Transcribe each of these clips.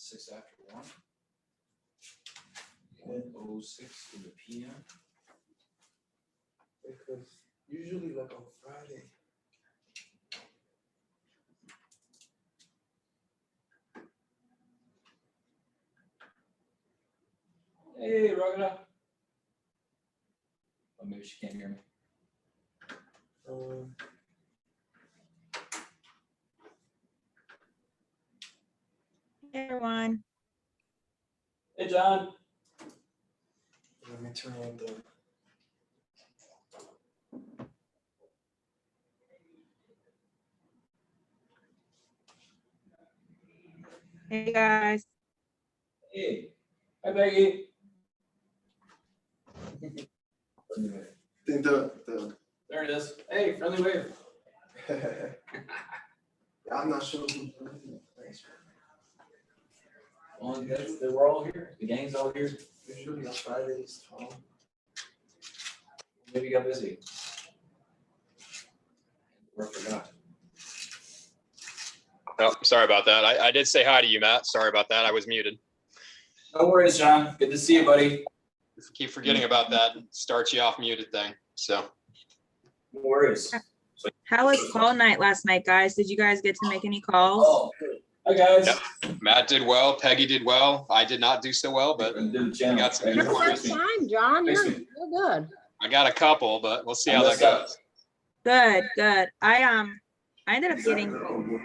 6 after 1:06 in the PM. Because usually like on Friday. Hey, Ragna. Oh, maybe she can't hear me. Hey everyone. Hey, John. Let me turn on the. Hey guys. Hey. Hi, Maggie. Think the There it is. Hey, friendly wave. I'm not sure. Well, we're all here. The gang's all here. Usually on Fridays, Tom. Maybe you got busy. Or forgot. Oh, sorry about that. I did say hi to you, Matt. Sorry about that. I was muted. No worries, John. Good to see you, buddy. Keep forgetting about that. Starts you off muted thing. So No worries. How was call night last night, guys? Did you guys get to make any calls? Oh, hi, guys. Yep. Matt did well. Peggy did well. I did not do so well, but Did the channel. got some Hey, good No, ones. that's fine, John. You're good. I got a couple, but we'll see how that goes. Good, good. I ended up getting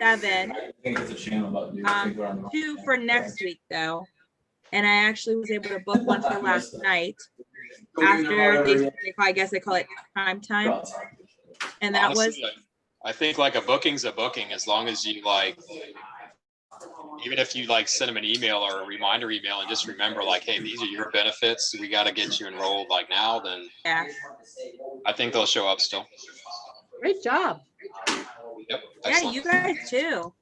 7, I think it's a channel button. Dude. I think we're on the 2 for next week though. And I actually was able to book one for last night after I guess they call it prime time. And that was Honestly, I think like a booking's a booking as long as you like, even if you like send them an email or a reminder email and just remember like, hey, these are your benefits. We got to get you enrolled like now. Then yeah. I think they'll show up still. Great job. Yep. Yeah, Excellent. you guys too.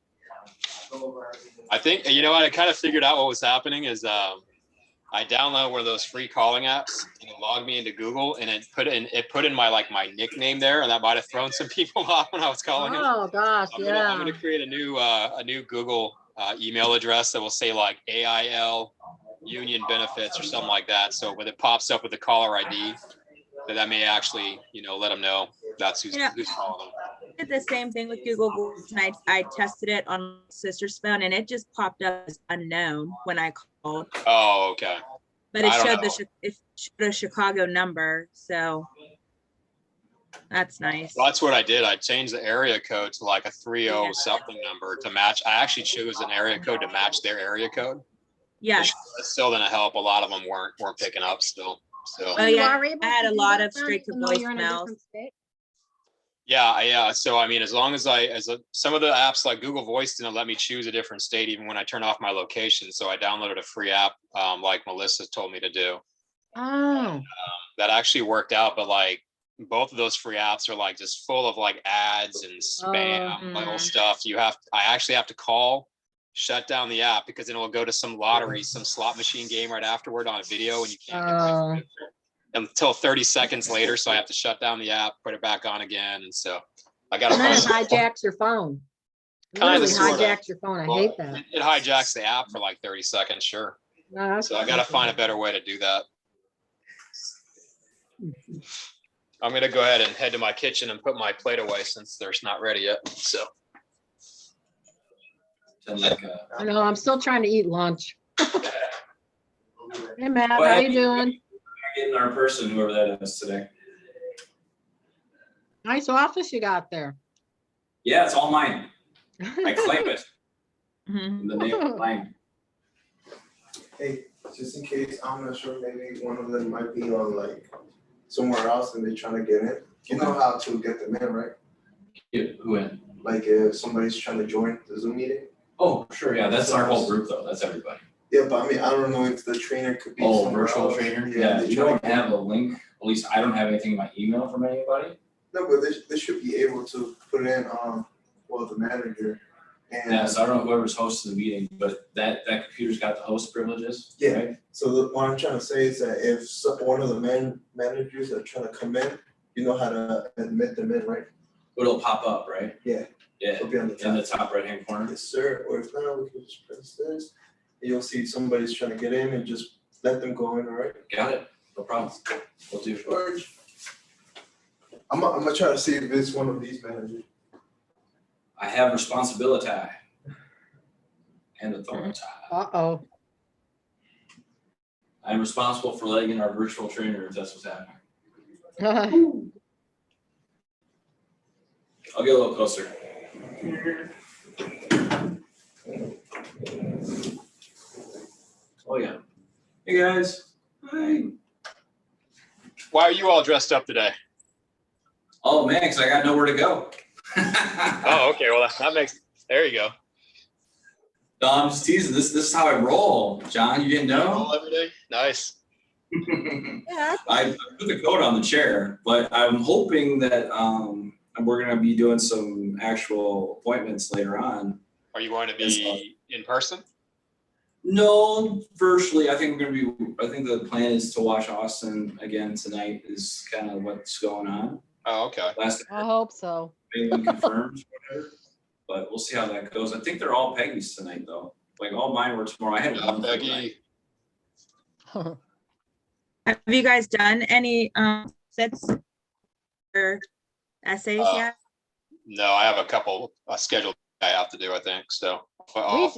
I think, you know what, I kind of figured out what was happening is I downloaded one of those free calling apps and it logged me into Google and it put in my like my nickname there, and that might have thrown some people off when I was calling it. Oh, gosh, I'm yeah. gonna create a new Google email address that will say like AIL Union Benefits or something like that. So when it pops up with the caller ID, that may actually, you know, let them know that's who's calling them. I did the same thing with Google Voice, and I tested it on my sister's phone and it just popped up as unknown when I called. Oh, okay. But it I don't showed know. it showed a Chicago number, so that's nice. Well, that's what I did. I changed the area code to like a 30 something number to match. I actually chose an area code to match their area code. Yes. It's still gonna help. A lot of them weren't picking up still. So Oh, You yeah, are able I had to a do lot that of then, straight to even though you're in a voicemails. different state? yeah. So I mean, as long as some of the apps like Google Voice didn't let me choose a different state even when I turned off my location. So I downloaded a free app like Melissa told me to do. Oh, That actually worked out, but like both of those free apps are like just full of like ads and spam little stuff. I actually have to call, shut down the app because then it will go to some lottery, some slot machine game right afterward on a video, and you can't get away from it until 30 seconds later. So I have to shut down the app, put it back on again, and so I got to and then it find. hijacks your phone. Kinda, Literally sorta. hijacks your phone. I Well, hate that. It hijacks the app for like 30 seconds, sure. No, that's So I got to find a better way to do that. I'm gonna go ahead and head to my kitchen and put my plate away since they're not ready yet. So I know, I'm still trying to eat lunch. Hey, Matt, Well, how you doing? getting our person, whoever that is today. Nice office you got there. Yeah, it's all mine. I claim it Mhm. in the name of mine. Hey, just in case, I'm not sure, maybe one of them might be on like somewhere else and they're trying to get in. You know how to get them in, right? Yeah, who in? Like if somebody's trying to join the Zoom meeting. Oh, sure, yeah, that's our whole group though, that's everybody. Yeah, but I mean, I don't know if the trainer could be Oh, somewhere virtual else. trainer? Yeah, Yeah, they're you trying don't to get- have a link, at least I don't have anything in my email from anybody. No, but they should be able to put in, well, the manager. And Yeah, so I don't know whoever's hosting the meeting, but that computer's got the host privileges, Yeah. right? So what I'm trying to say is that if one of the managers are trying to come in, you know how to admit them in, right? But it'll pop up, right? Yeah. Yeah, It'll be on the in the top. top right-hand corner. Yes, sir. Or if not, we can just press this. you'll see somebody's trying to get in and just let them go in, all right? Got it, no problem. We'll do. George. I'm gonna try to see if it's one of these managers. I have responsibility and authority. Uh-oh. I'm responsible for letting in our virtual trainer if that's what's happening. I'll get a little closer. Oh yeah. Hey guys. Hi. Why are you all dressed up today? Oh man, because I got nowhere to go. Oh, okay. Well, that makes, there you go. No, I'm just teasing. This is how I roll, John. You didn't You know? roll every day? Nice. Yeah. I put the coat on the chair, but I'm hoping that we're gonna be doing some actual appointments later on. Are you going to be in person? No, virtually. I think the plan is to watch Austin again tonight is kind of what's going on. Oh, okay. Last I hope so. thing confirmed, whatever. But we'll see how that goes. I think they're all Peggy's tonight though. Like all mine were tomorrow. I had Yeah, one for tonight. Peggy. Have you guys done any sets or essays yet? No, I have a couple scheduled I have to do, I think, so. How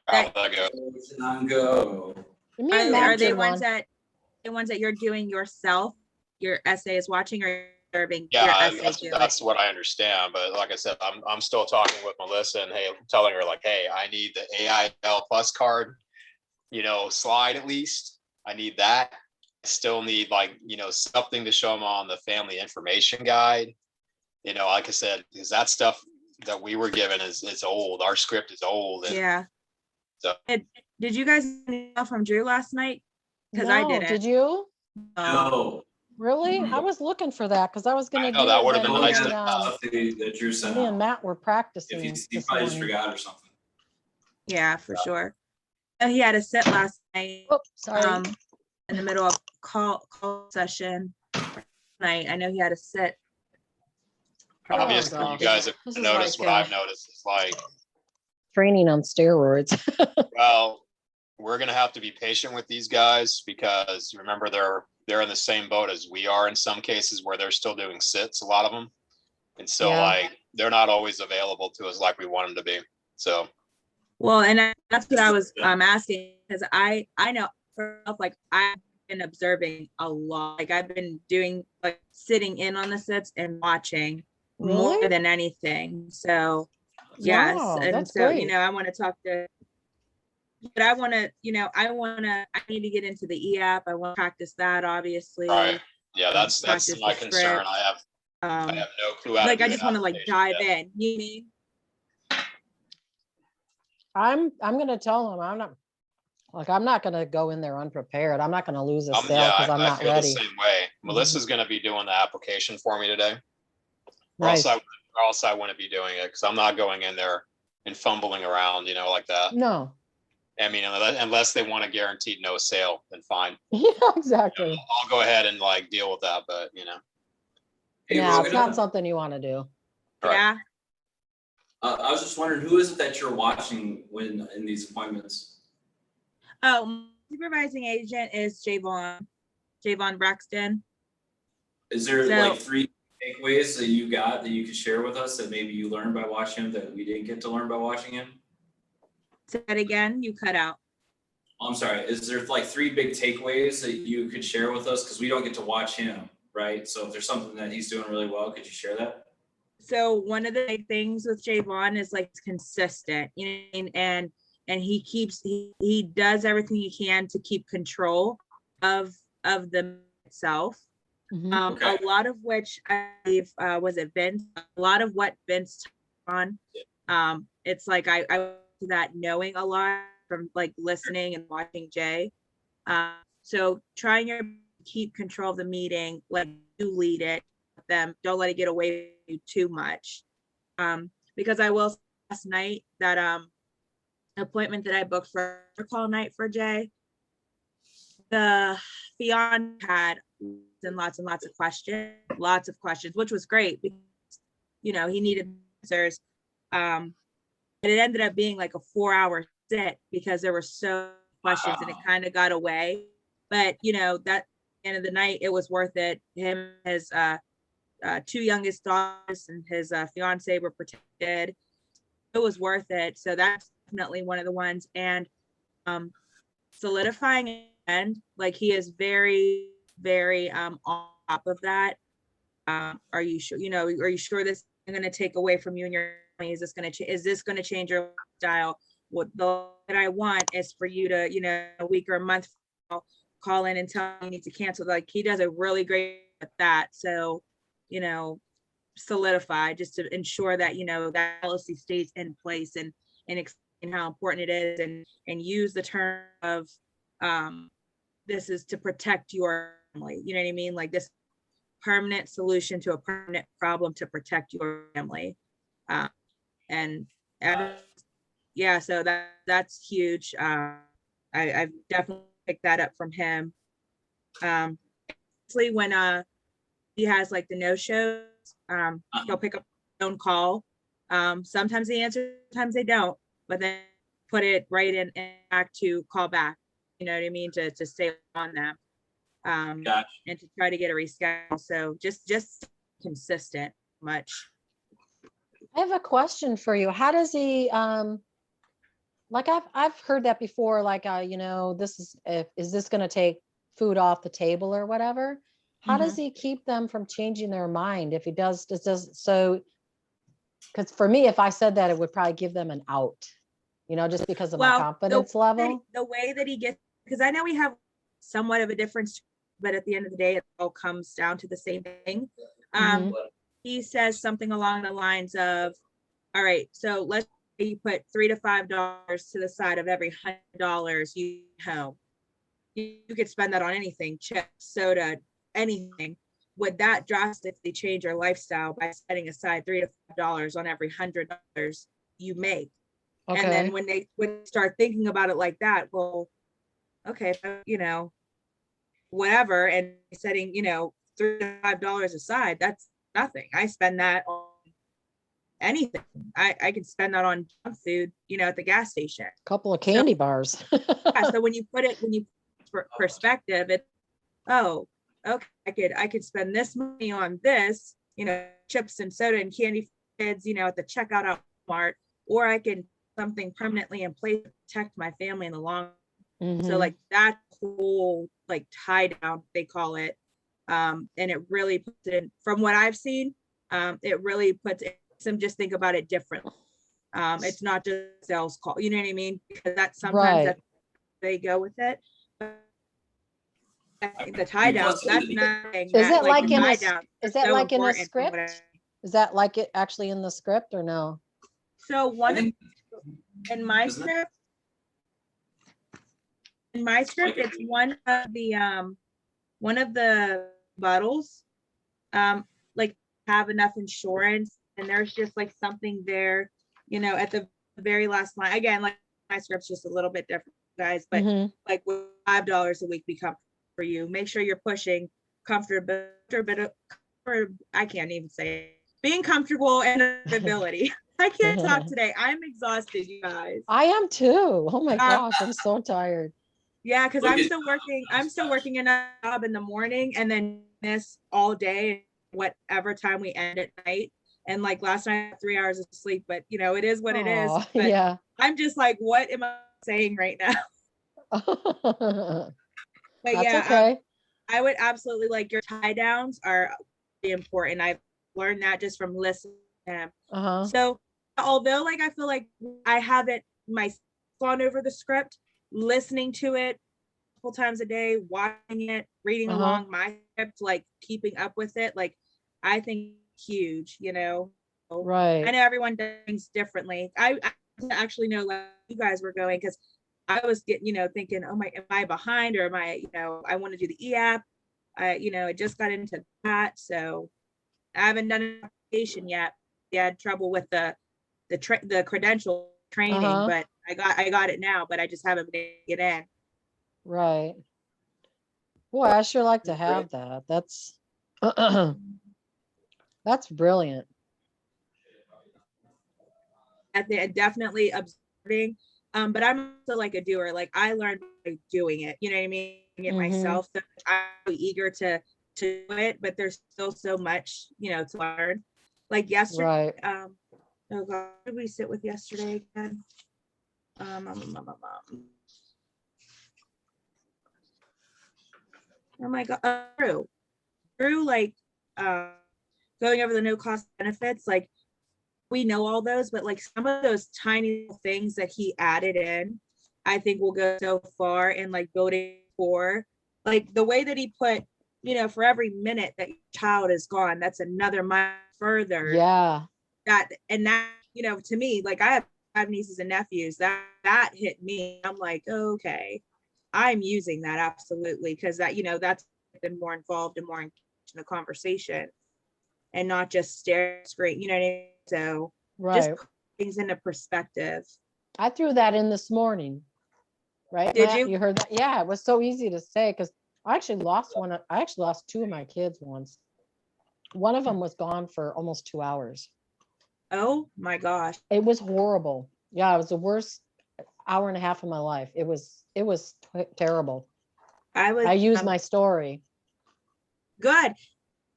that go? It's on go. Me and Are Matt they did ones one. that you're doing yourself? Your essay is watching or serving your Yeah, essay doing? that's what I understand, but like I said, I'm still talking with Melissa and hey, telling her like, hey, I need the AIL plus card, slide at least. I need that. I still need something to show them on the family information guide. Like I said, because that stuff that we were given is old. Our script is old. And Yeah. So- Did you guys get an email from Drew last night? Because I No, didn't. did you? No. Really? I was looking for that because I was gonna do know, that it would've when been me nice and, to That Drew sent me and out. Matt were practicing If he this probably just morning. forgot or something. Yeah, for sure. He had a sit last night. Oops, sorry. In the middle of call session night. I know he had a sit. Obviously, you gosh. guys have This is noticed like, what I've noticed. It's like, Training on steroids. well, we're gonna have to be patient with these guys because remember they're in the same boat as we are in some cases where they're still doing sits, a lot of them. And so Yeah. they're not always available to us like we want them to be. So Well, and that's what I was asking because I know for myself, like I've been observing a lot. Like I've been doing like sitting in on the sits and watching more Really? than anything. So yes, Wow, and that's so great. I want to talk to. But I want to, I need to get into the e-app. I want to practice that, obviously. right. Yeah, that's Practice my the concern. script. I have no clue how to Like do I an just want to like application dive yet. in. You mean? I'm gonna tell him I'm not gonna go in there unprepared. I'm not gonna lose a sale Yeah, because I'm I not feel the ready. same way. Melissa's gonna be doing the application for me today. Or Nice. else I wouldn't be doing it because I'm not going in there and fumbling around, like that. No. I mean, unless they want a guaranteed no sale, then fine. Yeah, exactly. I'll go ahead and deal with that, but Hey, Yeah, it's Rhoda, not something you want to do. Right. Yeah. I was just wondering, who is it that you're watching when in these appointments? Oh, my supervising agent is Javon Braxton. Is there So- like 3 takeaways that you got that you could share with us that maybe you learned by watching him that we didn't get to learn by watching him? Say that again, you cut out. I'm sorry, is there like 3 big takeaways that you could share with us? Because we don't get to watch him, right? So if there's something that he's doing really well, could you share that? So one of the big things with Javon is like consistent, and he does everything he can to keep control of the itself. Mhm. Okay. A lot of which I believe was it Vince. A lot of what Vince touched on. It's like I to that knowing a lot from like listening and watching Jay. So trying to keep control of the meeting, like you lead it, them don't let it get away from you too much. Because I will say last night that appointment that I booked for call night for Jay, the Fion had lots and lots of questions, which was great because he needed answers. But it ended up being like a 4-hour sit because there were so questions and it kind of got away. But that end of the night, it was worth it. Him, his two youngest daughters and his fiance were protected. It was worth it. So that's definitely one of the ones. And solidifying and like he is very, very on top of that. Are you sure, are you sure this is going to take away from you and your family? Is this going to change your lifestyle? What that I want is for you to, a week or a month call in and tell me you need to cancel. Like he does a really great at that. So, solidify just to ensure that, that policy stays in place and explain how important it is and use the term of this is to protect your family. You know what I mean? Like this permanent solution to a permanent problem to protect your family. Yeah, so that's huge. I've definitely picked that up from him. Especially when he has like the no-shows, he'll pick up the phone call. Sometimes they answer, sometimes they don't, but then put it right in back to call back. You know what I mean? To stay on them. Gotcha. And to try to get a reschedule. So just consistent much. I have a question for you. How does he, like I've heard that before, like, is this going to take food off the table or whatever? How does he keep them from changing their mind? If he does so, because for me, if I said that, it would probably give them an out, just because of my confidence level. The way that he gets, because I know we have somewhat of a difference, but at the end of the day, it all comes down to the same thing. He says something along the lines of, all right, so let's say you put $3 to $5 to the side of every $100 you home. You could spend that on anything, chips, soda, anything. Would that drastically change your lifestyle by setting aside $3 to $5 on every $100 you make? Okay. And then when they start thinking about it like that, well, okay, whatever, and setting, $3 to $5 aside, that's nothing. I spend that on anything. I can spend that on junk food, at the gas station. A couple of candy bars. Yeah, so when you put perspective, it's, oh, okay, I could spend this money on this, chips and soda and candy for kids, at the checkout at Walmart, or I can something permanently in place to protect my family in the long run. So like that whole like tie down, they call it, and it really puts it in, from what I've seen, it really puts it, some just think about it differently. It's not just sales call, you know what I mean? Because that's sometimes that they go with it. I think the tie down, that's nothing. Is that like in a script? Is that like it actually in the script or no? So in my script, it's one of the bottles, like have enough insurance, and there's just like something there, at the very last line. Again, like my script's just a little bit different, guys, but like with $5 a week become for you. Make sure you're pushing comfortable, I can't even say it. Being comfortable and ability. I can't talk today. I'm exhausted, you guys. I am too. Oh my gosh, I'm so tired. Yeah, because I'm still working in a job in the morning and then this all day, whatever time we end at night. And like last night, I had 3 hours of sleep, but it is what it is. But yeah. I'm just like, what am I saying right now? But that's yeah, okay. I would absolutely, like, your tie downs are really important. I've learned that just from listening to him. So although like I feel like I haven't gone over the script, listening to it a couple times a day, watching it, reading along my script, like keeping up with it, like I think huge, Right. I know everyone does things differently. I actually know like you guys were going, because I was getting, thinking, oh my, am I behind, or am I, I want to do the e-app. I just got into that, so I haven't done an application yet. I had trouble with the credential training, but I got it now, but I just haven't been able to get in. Right. Boy, I sure like to have that. That's that's brilliant. Definitely observing. But I'm also like a doer. Like I learned by doing it, you know what I mean? Doing it myself. So I'm eager to do it, but there's still so much, you know, to learn. Like yesterday, Right. oh God, who did we sit with yesterday again? Oh my God, Drew, like, going over the no cost benefits, like we know all those, but like some of those tiny little things that he added in, I think will go so far in like building for, like the way that he put, you know, for every minute that your child is gone, that's another mile further. Yeah. That, and that, you know, to me, like I have 5 nieces and nephews, that hit me. I'm like, okay, I'm using that absolutely, because that, you know, that's been more involved and more engaged in the conversation and not just stare at the screen, you know what I mean? So just Right. put things into perspective. I threw that in this morning. Right, Did Matt? you? You heard that? Yeah, it was so easy to say because I actually lost I actually lost two of my kids once. One of them was gone for almost 2 hours. Oh my gosh. It was horrible. Yeah, it was the worst hour and a half of my life. It was terrible. I was I used my story. good.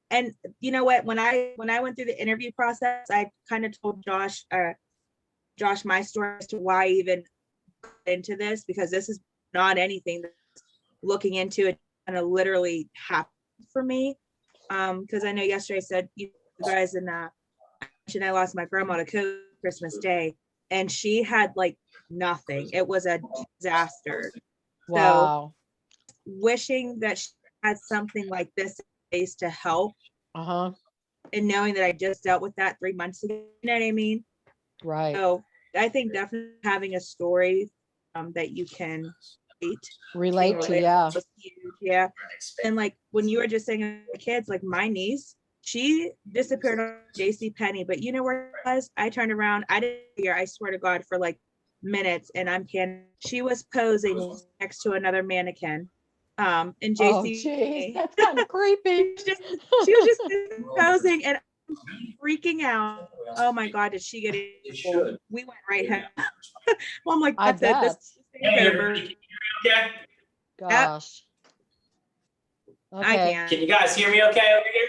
And you know what? When I went through the interview process, I kind of told Josh my story as to why I even got into this, because this is not anything that's looking into it kind of literally happened for me. Because I know yesterday I said you guys and I lost my grandma to COVID Christmas Day, and she had like nothing. It was a disaster. So Wow. wishing that she had something like this in place to help, Uh-huh. and knowing that I just dealt with that 3 months ago, you know what I mean? Right. So I think definitely having a story that you can Relate to, yeah. is huge. Yeah. And like when you were just saying the kids, like my niece, she disappeared on JC Penney, but you know where it was? I turned around, I didn't hear, I swear to God, for like minutes, and I'm kidding. She was posing next to another mannequin. In Oh, JC geez, Penney. that's kind of creepy. She was just posing and freaking out. Oh my God, did she get it? We went right home. Well, I'm like, I that's it. This bet. is over. Okay. Gosh. I Okay. can. Can you guys hear me okay over here?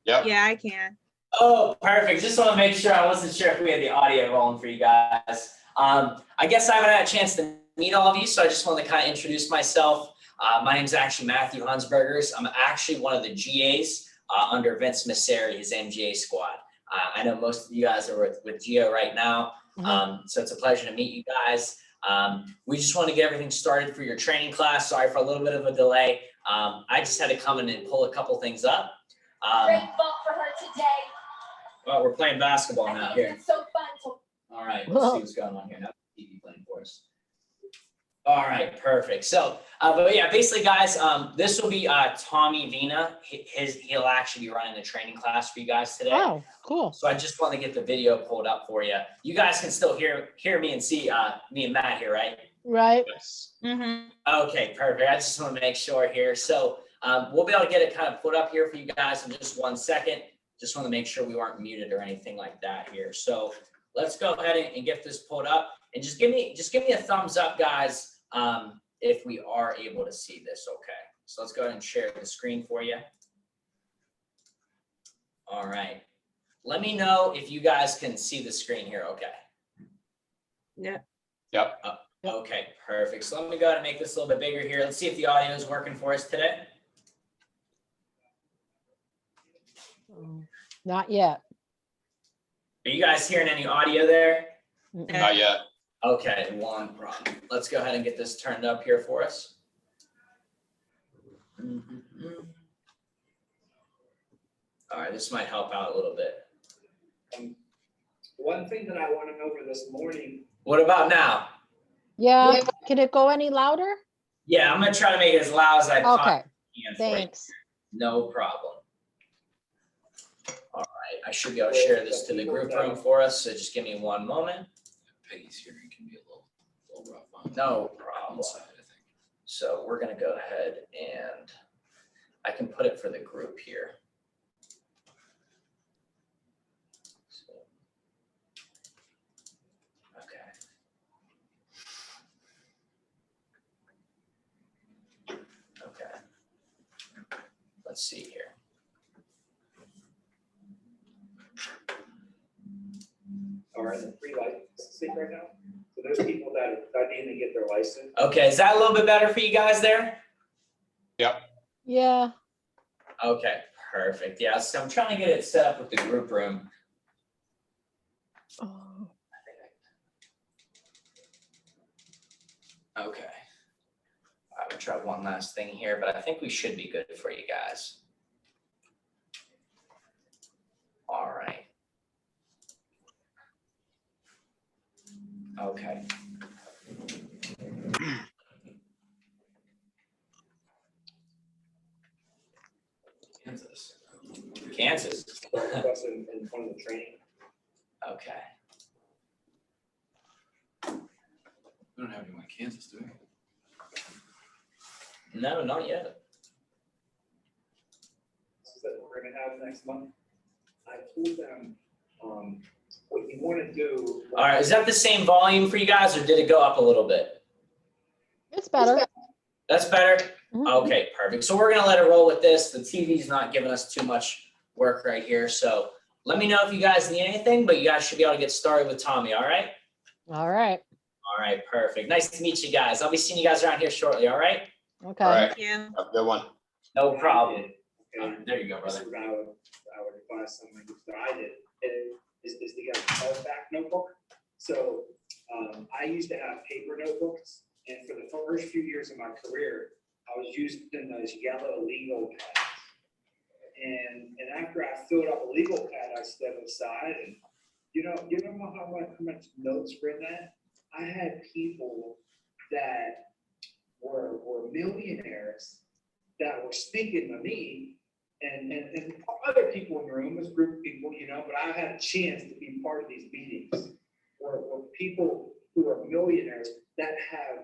Yep. Yeah, I can. Oh, perfect. Just want to make sure. I wasn't sure if we had the audio rolling for you guys. I guess I haven't had a chance to meet all of you, so I just wanted to kind of introduce myself. My name is actually Matthew Hunsbergers. I'm actually one of the GAs under Vince Misseri, his MGA squad. I know most of you guys are with Gio right now, so it's a pleasure to meet you guys. We just want to get everything started for your training class. Sorry for a little bit of a delay. I just had to come in and pull a couple things up. Great ball for her today. Well, we're playing basketball now here. It's so fun to All right, let's see what's going on here. Now TV playing for us. All right, perfect. So, but yeah, basically, guys, this will be Tommy Vina. He'll actually be running the training class for you guys today. Oh, cool. So I just want to get the video pulled up for you. You guys can still hear me and see me and Matt here, right? Right. Yes. Mm-hmm. Okay, perfect. I just want to make sure here. So we'll be able to get it kind of put up here for you guys in just 1 second. Just want to make sure we weren't muted or anything like that here. So let's go ahead and get this pulled up, and just give me a thumbs up, guys, if we are able to see this. Okay. So let's go ahead and share the screen for you. All right. Let me know if you guys can see the screen here. Okay. Yeah. Yep. Okay, perfect. So let me go ahead and make this a little bit bigger here. Let's see if the audio is working for us today. Not yet. Are you guys hearing any audio there? Not yet. Okay, one problem. Let's go ahead and get this turned up here for us. All right, this might help out a little bit. One thing that I want to know for this morning. What about now? Yeah. Can it go any louder? Yeah, I'm gonna try to make it as loud as I possibly Okay. can for you. Thanks. No problem. All right, I should be able to share this to the group room for us, so just give me one moment. Peggy's hearing can be a little rough on No problem. side, I think. So we're gonna go ahead and I can put it for the group here. So, okay. let's see here. Are in the pre-licensing right now. So there's people that are studying to get their license. Okay, is that a little bit better for you guys there? Yeah, Okay, perfect. Yeah, so I'm trying to get it set up with the group room. oh, Okay. I will try one last thing here, but I think we should be good for you guys. All right. Okay. Kansas. Kansas. Plus in one of the training. Okay. We don't have anyone in Kansas, do we? No, not yet. That we're gonna have next month. I told them, what you wanna do. All right, is that the same volume for you guys or did it go up a little bit? it's better. That's better? Mhm. Okay, perfect. So we're gonna let it roll with this. The TV's not giving us too much work right here. So let me know if you guys need anything, but you guys should be able to get started with Tommy, all right? All right, All right, perfect. Nice to meet you guys. I'll be seeing you guys around here shortly, all right? okay. All right, Thank you. have a good one. No problem. Okay. There you go, This brother. is what I would advise someone that I did, is to get a hardback notebook. So, I used to have paper notebooks, and for the first few years of my career, I was using those yellow legal pads. And after I filled up a legal pad, I set it aside, and you know how much notes were in that? I had people that were millionaires that were speaking to me, and other people in the room, this group of people, but I had a chance to be part of these meetings were people who are millionaires that have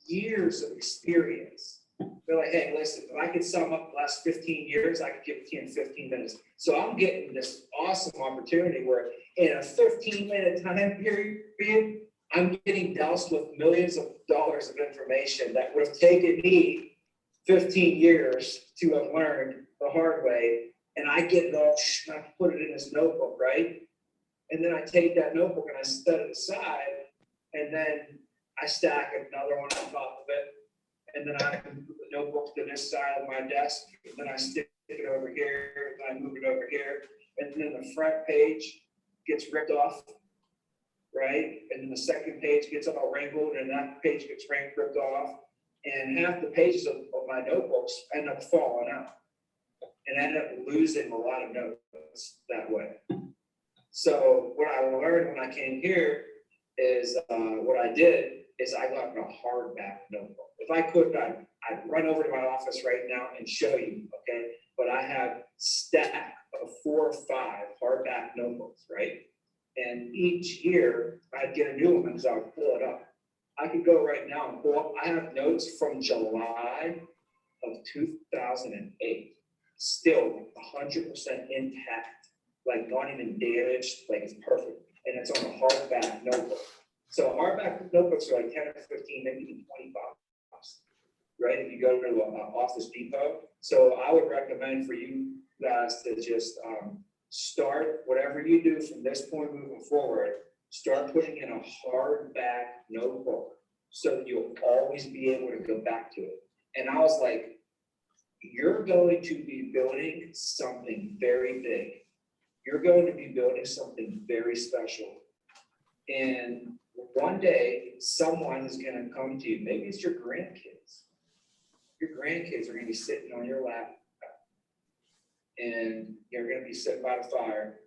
years of experience. They're like, hey, listen, if I could sum up the last 15 years, I could give it to you in 15 minutes. So I'm getting this awesome opportunity where in a 15-minute time period, I'm getting doused with millions of dollars of information that would have taken me 15 years to have learned the hard way. And I get it all, I put it in this notebook, right? And then I take that notebook and I set it aside, and then I stack another one on top of it. And then I can put the notebook to this side of my desk, and then I stick it over here, and I move it over here. And then the front page gets ripped off, right? And then the second page gets all wrinkled, and that page gets ripped off. And half the pages of my notebooks end up falling out. And I end up losing a lot of notes that way. So what I learned when I came here is what I did is I got a hardback notebook. If I could, I'd run over to my office right now and show you, okay? But I have stack of 4 or 5 hardback notebooks, right? And each year I'd get a new one because I would pull it up. I could go right now and pull up. I have notes from July of 2008, still 100% intact, like not even damaged, like it's perfect. And it's on a hardback notebook. So hardback notebooks are like 10 or 15, maybe even 20 bucks, right? If you go to Office Depot. So I would recommend for you guys to just start whatever you do from this point moving forward, start putting in a hardback notebook so that you'll always be able to go back to it. And I was like, you're going to be building something very big. You're going to be building something very special. And one day, someone is going to come to you. Maybe it's your grandkids. Your grandkids are going to be sitting on your lap, and you're going to be sitting by the fire,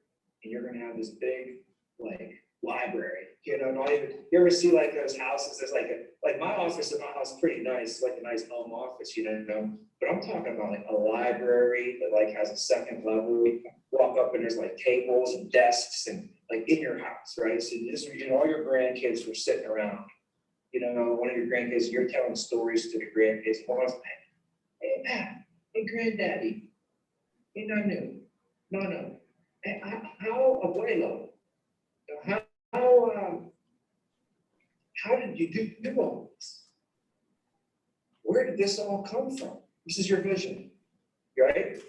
and you're going to have this big, like, library. Not even, you ever see like those houses? There's like my office in my house is pretty nice, like a nice home office, But I'm talking about like a library that like has a second level. You walk up and there's like tables and desks and like in your house, right? So this, all your grandkids were sitting around. One of your grandkids, you're telling stories to the grandkids. Hey, Pat, hey, granddaddy, hey, no. Hey, how abuelo? How did you do all this? Where did this all come from? This is your vision, right?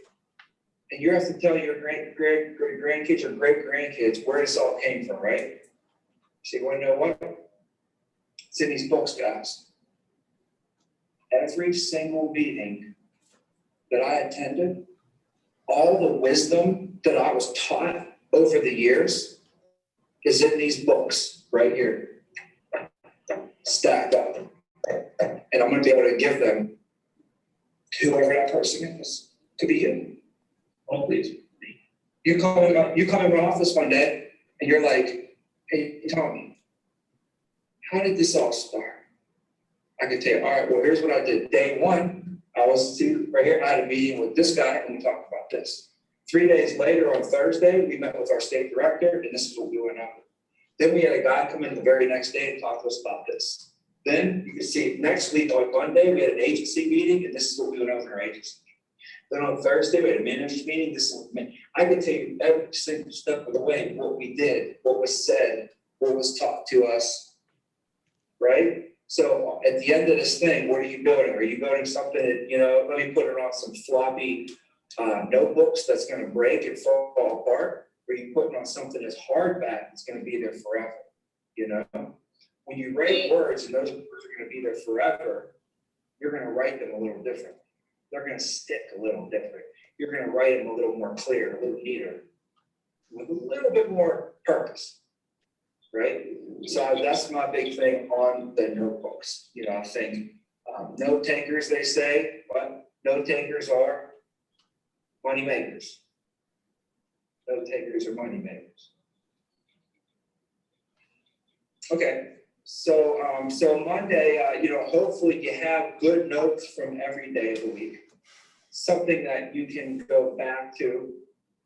and you have to tell your grandkids or great grandkids where this all came from, right? So you wanna know what? It's in these books, guys. Every single meeting that I attended, all the wisdom that I was taught over the years is in these books right here, stacked up. And I'm gonna be able to give them to whoever that person is. Could be you. Oh, please. You come in my office one day and you're like, hey, Tommy, how did this all start? I can tell you, all right, well, here's what I did. Day one, I was right here, I had a meeting with this guy and we talked about this. 3 days later on Thursday, we met with our state director and this is what we went over. Then we had a guy come in the very next day and talk to us about this. Then you can see next week on Monday, we had an agency meeting and this is what we went over in our agency. Then on Thursday, we had a managers meeting. This is, I can tell you every single step of the way, what we did, what was said, what was taught to us, right? So at the end of this thing, what are you building? Are you building something that, let me put it on some floppy notebooks that's gonna break and fall apart? Or are you putting on something that's hardback that's gonna be there forever, When you write words and those words are gonna be there forever, you're gonna write them a little different. They're gonna stick a little different. You're gonna write them a little more clear, a little neater, with a little bit more purpose, right? So that's my big thing on the notebooks. I think note takers, they say, but note takers are money makers. Note takers are money makers. Okay. So Monday, hopefully you have good notes from every day of the week. Something that you can go back to.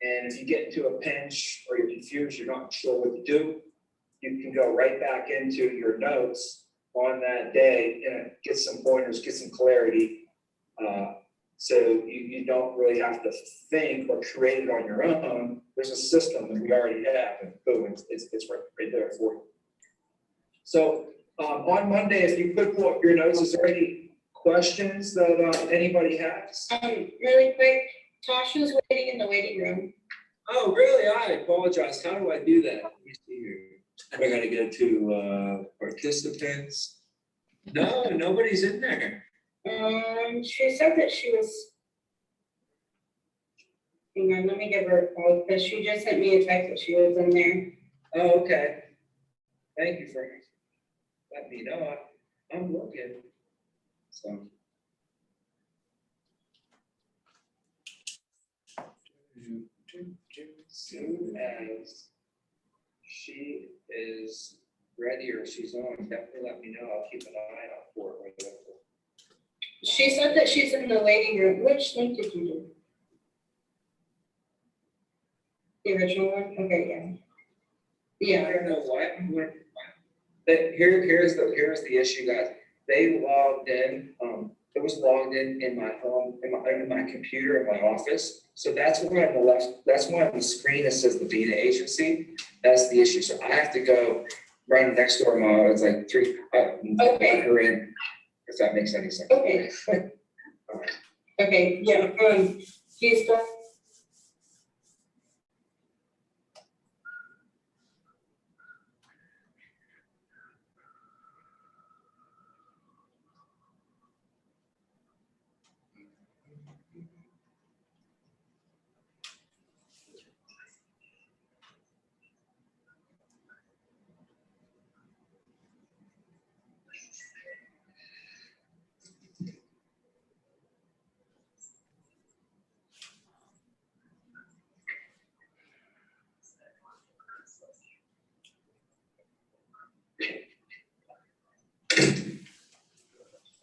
And if you get into a pinch or you're confused, you're not sure what to do, you can go right back into your notes on that day and get some pointers, get some clarity. So you don't really have to think or create it on your own. There's a system that we already have and boom, it's right there for you. So on Monday, if you could pull up your notes, is there any questions that anybody has? Really quick, Tasha's waiting in the waiting room. Oh, really? I apologize. How do I do that? Let me see here. Am I gonna get to participants? No, nobody's in there. She said that she was. Hang on, let me give her a call because she just sent me a text that she was in there. Oh, okay. Thank you for letting me know. I'm looking. So. Soon as she is ready or she's on, definitely let me know. I'll keep an eye out for her. She said that she's in the waiting room. Which link did you do? The original one? Okay, yeah. I don't know what. Here's the issue, guys. They logged in. It was logged in my home, in my computer in my office. So that's why on the left. That's why on the screen it says the Vita agency. That's the issue. So I have to go run next door. It's like three. Okay. Her in. If that makes any sense. Okay. Okay. Yeah. He's still.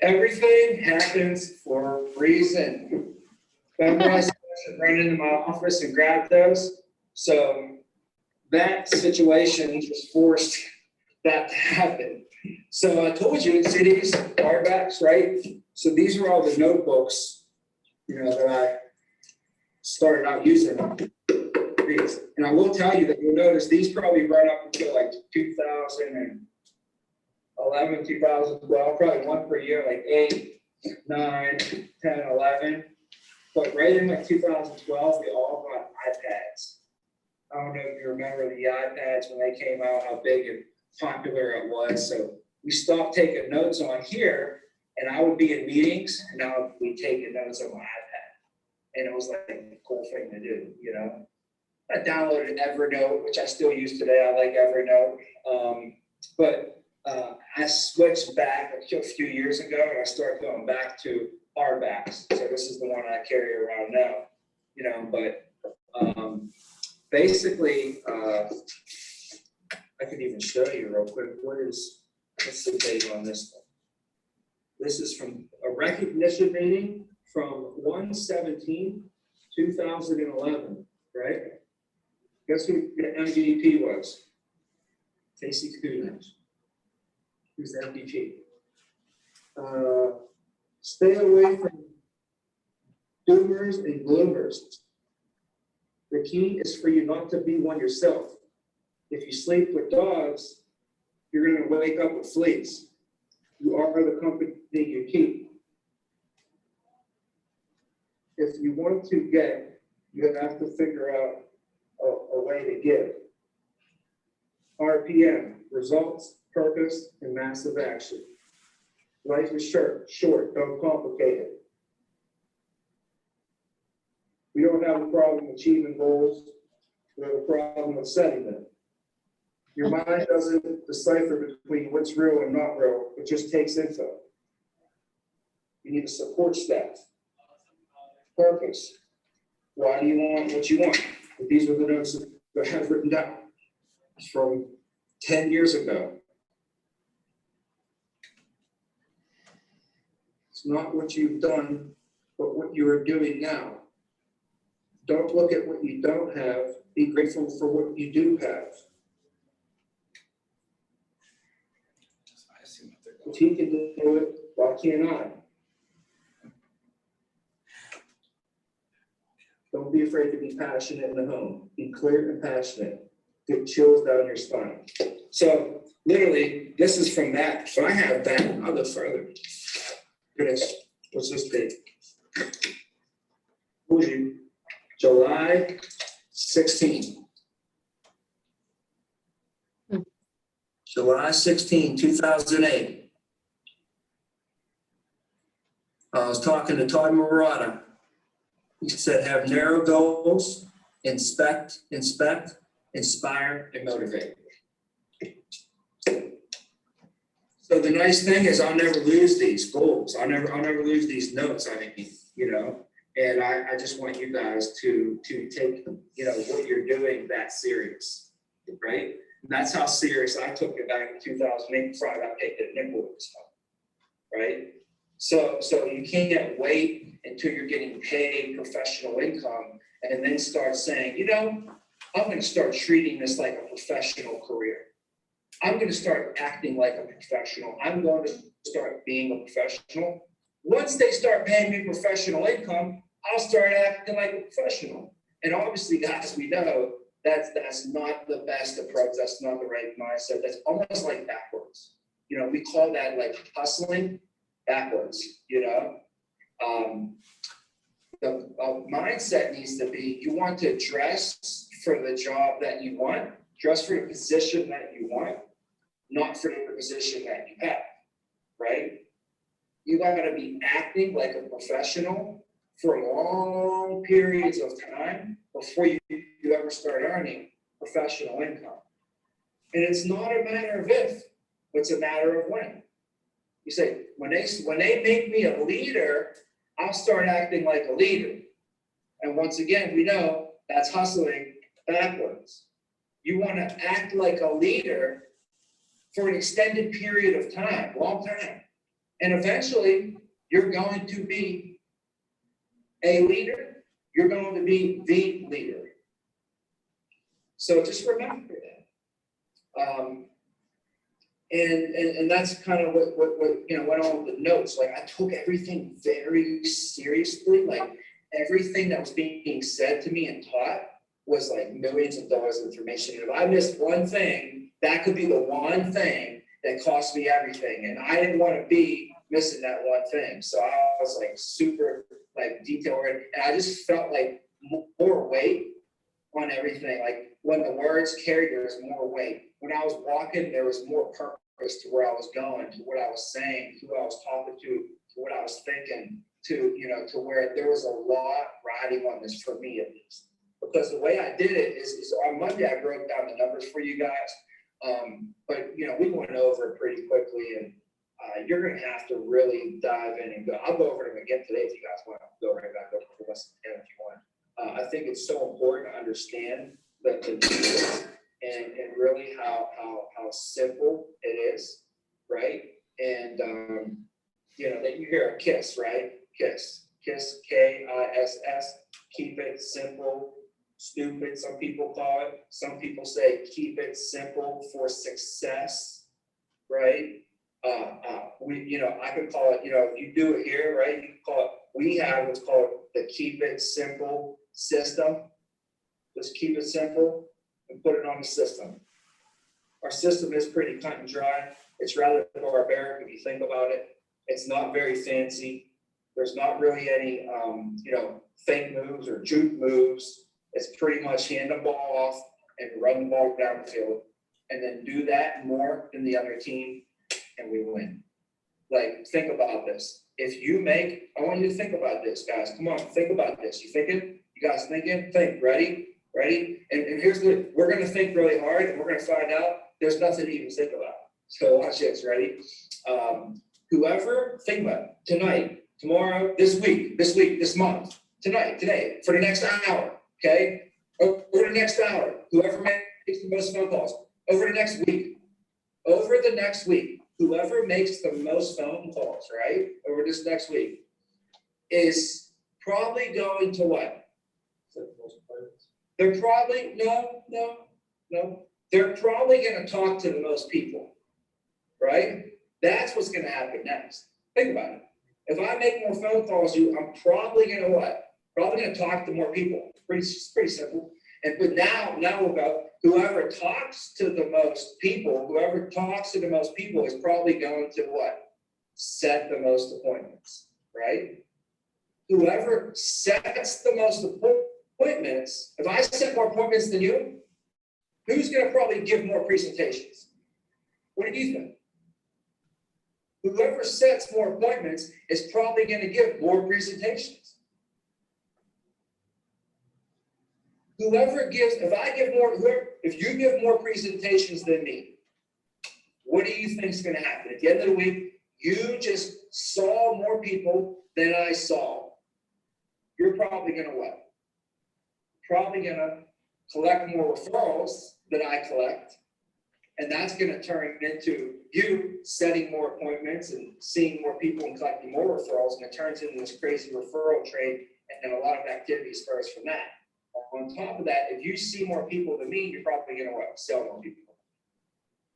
Everything happens for a reason. Remember I said I should run into my office and grab those? So that situation just forced that to happen. So I told you, see these hardbacks, right? So these are all the notebooks, that I started out using. And I will tell you that you'll notice these probably run up until like 2011, 2012, probably one per year, like 8, 9, 10, 11. But right in like 2012, we all got iPads. I don't know if you remember the iPads when they came out, how big and popular it was. So we stopped taking notes on here, and I would be in meetings, and I would be taking notes on my iPad. And it was like a cool thing to do, you know? I downloaded Evernote, which I still use today. I like Evernote. But I switched back a few years ago, and I started going back to hardbacks. So this is the one I carry around now, you know, but basically, I could even show you real quick. What's the date on this one? This is from a recognition meeting from 1/17/2011, right? Guess who the MVP was? Casey Cooners. Who's the MVP? Stay away from doomers and gloomers. The key is for you not to be one yourself. If you sleep with dogs, you're going to wake up with fleas. You are the company you keep. If you want to get, you have to figure out a way to give. RPM, results, purpose, and massive action. Life is short, don't complicate it. We don't have a problem achieving goals. We have a problem with setting them. Your mind doesn't decipher between what's real and not real. It just takes info. You need a support staff. Purpose. Why do you want what you want? But these are the notes that I have written down from 10 years ago. It's not what you've done, but what you are doing now. Don't look at what you don't have. Be grateful for what you do have. If he can do it, why can't I? Don't be afraid to be passionate in the home. Be clear and passionate. Get chills down your spine. So literally, this is from that. So I have that. I'll go further. Look at this. What's this date? Told you. July 16. July 16, 2008. I was talking to Todd Murata. He said, have narrow goals, inspect, inspire, and motivate. So the nice thing is I'll never lose these goals. I'll never lose these notes. I mean, you know, and I just want you guys to take, you know, what you're doing that serious, right? And that's how serious I took it back in 2008 before I got paid at nickel and stuff, right? So you can't wait until you're getting paid professional income and then start saying, you know, I'm going to start treating this like a professional career. I'm going to start acting like a professional. I'm going to start being a professional. Once they start paying me professional income, I'll start acting like a professional. And obviously, guys, we know that's not the best approach. That's not the right mindset. That's almost like backwards. You know, we call that like hustling backwards, you know. The mindset needs to be, you want to dress for the job that you want, dress for the position that you want, not for the position that you have, right? You got to be acting like a professional for long periods of time before you ever start earning professional income. And it's not a matter of if, it's a matter of when. You say, when they make me a leader, I'll start acting like a leader. And once again, we know that's hustling backwards. You want to act like a leader for an extended period of time, long time. And eventually, you're going to be a leader. You're going to be the leader. So just remember that. And that's kind of what you know, went on with the notes. Like, I took everything very seriously. Like, everything that was being said to me and taught was like millions of dollars of information. And if I missed one thing, that could be the one thing that cost me everything. And I didn't want to be missing that one thing. So I was like super like detail oriented, and I just felt like more weight on everything. Like when the words carried, there was more weight. When I was walking, there was more purpose to where I was going, to what I was saying, who I was talking to what I was thinking, to, you know, to where there was a lot riding on this for me at least. Because the way I did it is on Monday, I broke down the numbers for you guys. But, you know, we went over it pretty quickly, and you're going to have to really dive in and go. I'll go over them again today if you guys want to go right back over the lesson again if you want. I think it's so important to understand the details and really how simple it is, right? And, you know, that you hear a KISS, right? KISS, KISS, keep it simple, stupid, some people call it. Some people say keep it simple for success, right? You know, I could call it, you know, if you do it here, right? You can call it, we have what's called the keep it simple system. Just keep it simple and put it on the system. Our system is pretty cut and dry. It's rather barbaric if you think about it. It's not very fancy. There's not really any, you know, fake moves or juke moves. It's pretty much hand the ball off and run the ball down the field, and then do that more than the other team, and we win. Like, think about this. If you make, I want you to think about this, guys. Come on, think about this. You thinking? You guys thinking? Think. Ready? Ready? And here's the, we're going to think really hard, and we're going to find out there's nothing to even think about. So watch this. Ready? Whoever, think about it, tonight, tomorrow, this week, this month, tonight, today, for the next hour, okay? Over the next hour, whoever makes the most phone calls, over the next week, whoever makes the most phone calls, right, over this next week, is probably going to what? They're probably, no. They're probably gonna talk to the most people, right? That's what's gonna happen next. Think about it. If I make more phone calls, I'm probably gonna what? Probably gonna talk to more people. Pretty simple. But now we'll go, whoever talks to the most people is probably going to what? Set the most appointments, right? Whoever sets the most appointments, if I set more appointments than you, who's gonna probably give more presentations? What do you think? Whoever sets more appointments is probably gonna give more presentations. Whoever gives, if you give more presentations than me, what do you think is gonna happen? At the end of the week, you just saw more people than I saw. You're probably gonna what? Probably gonna collect more referrals than I collect. And that's gonna turn into you setting more appointments and seeing more people and collecting more referrals, and it turns into this crazy referral trade, and a lot of activity spurs from that. On top of that, if you see more people than me, you're probably gonna what? Sell more people.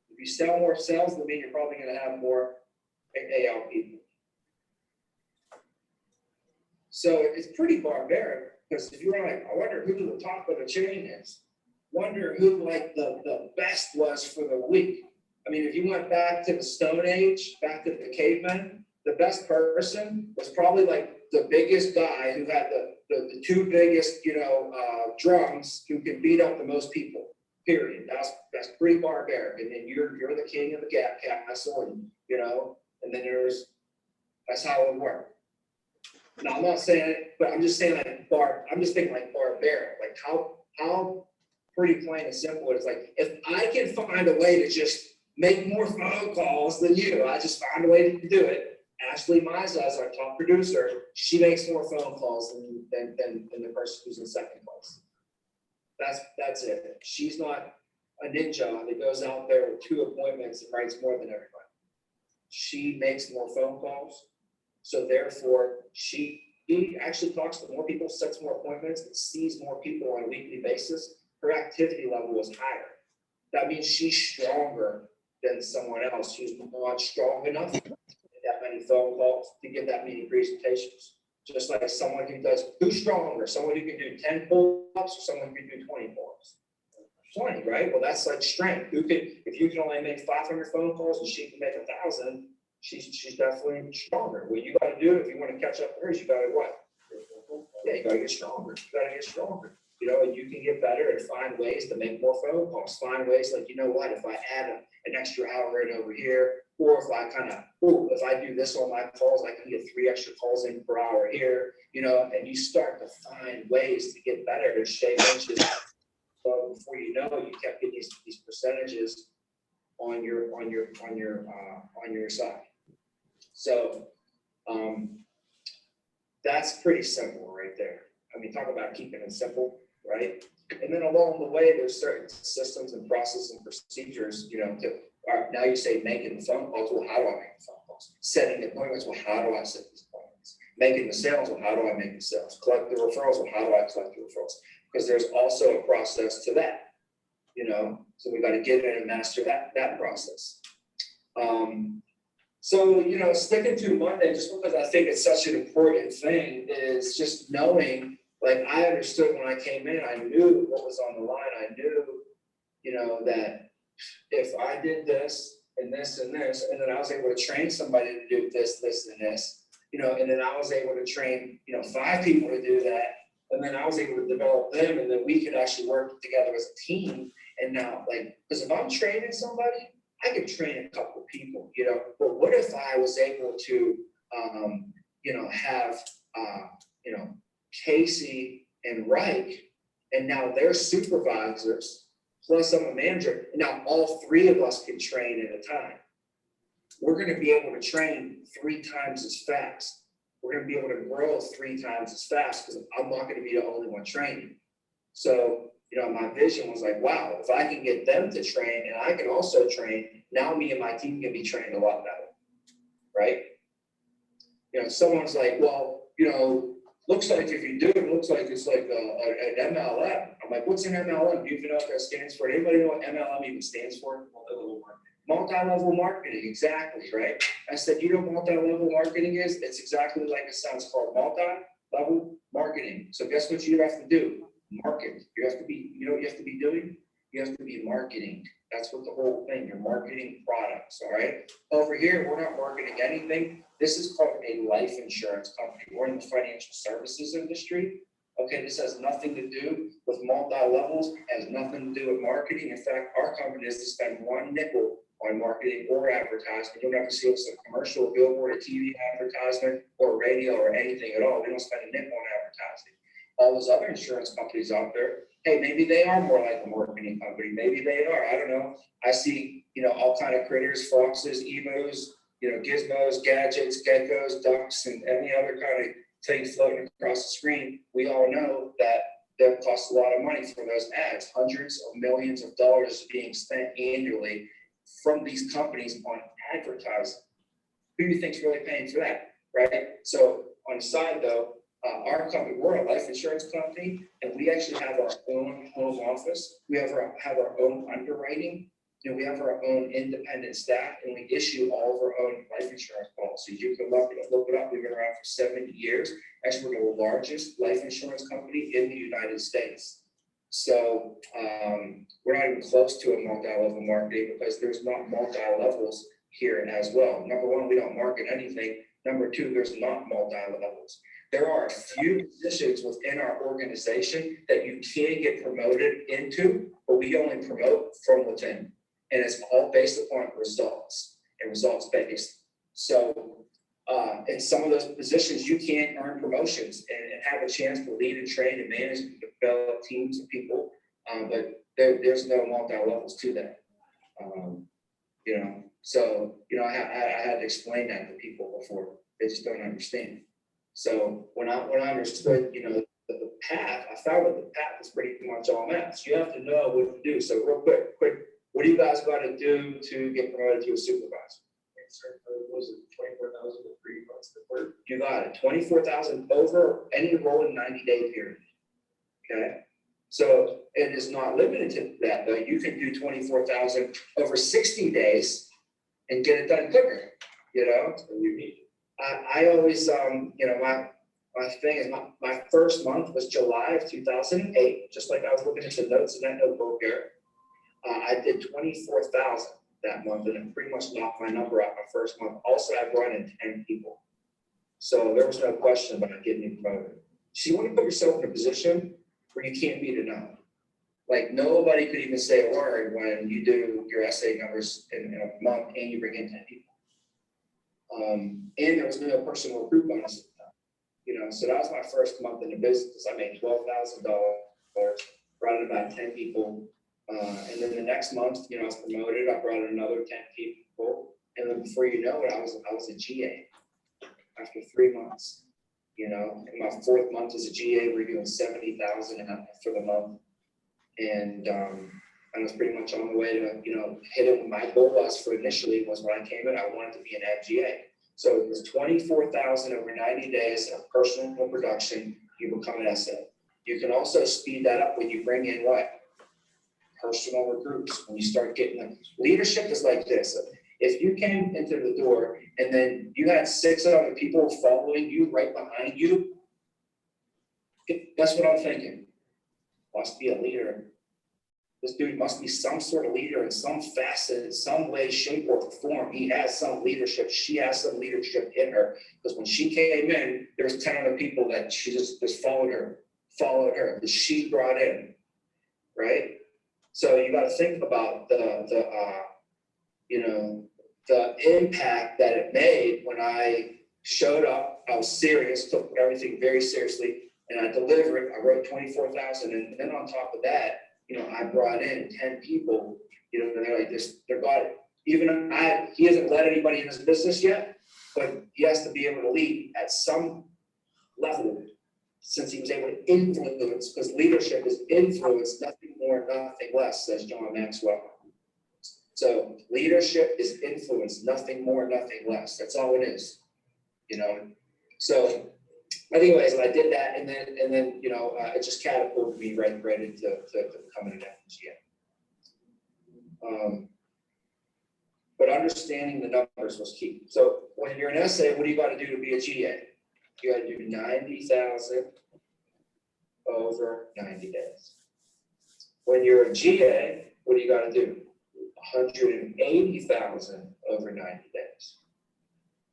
If you sell more sales than me, you're probably gonna have more AL people. So it's pretty barbaric, because if you're like, I wonder who the top of the chain is, wonder who like the best was for the week. I mean, if you went back to the Stone Age, back to the cavemen, the best person was probably like the biggest guy who had the two biggest, drums, who can beat up the most people, period. That's pretty barbaric. And then you're the king of the castle, and and then that's how it would work. Now, I'm not saying it, but I'm just saying I'm just thinking like barbaric, like how pretty plain and simple it is. Like, if I can find a way to just make more phone calls than you, I just find a way to do it. Ashley Miza is our top producer. She makes more phone calls than the person who's in second place. That's it. She's not a ninja that goes out there with 2 appointments and writes more than everybody. She makes more phone calls. So therefore, she actually talks to more people, sets more appointments, and sees more people on a weekly basis. Her activity level is higher. That means she's stronger than someone else who's not strong enough to get that many phone calls, to get that many presentations. Just like someone who's stronger, someone who can do 10 pull-ups or someone who can do 20 pull-ups. 20, right? Well, that's like strength. If you can only make 500 phone calls and she can make 1,000, she's definitely stronger. What you got to do if you want to catch up to her is you got to what? yeah, you gotta get stronger, you gotta get stronger. You know, and you can get better and find ways to make more phone calls, find ways like, you know what, if I add an extra hour in over here, or if I if I do this on my calls, I can get 3 extra calls in per hour here, you know, and you start to find ways to get better to shave inches. So before you know it, you kept getting these percentages on your side. So that's pretty simple right there. I mean, talk about keeping it simple, right? And then along the way, there's certain systems and processes and procedures, you know, now you say making the phone calls. Well, how do I make the phone calls? Setting appointments. Well, how do I set these appointments? Making the sales. Well, how do I make the sales? Collect the referrals. Well, how do I collect the referrals? Because there's also a process to that, you know, so we got to get in and master that process. So, you know, sticking to Monday, just because I think it's such an important thing, is just knowing, like, I understood when I came in, I knew what was on the line. I knew, you know, that if I did this and this and this, and then I was able to train somebody to do this, this, and this, you know, and then I was able to train, you know, 5 people to do that. And then I was able to develop them, and then we could actually work together as a team. And now, like, because if I'm training somebody, I could train a couple people, you know, but what if I was able to, you know, have, you know, Casey and Reich, and now they're supervisors, plus I'm a manager, and now all 3 of us can train at a time. We're going to be able to train 3 times as fast. We're going to be able to grow 3 times as fast because I'm not going to be the only one training. So, you know, my vision was like, wow, if I can get them to train and I can also train, now me and my team can be trained a lot better, right? You know, someone's like, well, you know, looks like if you do it, looks like it's like an MLM. I'm like, what's an MLM? Do you even know what that stands for? Anybody know what MLM even stands for? Multi-level marketing, exactly, right? I said, you know what multi-level marketing is? It's exactly like it sounds, called multi-level marketing. So guess what you have to do? Market. You have to be, you know what you have to be doing? You have to be marketing. That's what the whole thing, you're marketing products, all right? Over here, we're not marketing anything. This is called a life insurance company. We're in the financial services industry. Okay, this has nothing to do with multi-levels, has nothing to do with marketing. In fact, our company is to spend 1 nickel on marketing or advertising. You don't have to see us in a commercial, billboard, a TV advertisement, or radio, or anything at all. We don't spend a nickel on advertising. All those other insurance companies out there, hey, maybe they are more like a marketing company. Maybe they are. I don't know. I see, you know, all kind of critters, foxes, emus, you know, gizmos, gadgets, geckos, ducks, and any other kind of thing floating across the screen. We all know that that costs a lot of money for those ads. Hundreds of millions of dollars being spent annually from these companies on advertising. Who do you think's really paying for that, right? So on the side though, our company, we're a life insurance company, and we actually have our own home office. We have our own underwriting, and we have our own independent staff, and we issue all of our own life insurance policies. You can look it up. We've been around for 70 years. Actually, we're the largest life insurance company in the United States. So we're not even close to a multi-level marketing because there's not multi-levels here as well. Number one, we don't market anything. Number two, there's not multi-levels. There are a few positions within our organization that you can get promoted into, but we only promote from within. And it's all based upon results and results based. So in some of those positions, you can earn promotions and have a chance to lead and train and manage and develop teams of people. But there's no multi-levels to that. You know, so, you know, I had to explain that to people before. They just don't understand. So when I understood, you know, the path, I found that the path is pretty much all math. So you have to know what to do. So real quick, what do you guys got to do to get promoted to a supervisor? Was it 24,000 to 3 months to work? You got it. 24,000 over any rolling 90-day period. Okay. So it is not limited to that though. You can do 24,000 over 60 days and get it done quicker. You know, so you need. I always, you know, my thing is my first month was July of 2008. Just like I was looking at the notes in that notebook here. I did 24,000 that month, and it pretty much knocked my number out my first month. Also, I brought in 10 people, so there was no question about getting promoted. So you want to put yourself in a position where you can't be denied. Like nobody could even say a word when you do your essay numbers in a month and you bring in 10 people. And there was no personal recruit bonus at the time. You know, so that was my first month in the business. I made $12,000, brought in about 10 people. And then the next month, you know, I was promoted. I brought in another 10 people. And then before you know it, I was a GA after 3 months. You know, in my 4th month as a GA, we're doing 70,000 for the month. And I was pretty much on the way to, you know, hitting my goal was for initially was when I came in, I wanted to be an MGA. So it was 24,000 over 90 days of personal production, you become an SA. You can also speed that up when you bring in what? Personal recruits. When you start getting them. Leadership is like this. If you came into the door and then you had 6 other people following you right behind you, guess what I'm thinking? Must be a leader. This dude must be some sort of leader in some facet, some way, shape, or form. He has some leadership. She has some leadership in her. Because when she came in, there was 10 other people that she just followed her, that she brought in, right? So you got to think about you know, the impact that it made when I showed up. I was serious, took everything very seriously, and I delivered. I wrote 24,000, and then on top of that, you know, I brought in 10 people. You know, they're like this. They're got it. Even he hasn't led anybody in his business yet, but he has to be able to lead at some level, since he was able to influence. Because leadership is influence, nothing more, nothing less, says John Maxwell. So leadership is influence, nothing more, nothing less. That's all it is, you know. So, anyways, I did that, and then you know, it just catapulted me right into becoming an FGA. But understanding the numbers was key. So when you're an SA, what do you got to do to be a GA? You got to do 90,000 over 90 days. When you're a GA, what do you got to do? 180,000 over 90 days.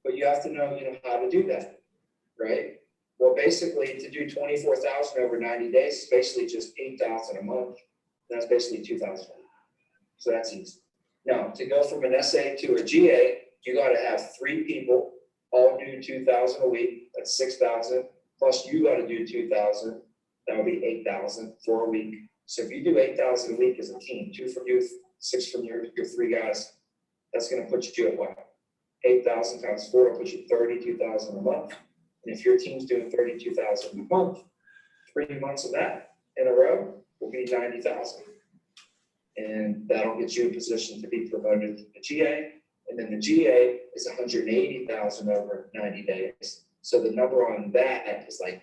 But you have to know, you know, how to do that, right? Well, basically, to do 24,000 over 90 days is basically just 8,000 a month. That's basically 2,000. So that's easy. Now, to go from an SA to a GA, you got to have 3 people all do 2,000 a week. That's 6,000. Plus, you got to do 2,000. That would be 8,000 for a week. So if you do 8,000 a week as a team, 2 from you, 6 from your 3 guys, that's going to put you at what? 8,000 times 4 will put you 32,000 a month. And if your team's doing 32,000 a month, 3 months of that in a row will be 90,000. And that'll get you in position to be promoted to the GA. And then the GA is 180,000 over 90 days. So the number on that is like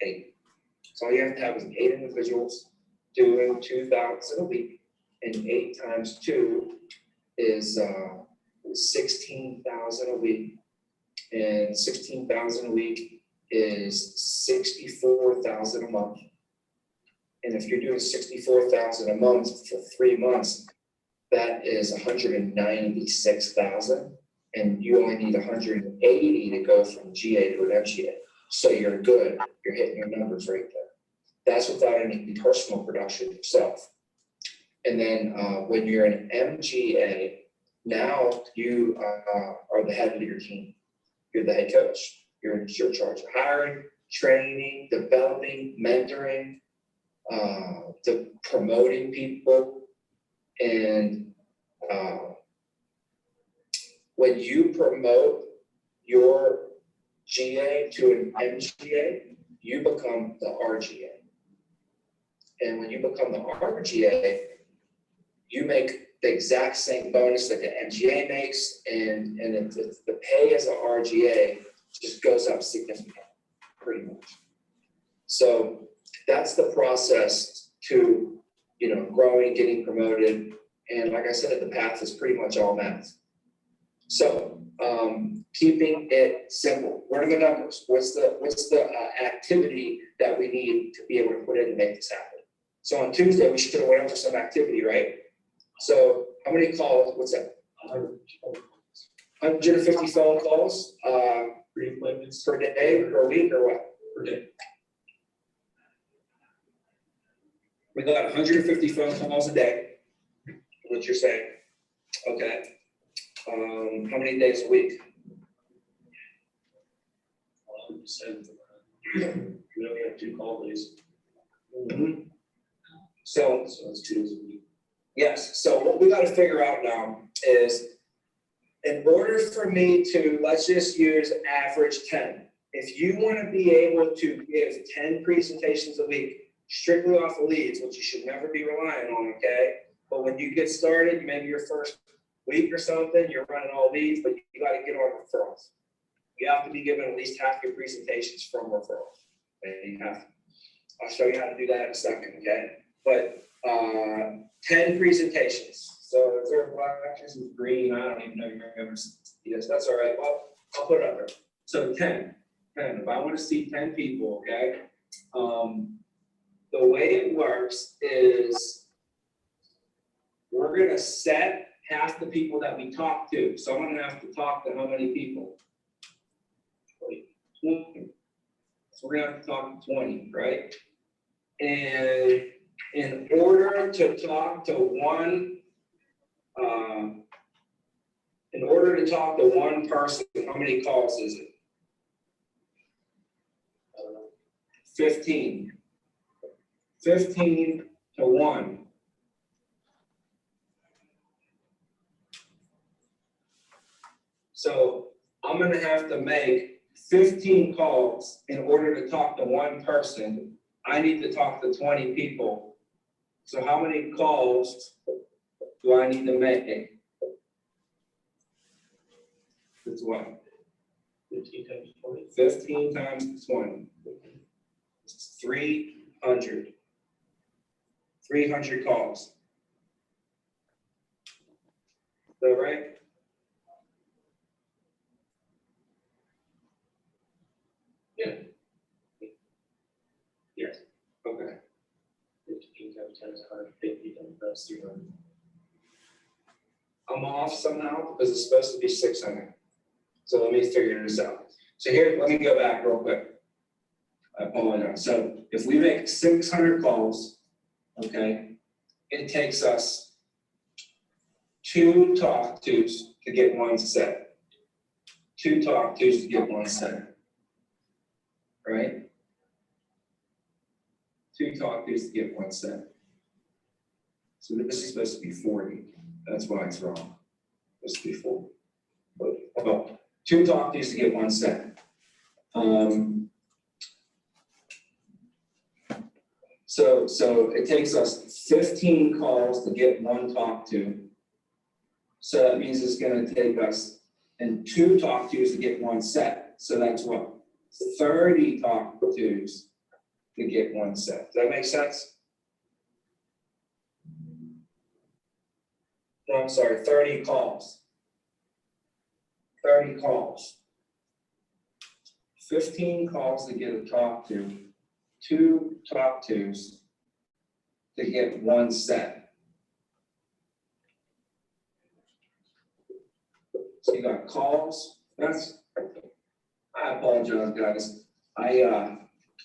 8. So all you have to have is 8 individuals doing 2,000 a week, and 8 times 2 is 16,000 a week. And 16,000 a week is 64,000 a month. And if you're doing 64,000 a month for 3 months, that is 196,000. And you only need 180 to go from GA to an MGA. So you're good. You're hitting your numbers right there. That's without any personal production yourself. And then when you're an MGA, now you are the head of your team. You're the head coach. You're in charge of hiring, training, developing, mentoring, promoting people. And when you promote your GA to an MGA, you become the RGA. And when you become the RGA, you make the exact same bonus that the MGA makes, and the pay as an RGA just goes up significantly, pretty much. So that's the process to, you know, growing, getting promoted. And like I said, the path is pretty much all math. So keeping it simple. What are the numbers? What's the activity that we need to be able to put in to make this happen? So on Tuesday, we should have went over some activity, right? So how many calls? What's that? 150 phone calls per day, per week, or what? per day. We got 150 phone calls a day, what you're saying, okay? How many days a week? We only have 2 call days, So, so it's 2 days a week. yes, so what we gotta figure out now is, in order for me to, let's just use average 10. If you wanna be able to give 10 presentations a week, strictly off of leads, which you should never be relying on, okay? But when you get started, maybe your first week or something, you're running all leads, but you gotta get on referrals. You have to be given at least half your presentations from referrals. And you have to. I'll show you how to do that in a second, okay? But 10 presentations. So is there black, this is green, I don't even know your numbers. Yes, that's all right, well, I'll put it up there. So 10, if I wanna see 10 people, okay? The way it works is we're gonna set half the people that we talk to. So I'm gonna have to talk to how many people? 20. So we're gonna have to talk to 20, right? And in order to talk to one, person, how many calls is it? 15. 15 to 1. So I'm gonna have to make 15 calls in order to talk to one person. I need to talk to 20 people. So how many calls do I need to make? It's what? 15 times 20. 15 times 20. It's 300. 300 calls. Is that right? Yeah. Yes. Okay. 15 times 10 is 150, and that's 300. I'm off somehow because it's supposed to be 600. So let me figure this out. So here, let me go back real quick. I apologize. So if we make 600 calls, okay, it takes us 2 talk tos to get one set. 2 talk tos to get one set. Right? 2 talk tos to get one set. So this is supposed to be 40. That's why it's wrong. It's supposed to be 40. But, well, 2 talk tos to get one set. So it takes us 15 calls to get one talk to. So that means it's gonna take us, and 2 talk tos to get one set. So that's what? 30 talk tos to get one set. Does that make sense? No, I'm sorry, 30 calls. 30 calls. 15 calls to get a talk to, 2 talk tos to get one set. So you got calls, I apologize, guys. I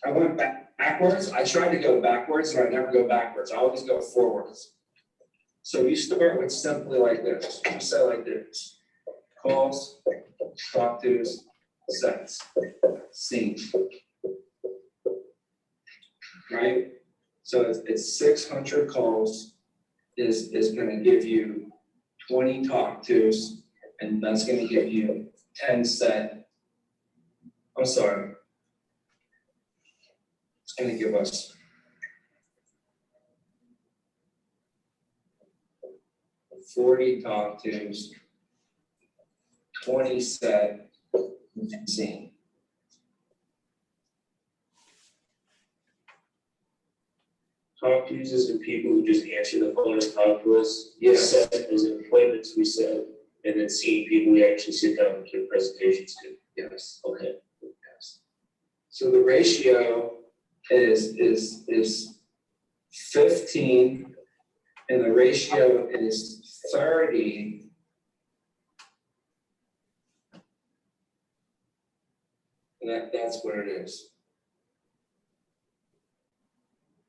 went backwards. I tried to go backwards and I never go backwards. I always go forwards. So you start with simply like this. You say like this. Calls, talk tos, sets, scene. Right? So it's 600 calls is gonna give you 20 talk tos, and that's gonna give you 10 set. I'm sorry. It's gonna give us 40 talk tos, 20 set, scene. Talk users and people who just answer the phone and talk to us. Yes. Set as appointments we set, and then seeing people we actually sit down and give presentations to. Yes. Okay. Yes. So the ratio is 15, and the ratio is 30. And that's what it is.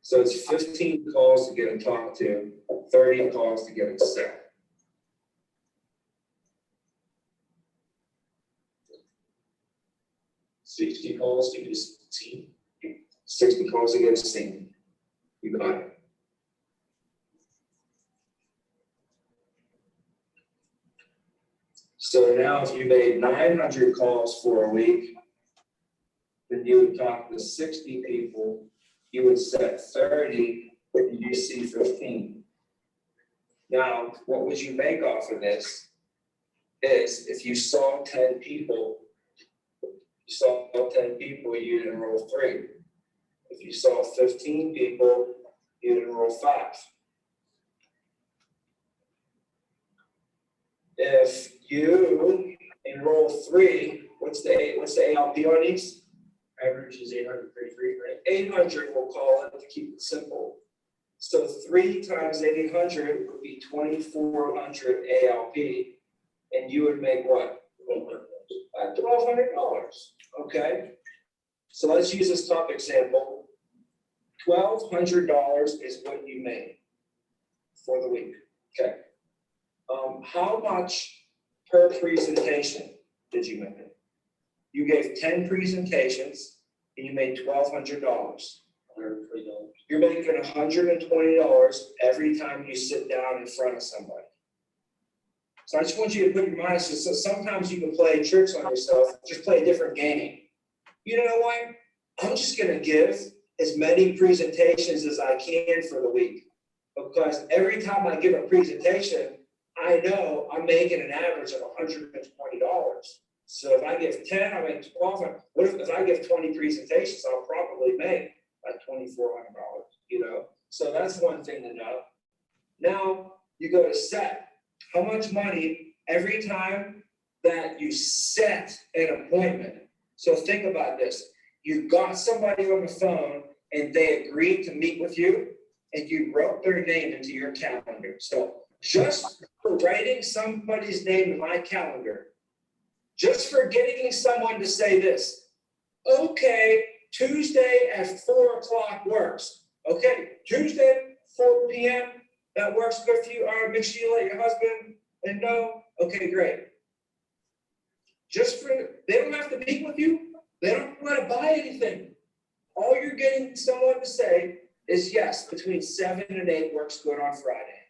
So it's 15 calls to get them talked to, 30 calls to get them set. $60 calls to get a team. 60 calls to get a team. You got it. So now if you made 900 calls for a week, then you would talk to 60 people, you would set 30, and you see 15. Now, what would you make off of this is if you saw 10 people, you'd enroll 3. If you saw 15 people, you'd enroll 5. If you enroll 3, what's the ALP on these? Average is 833, right? 800, we'll call it to keep it simple. So 3 times 800 would be 2,400 ALP, and you would make what? $1,200. Okay. So let's use this top example. $1,200 is what you made for the week. Okay. How much per presentation did you make? You gave 10 presentations and you made $1,200. $120. You're making $120 every time you sit down in front of somebody. So I just want you to put your mind, so sometimes you can play tricks on yourself, just play a different game. You know what? I'm just gonna give as many presentations as I can for the week. Because every time I give a presentation, I know I'm making an average of $120. So if I give 10, I make 12. What if I give 20 presentations, I'll probably make like $2,400, you know? So that's one thing to know. Now you go to set. How much money every time that you set an appointment? So think about this. You got somebody on the phone and they agreed to meet with you and you wrote their name into your calendar. So just for writing somebody's name in my calendar, just for getting someone to say this, okay, Tuesday at 4 o'clock works. Okay, Tuesday, 4 p.m., that works good for you. All right, make sure you let your husband know. Okay, great. Just for, they don't have to meet with you. They don't want to buy anything. All you're getting someone to say is yes, between 7 and 8 works good on Friday.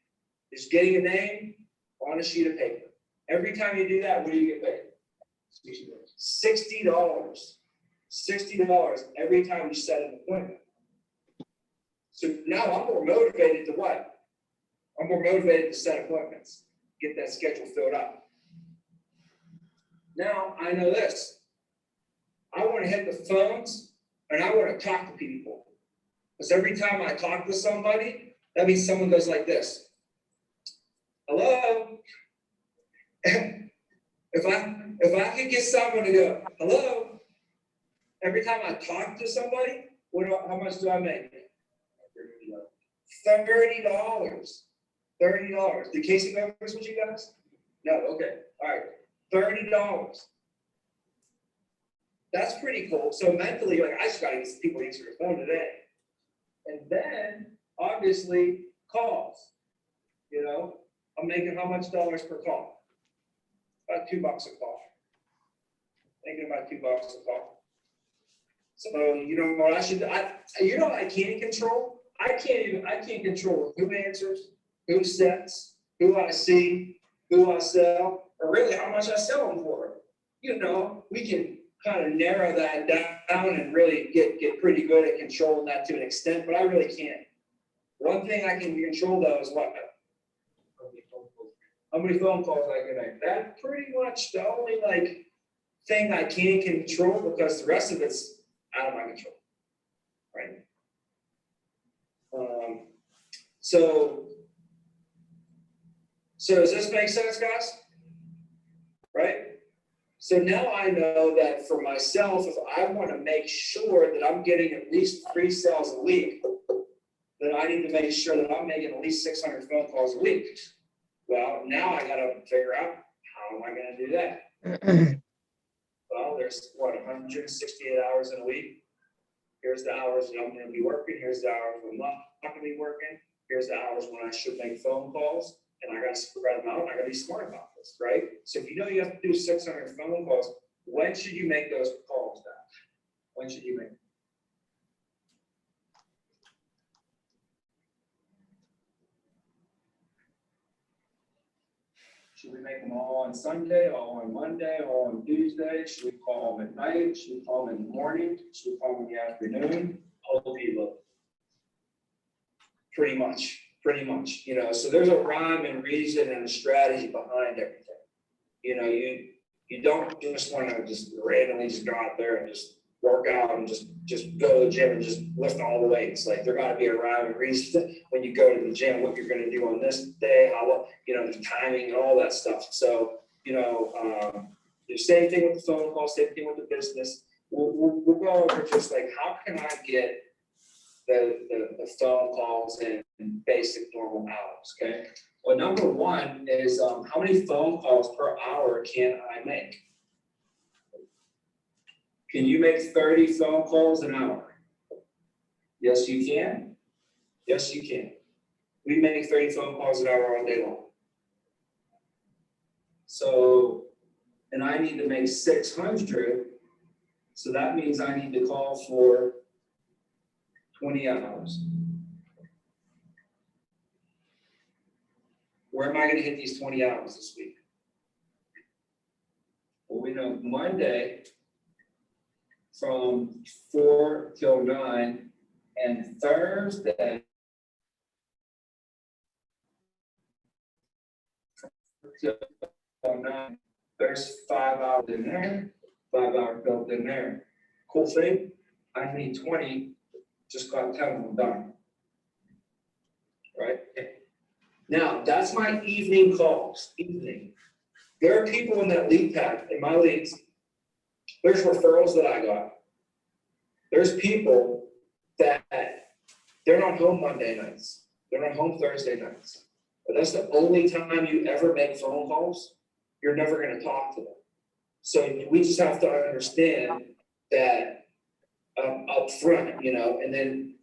Just getting a name on a sheet of paper. Every time you do that, what do you get paid? $60. $60 every time you set an appointment. So now I'm more motivated to what? I'm more motivated to set appointments, get that schedule filled up. Now I know this. I want to hit the phones and I want to talk to people. Because every time I talk to somebody, that means someone goes like this. Hello? If I could get someone to go, hello, every time I talk to somebody, how much do I make? $30. $30. Did Casey go this with you guys? No, okay. All right. $30. That's pretty cool. So mentally, like, I just got to get some people to answer the phone today. And then, obviously, calls. You know, I'm making how much dollars per call? About $2 a call. Making about $2 a call. So, you know what I can't control? I can't control who answers, who sets, who I see, who I sell, or really how much I sell them for. You know, we can kind of narrow that down and really get pretty good at controlling that to an extent, but I really can't. One thing I can control though is what? How many phone calls I can make. That's pretty much the only thing I can't control, because the rest of it's out of my control, right? So does this make sense, guys? Right? So now I know that for myself, if I want to make sure that I'm getting at least 3 sales a week, then I need to make sure that I'm making at least 600 phone calls a week. Well, now I got to figure out, how am I going to do that? Well, there's 168 hours in a week. Here's the hours that I'm gonna be working, here's the hours when I'm not gonna be working, here's the hours when I should make phone calls, and I gotta spread them out, and I gotta be smart about this, right? So if you know you have to do 600 phone calls, when should you make those calls, Doc? When should you make them? Should we make them all on Sunday, all on Monday, all on Tuesday? Should we call them at night? Should we call them in the morning? Should we call them in the afternoon? All of the above. Pretty much, you know, so there's a rhyme and reason and a strategy behind everything. You know, you don't just wanna just randomly just go out there and just work out and just go to the gym and just lift all the weights. Like, there gotta be a rhyme and reason when you go to the gym, what you're gonna do on this day, how, you know, the timing and all that stuff. So, you know, the same thing with the phone call, same thing with the business. We'll go over just like, how can I get the phone calls in basic normal hours, okay? Well, number one is, how many phone calls per hour can I make? Can you make 30 phone calls an hour? Yes, you can. Yes, you can. We make 30 phone calls an hour all day long. So, and I need to make 600. So that means I need to call for 20 hours. Where am I gonna hit these 20 hours this week? Well, we know Monday from 4 till 9, and Thursday till 9. There's 5 hours in there, 5 hours built in there. Cool thing, I need 20, just got 10 of them done. Right? Now, that's my evening calls, evening. There are people in that lead pack, in my leads, there's referrals that I got. There's people that they're not home Monday nights. They're not home Thursday nights. But that's the only time you ever make phone calls. You're never gonna talk to them. So we just have to understand that up front, you know, and then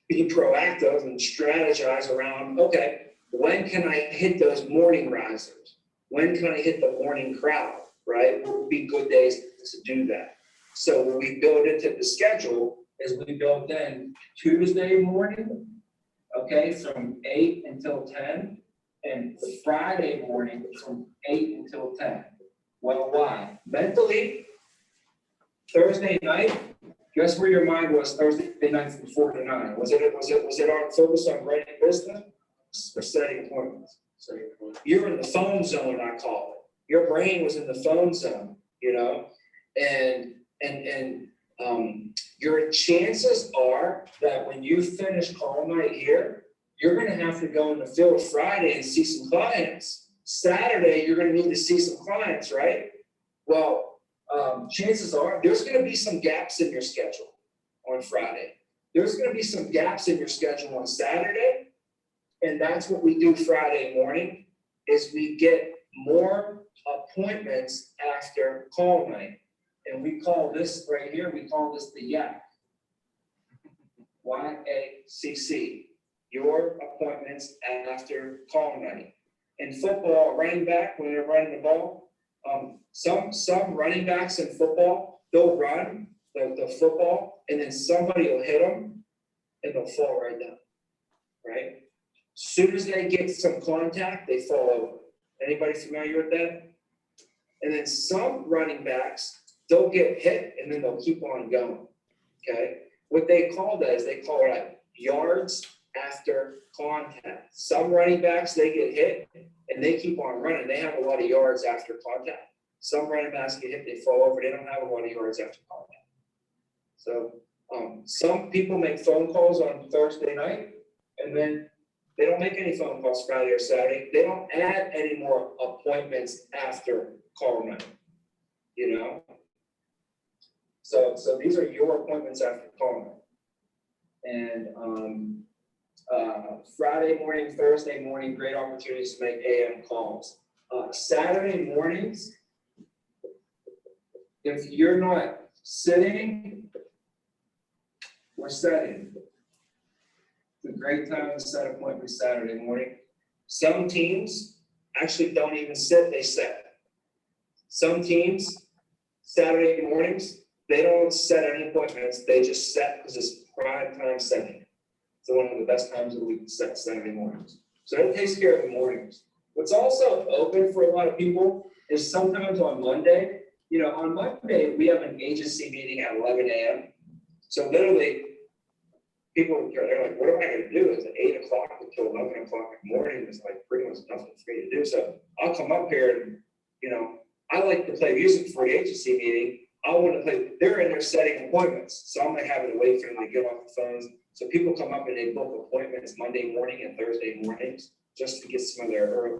be proactive and strategize around, okay, when can I hit those morning risers? When can I hit the morning crowd, right? What would be good days to do that? So when we build into the schedule, is we build in Tuesday morning, okay, from 8 until 10, and Friday morning from 8 until 10. Well, why? Mentally, Thursday night, guess where your mind was Thursday night from 4 to 9? Was it on focused on writing business or setting appointments? You're in the phone zone, I call it. Your brain was in the phone zone, you know, and your chances are that when you finish call night here, you're gonna have to go in the field Friday and see some clients. Saturday, you're gonna need to see some clients, right? Well, chances are there's gonna be some gaps in your schedule on Friday. There's gonna be some gaps in your schedule on Saturday. And that's what we do Friday morning, is we get more appointments after call night. And we call this right here, we call this the YACC. YACC, your appointments after call night. In football, running back, when they're running the ball, some running backs in football, they'll run the football, and then somebody will hit them, and they'll fall right down, right? Soon as they get some contact, they fall over. Anybody familiar with that? And then some running backs, they'll get hit and then they'll keep on going, okay? What they call that is they call it yards after contact. Some running backs, they get hit and they keep on running. They have a lot of yards after contact. Some running backs get hit, they fall over. They don't have a lot of yards after contact. So some people make phone calls on Thursday night and then they don't make any phone calls Friday or Saturday. They don't add any more appointments after call night, you know? So these are your appointments after call night. And Friday morning, Thursday morning, great opportunities to make AM calls. Saturday mornings, if you're not sitting we're setting. It's a great time to set appointments Saturday morning. Some teams actually don't even sit, they set. Some teams, Saturday mornings, they don't set any appointments, they just set because it's prime time setting. It's one of the best times of the week to set Saturday mornings. So that takes care of the mornings. What's also open for a lot of people is sometimes on Monday, on Monday, we have an agency meeting at 11 a.m. So literally, people, they're like, what am I gonna do? It's 8 o'clock until 11 o'clock in the morning. It's like pretty much nothing for me to do. So I'll come up here and, I like to play music for the agency meeting. I want to play, they're in there setting appointments. So I'm not having to wait for them to get off the phones. So people come up and they book appointments Monday morning and Thursday mornings just to get some of their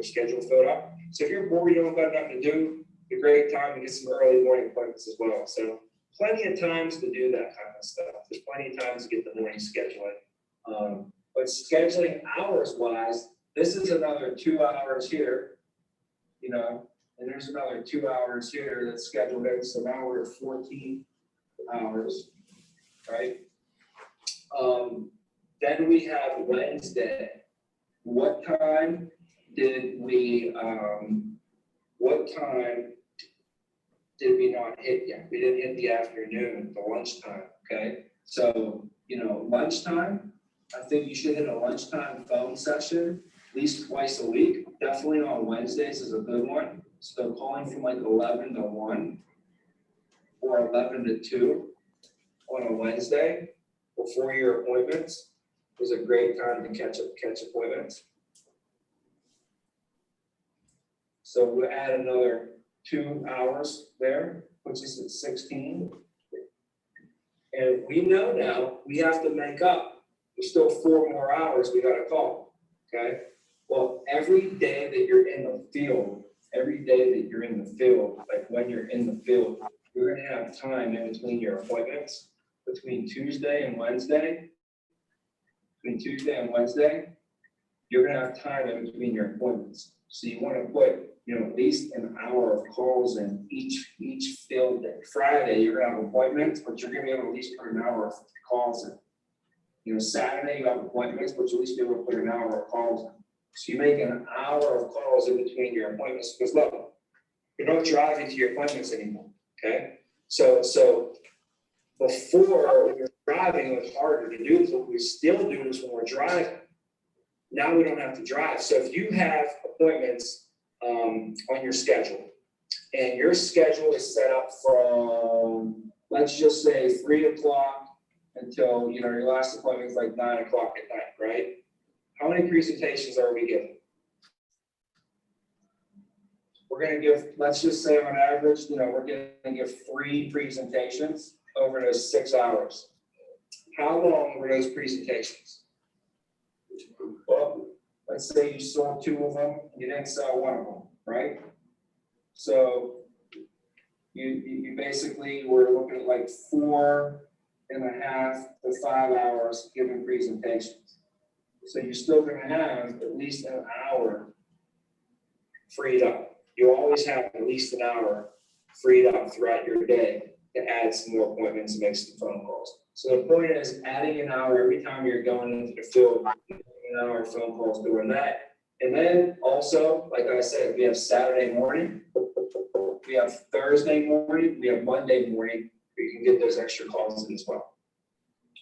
schedule filled up. So if you're bored, you don't got nothing to do, it's a great time to get some early morning appointments as well. So plenty of times to do that kind of stuff. There's plenty of times to get the morning scheduling. But scheduling hours wise, this is another 2 hours here, and there's another 2 hours here that's scheduled in. So now we're at 14 hours, right? Then we have Wednesday. What time did we not hit yet? We didn't hit the afternoon, the lunchtime, okay? So, lunchtime, I think you should hit a lunchtime phone session at least twice a week. Definitely on Wednesdays is a good one. So calling from like 11 to 1 or 11 to 2 on a Wednesday before your appointments is a great time to catch appointments. So we'll add another 2 hours there, which is at 16. And we know now we have to make up. There's still 4 more hours we gotta call, okay? Well, every day that you're in the field, like when you're in the field, you're gonna have time in between your appointments, between Tuesday and Wednesday, you're gonna have time in between your appointments. So you wanna put, at least an hour of calls in each field day. Friday, you're gonna have appointments, but you're gonna be able to at least put an hour of calls in. Saturday, you have appointments, but you'll at least be able to put an hour of calls in. So you make an hour of calls in between your appointments, because look, you're not driving to your appointments anymore, okay? So before we were driving, it was harder to do this, but we still do this when we're driving. Now we don't have to drive. So if you have appointments on your schedule, and your schedule is set up from, let's just say 3 o'clock until, your last appointment is like 9 o'clock at night, right? How many presentations are we giving? We're gonna give, let's just say on average, we're gonna give 3 presentations over those 6 hours. How long were those presentations? Well, let's say you sold 2 of them, you didn't sell 1 of them, right? So you basically were looking at like 4.5 to 5 hours giving presentations. So you're still gonna have at least an hour freed up. You always have at least an hour freed up throughout your day to add some more appointments and make some phone calls. So the point is adding an hour every time you're going into the field, an hour of phone calls doing that. And then also, like I said, we have Saturday morning, we have Thursday morning, we have Monday morning, where you can get those extra calls in as well.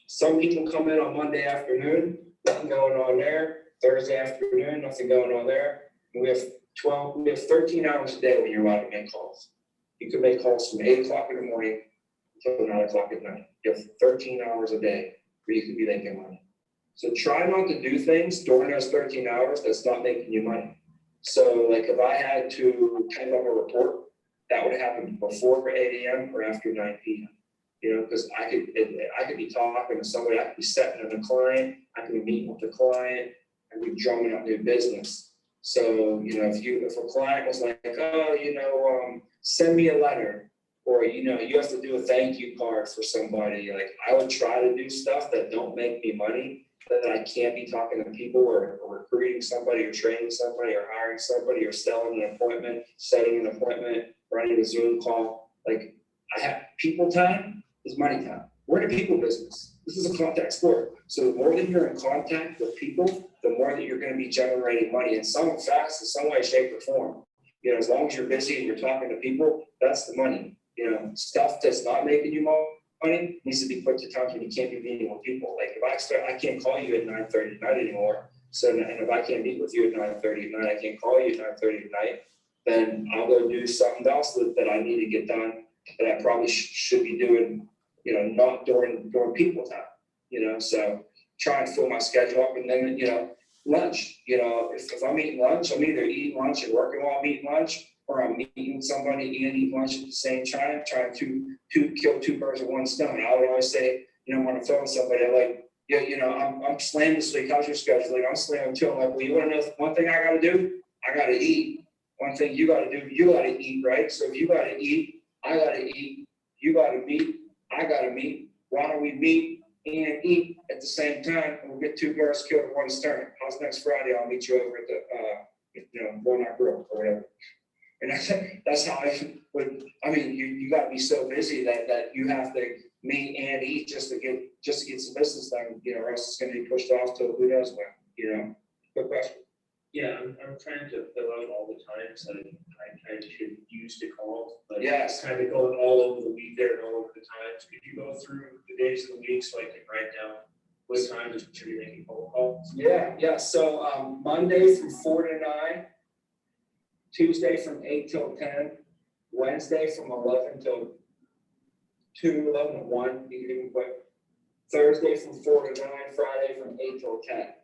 Some people come in on Monday afternoon, nothing going on there. Thursday afternoon, nothing going on there. And we have 13 hours a day when you're allowed to make calls. You can make calls from 8 o'clock in the morning until 9 o'clock at night. You have 13 hours a day where you could be making money. So try not to do things during those 13 hours that's not making you money. So like if I had to type up a report, that would happen before 8 a.m. or after 9 p.m. Because I could be talking to somebody, I could be setting up a client, I could be meeting with the client, I could be drumming up new business. So, if a client was like, oh, send me a letter, or, you have to do a thank you card for somebody, like I would try to do stuff that don't make me money, that I can't be talking to people or recruiting somebody or training somebody or hiring somebody or selling an appointment, setting an appointment, running a Zoom call. Like I have people time is money time. we're in a people business. This is a contact sport. So the more that you're in contact with people, the more that you're going to be generating money in some fast, in some way, shape, or form. You know, as long as you're busy and you're talking to people, that's the money. You know, stuff that's not making you money needs to be put to times when you can't be meeting with people. Like if I can't call you at 9:30 at night anymore. So, and if I can't meet with you at 9:30 at night, I can't call you at 9:30 at night, then I'll go do something else that I need to get done that I probably should be doing, you know, not during people time, you know, so try and fill my schedule up. And then, you know, lunch, you know, if I'm eating lunch, I'm either eating lunch and working while I'm eating lunch, or I'm meeting somebody and eating lunch at the same time, trying to kill two birds with one stone. I would always say, you know, when I'm filming somebody, I'm like, yeah, you know, I'm slammed this week. How's your schedule? Like, I'm slammed too. I'm like, well, you want to know one thing I got to do? I got to eat. One thing you got to do, you got to eat, right? So if you got to eat, I got to eat. You got to meet. I got to meet. Why don't we meet and eat at the same time? And we'll get two birds killed with one stone. How's next Friday? I'll meet you over at the, you know, Walnut Grill or whatever. And that's how I would. I mean, you got to be so busy that you have to meet and eat just to get some business done, you know, or else it's going to be pushed off to who knows when, you know. Good question. Yeah, I'm trying to fill out all the times that I kind of should use to call, but Yes. it's kind of going all over the week there and all over the times. Could you go through the days of the week so I can write down what times should be making phone calls? Yeah. So Monday from 4 to 9, Tuesday from 8 till 10, Wednesday from 11 till 2, 11 to 1, you can even put Thursday from 4 to 9, Friday from 8 till 10.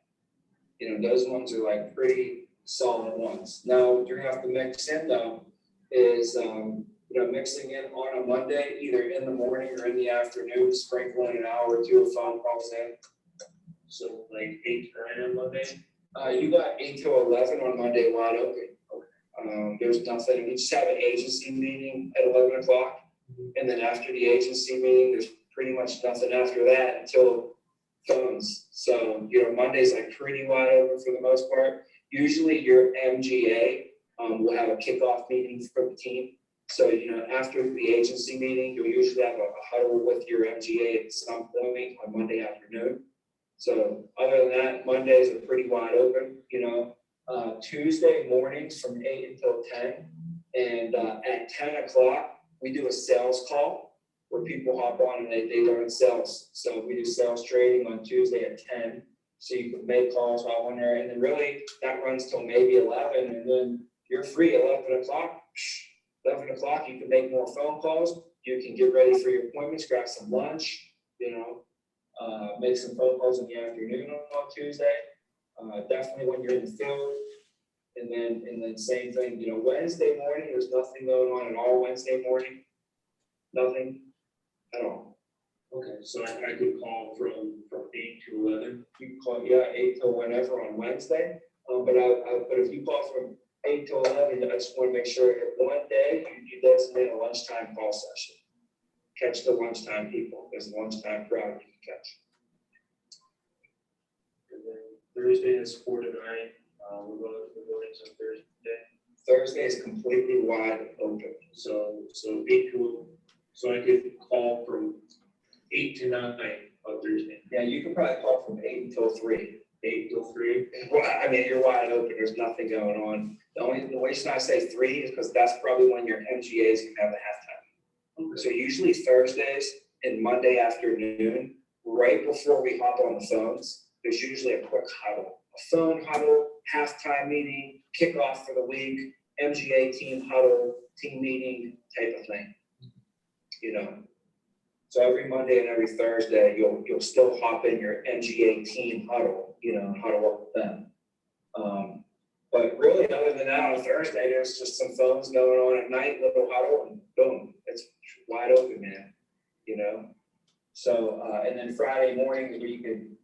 You know, those ones are like pretty solid ones. Now, what you're gonna have to mix in though is, you know, mixing in on a Monday, either in the morning or in the afternoon, sprinkling an hour or two of phone calls in. So like 8 to 9 on Monday? You got 8 to 11 on Monday wide open. There's nothing, we just have an agency meeting at 11 o'clock. And then after the agency meeting, there's pretty much nothing after that until phones. So, you know, Monday's like pretty wide open for the most part. Usually your MGA will have a kickoff meeting for the team. So, you know, after the agency meeting, you'll usually have a huddle with your MGA at some point on Monday afternoon. So other than that, Mondays are pretty wide open, you know. Tuesday mornings from 8 until 10. And at 10 o'clock, we do a sales call where people hop on and they learn sales. So we do sales trading on Tuesday at 10. So you can make calls while on there. And then really that runs till maybe 11. And then you're free 11 o'clock. 11 o'clock, you can make more phone calls. You can get ready for your appointments, grab some lunch, you know, make some phone calls in the afternoon on Tuesday. Definitely when you're in the field. And then same thing, you know, Wednesday morning, there's nothing going on at all Wednesday morning. Nothing at all. Okay, so I could call from 8 to 11. You can call, 8 till whenever on Wednesday. But if you call from 8 till 11, I just want to make sure that one day you designate a lunchtime call session. Catch the lunchtime people. There's a lunchtime crowd you can catch. And then Thursday is 4 to 9. We're going to the mornings on Thursday. Thursday is completely wide open. So 8 to, so I could call from 8 to 9 on Thursday. Yeah, you can probably call from 8 until 3. 8 till 3. Well, I mean, you're wide open. There's nothing going on. The reason I say 3 is because that's probably when your MGAs can have the halftime. Okay. So usually Thursdays and Monday afternoon, right before we hop on the phones, there's usually a quick huddle. A phone huddle, halftime meeting, kickoff for the week, MGA team huddle, team meeting type of thing. You know, so every Monday and every Thursday, you'll still hop in your MGA team huddle, you know, how to work with them. But really, other than that, on Thursday, there's just some phones going on at night, little huddle, and boom, it's wide open, man. You know, so and then Friday morning, where you can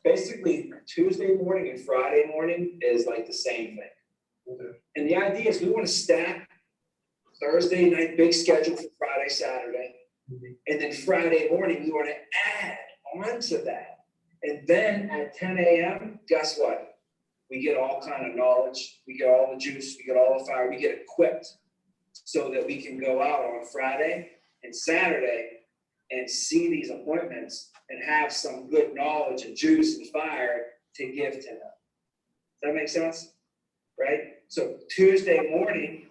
basically Tuesday morning and Friday morning is like the same thing. Okay. And the idea is we want to stack Thursday night big schedule for Friday, Saturday. And then Friday morning, we want to add on to that. And then at 10 a.m., guess what? We get all kind of knowledge. We get all the juice. We get all the fire. We get equipped so that we can go out on Friday and Saturday and see these appointments and have some good knowledge and juice and fire to give to them. Does that make sense? Right? So Tuesday morning,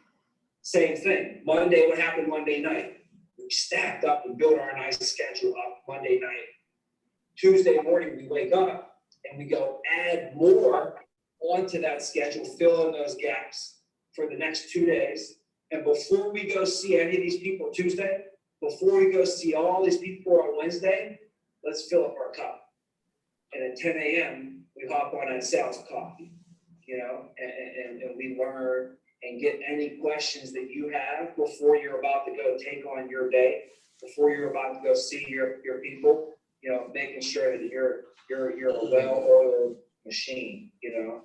same thing. Monday, what happened Monday night? We stacked up and built our nice schedule up Monday night. Tuesday morning, we wake up and we go add more onto that schedule, fill in those gaps for the next 2 days. And before we go see any of these people Tuesday, before we go see all these people on Wednesday, let's fill up our cup. And at 10 a.m., we hop on that sales coffee, you know, and we learn and get any questions that you have before you're about to go take on your day, before you're about to go see your people, you know, making sure that you're a well-oiled machine, you know,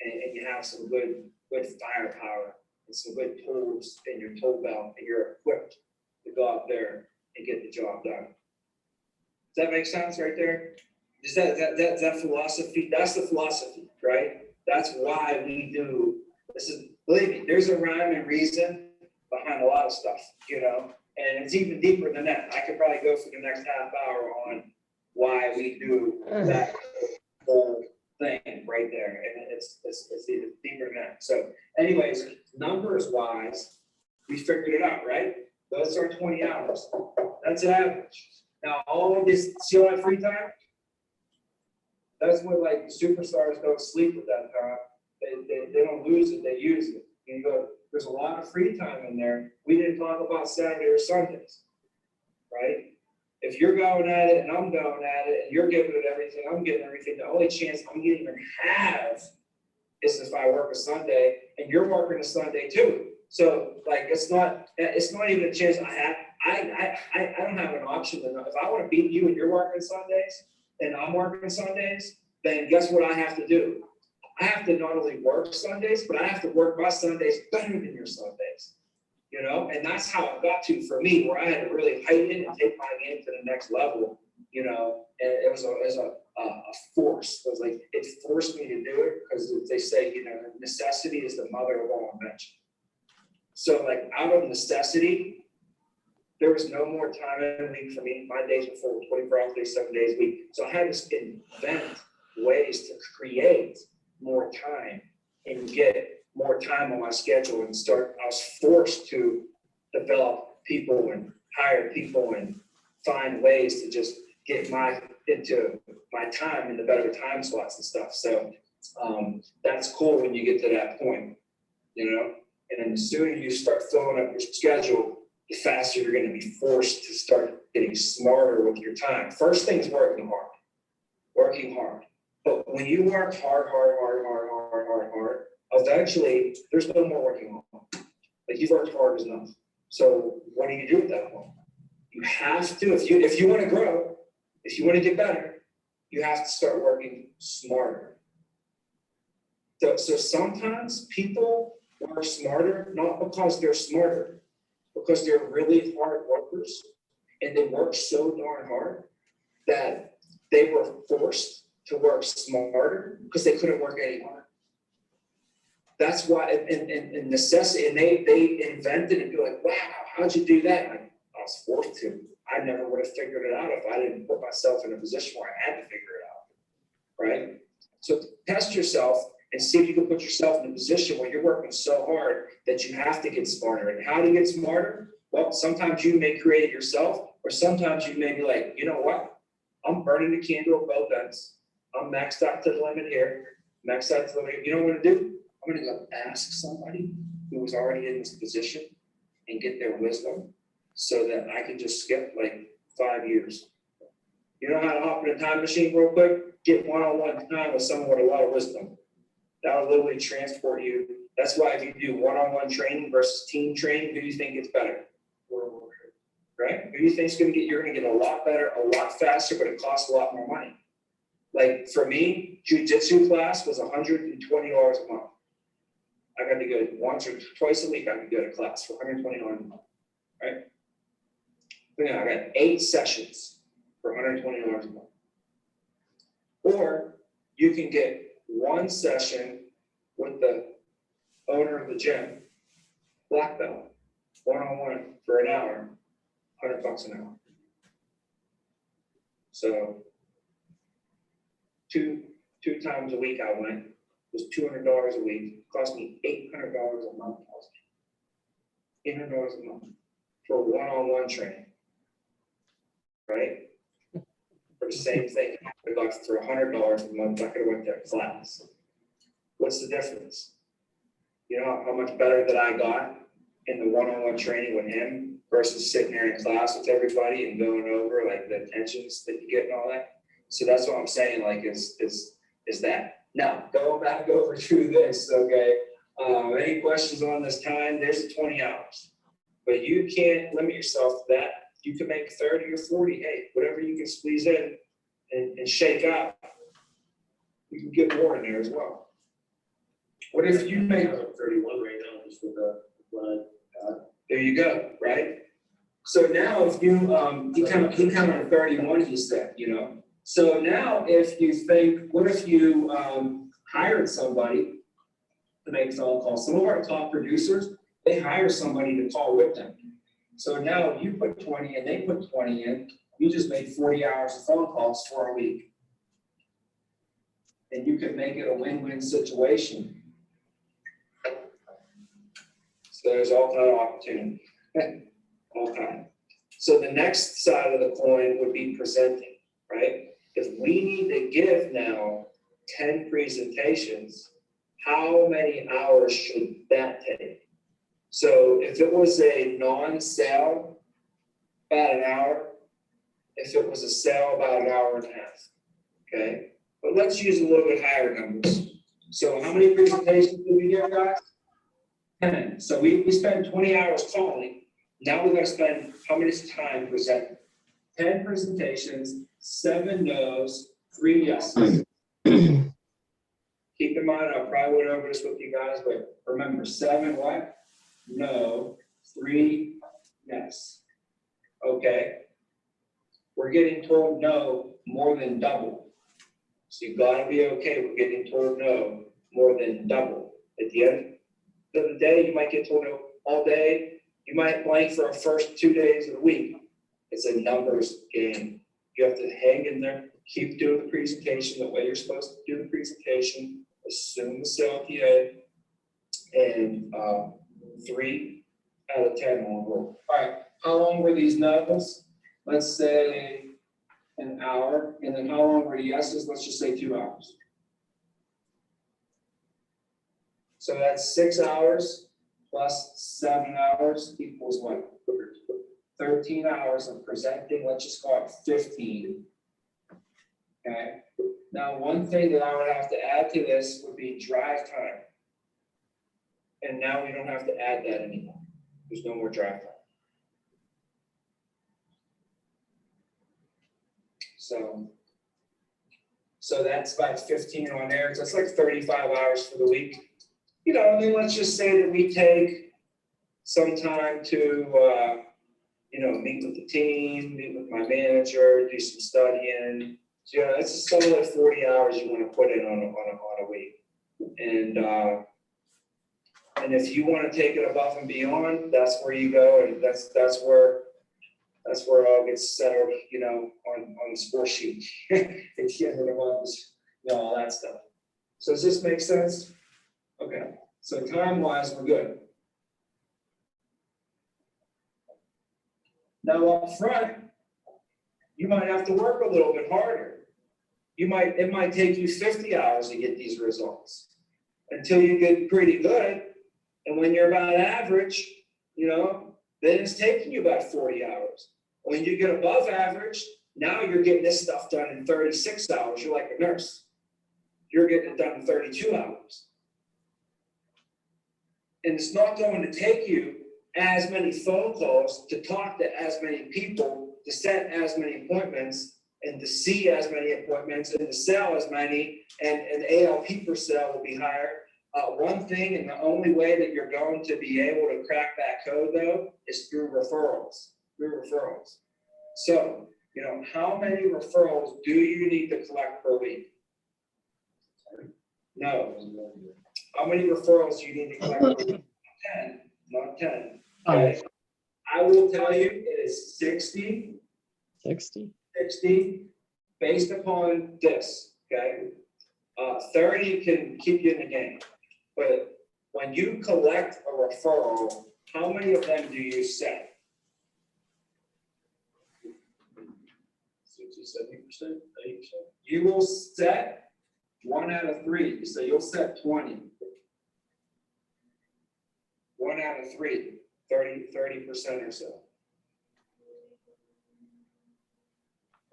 and you have some good firepower and some good tools in your tool belt, and you're equipped to go out there and get the job done. Does that make sense right there? Is that philosophy? That's the philosophy, right? That's why we do this. Is, believe me, there's a rhyme and reason behind a lot of stuff, you know, and it's even deeper than that. I could probably go for the next half hour on why we do that whole thing right there, and it's even deeper than that. So, anyways, numbers wise, we figured it out, right? Those are 20 hours. That's an average. Now, all of this, see all that free time? That's what like superstars don't sleep with that time. They don't lose it, they use it. And you go, there's a lot of free time in there. We didn't talk about Saturday or Sundays, right? If you're going at it and I'm going at it and you're giving it everything, I'm getting everything, the only chance I'm gonna even have is if I work a Sunday and you're working a Sunday too. So like, it's not even a chance I have. I don't have an option. If I want to beat you and you're working Sundays and I'm working Sundays, then guess what I have to do? I have to not only work Sundays, but I have to work my Sundays better than your Sundays, you know? And that's how it got to for me, where I had to really heighten and take my game to the next level, you know? And it was a force. It was like, it forced me to do it because they say, you know, necessity is the mother of all invention. So like out of necessity, there was no more time in a week for me. My days were full, 24 hours a day, 7 days a week. So I had to invent ways to create more time and get more time on my schedule and start. I was forced to develop people and hire people and find ways to just get into my time in the better time slots and stuff. So that's cool when you get to that point, you know? And then the sooner you start filling up your schedule, the faster you're going to be forced to start getting smarter with your time. First thing is working hard. But when you work hard, eventually there's no more working hard. Like you've worked hard enough. So what do you do at that point? You have to, if you want to grow, if you want to get better, you have to start working smarter. So sometimes people work smarter, not because they're smarter, because they're really hard workers and they work so darn hard that they were forced to work smarter because they couldn't work any harder. That's why in necessity, and they invented it, be like, wow, how'd you do that? I was forced to. I never would have figured it out if I didn't put myself in a position where I had to figure it out, right? So test yourself and see if you can put yourself in a position where you're working so hard that you have to get smarter. And how to get smarter? Well, sometimes you may create it yourself, or sometimes you may be like, you know what? I'm burning the candle at both ends. I'm maxed out to the limit here, maxed out to the limit. You know what I'm gonna do? I'm gonna go ask somebody who was already in this position and get their wisdom so that I can just skip like 5 years. You know how to hop in a time machine real quick? Get one-on-one time with someone with a lot of wisdom. That'll literally transport you. That's why if you do one-on-one training versus team training, who do you think gets better? Right? Who do you think you're gonna get a lot better, a lot faster, but it costs a lot more money? Like for me, jiu-jitsu class was $120 a month. I got to go once or twice a week. I could go to class for $120 a month, right? But now I got 8 sessions for $120 a month. Or you can get 1 session with the owner of the gym, black belt, one-on-one for an hour, $100 an hour. So two times a week I went, it was $200 a week, cost me $800 a month. $800 a month for one-on-one training. Right? For the same thing, I got for $100 a month, I could have went to a class. What's the difference? You know how much better that I got in the one-on-one training with him versus sitting there in class with everybody and going over like the attentions that you get and all that. So that's what I'm saying, like, is that. Now, going back over through this, okay, any questions on this time? There's 20 hours. But you can't limit yourself to that. You can make 30 or 40, hey, whatever you can squeeze in and shake out. You can get more in there as well. What if you make 31 right now, just with the blood. there you go, right? So now if you, he come on 31, he said, you know. So now if you think, what if you hired somebody to make phone calls? Some of our top producers, they hire somebody to call with them. So now you put 20 and they put 20 in, you just made 40 hours of phone calls for a week. And you can make it a win-win situation. So there's all kind of opportunity, all kind. So the next side of the coin would be presenting, right? If we need to give now 10 presentations, how many hours should that take? So if it was a non-sale, about an hour. If it was a sale, about an hour and a half, okay? But let's use a little bit higher numbers. So how many presentations do we get, guys? 10. So we spend 20 hours calling. Now we gotta spend how much time presenting? 10 presentations, 7 no's, 3 yeses. Keep in mind, I probably went over this with you guys, but remember, 7 what? No, 3 yes. Okay. We're getting told no more than double. So you gotta be okay with getting told no more than double. At the end of the day, you might get told no all day. You might blank for the first 2 days of the week. It's a numbers game. You have to hang in there, keep doing the presentation the way you're supposed to do the presentation, assume the sale at the end, and 3 out of 10 will roll. All right, how long were these no's? Let's say an hour, and then how long were the yeses? Let's just say 2 hours. So that's 6 hours plus 7 hours equals what? 13 hours of presenting, let's just call it 15. Okay, now one thing that I would have to add to this would be drive time. And now we don't have to add that anymore. There's no more drive time. So that's about 15 on there. So it's like 35 hours for the week. You know, I mean, let's just say that we take some time to, you know, meet with the team, meet with my manager, do some studying. So, yeah, it's a solid 40 hours you want to put in on a week. And if you want to take it above and beyond, that's where you go, and that's where it all gets settled, you know, on the score sheet. At the end of the month, you know, all that stuff. So does this make sense? Okay, so time-wise, we're good. Now up front, you might have to work a little bit harder. It might take you 50 hours to get these results until you get pretty good. And when you're about average, you know, then it's taking you about 40 hours. When you get above average, now you're getting this stuff done in 36 hours. You're like a nurse. You're getting it done in 32 hours. And it's not going to take you as many phone calls to talk to as many people, to set as many appointments, and to see as many appointments, and to sell as many, and ALP per sale will be higher. One thing, and the only way that you're going to be able to crack that code, though, is through referrals. So, you know, how many referrals do you need to collect per week? No. How many referrals do you need to collect per week? 10, not 10. Okay. I will tell you it is 60, based upon this, okay? 30 can keep you in the game, but when you collect a referral, how many of them do you set? 60, 70%, 80%. You will set 1 out of 3, so you'll set 20. 1 out of 3, 30% or so.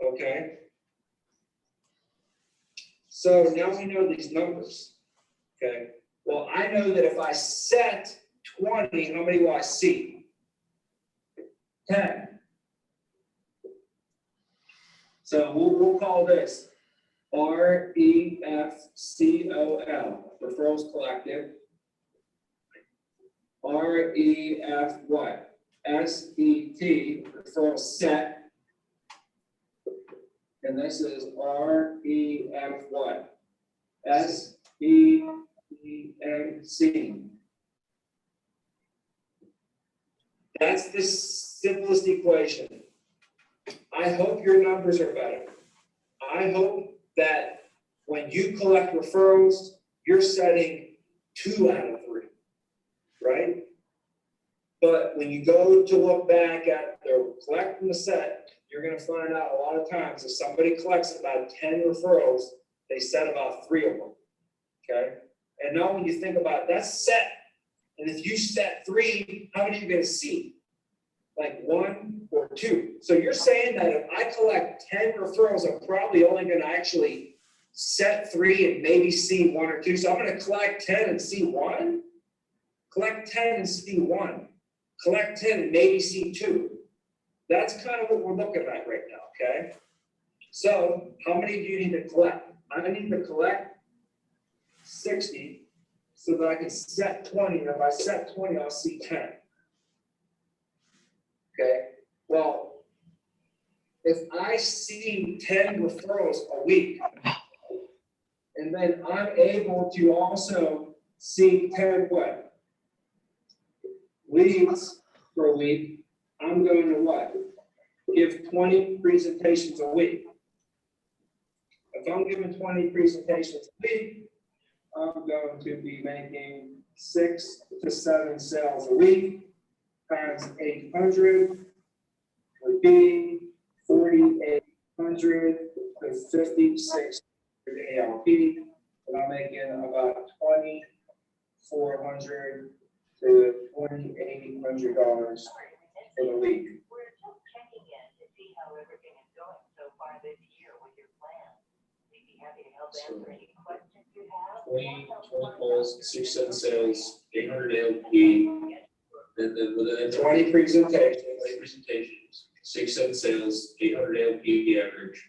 Okay? So now we know these numbers, okay? Well, I know that if I set 20, how many will I see? 10. So we'll call this REFCOL, referrals collected. REF what? SET, referral set. And this is REF what? SENC. That's the simplest equation. I hope your numbers are better. I hope that when you collect referrals, you're setting 2 out of 3, right? But when you go to look back at the collecting the set, you're gonna find out a lot of times if somebody collects about 10 referrals, they set about 3 of them, okay? And now when you think about it, that's set. And if you set 3, how many are you gonna see? Like 1 or 2. So you're saying that if I collect 10 referrals, I'm probably only gonna actually set 3 and maybe see 1 or 2. So I'm gonna collect 10 and see 1? Collect 10 and see 1. Collect 10 and maybe see 2. That's kind of what we're looking at right now, okay? So how many do you need to collect? I need to collect 60 so that I can set 20. And if I set 20, I'll see 10. Okay, well, if I see 10 referrals a week, and then I'm able to also see 10 what? Leads per week, I'm going to what? Give 20 presentations a week. If I'm giving 20 presentations a week, I'm going to be making 6 to 7 sales a week times 800 would be 4,800 to 5,600 ALP, and I'm making about 2,400 to $2,800 for the week. We're just checking in to see how everything is going so far this year with your plan. We'd be happy to help answer any questions you have. 20 calls, 6, 7 sales, 800 ALP, then within 20 presentations. 20 presentations, 6, 7 sales, 800 ALP average.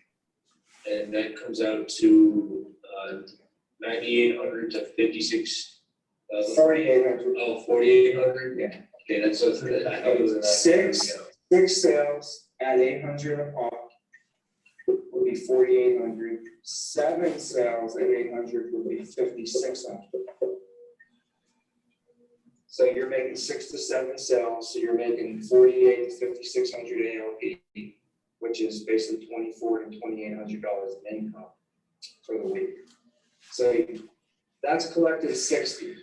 And that comes out to 9,800 to 56. 4,800. Oh, 4,800? Yeah. Okay, that's so. Six sales at 800 a pop would be 4,800. 7 sales at 800 would be 5,600. So you're making 6 to 7 sales, so you're making 4,800 to 5,600 ALP, which is basically $2,400 to $2,800 in income for the week. So that's collected 60.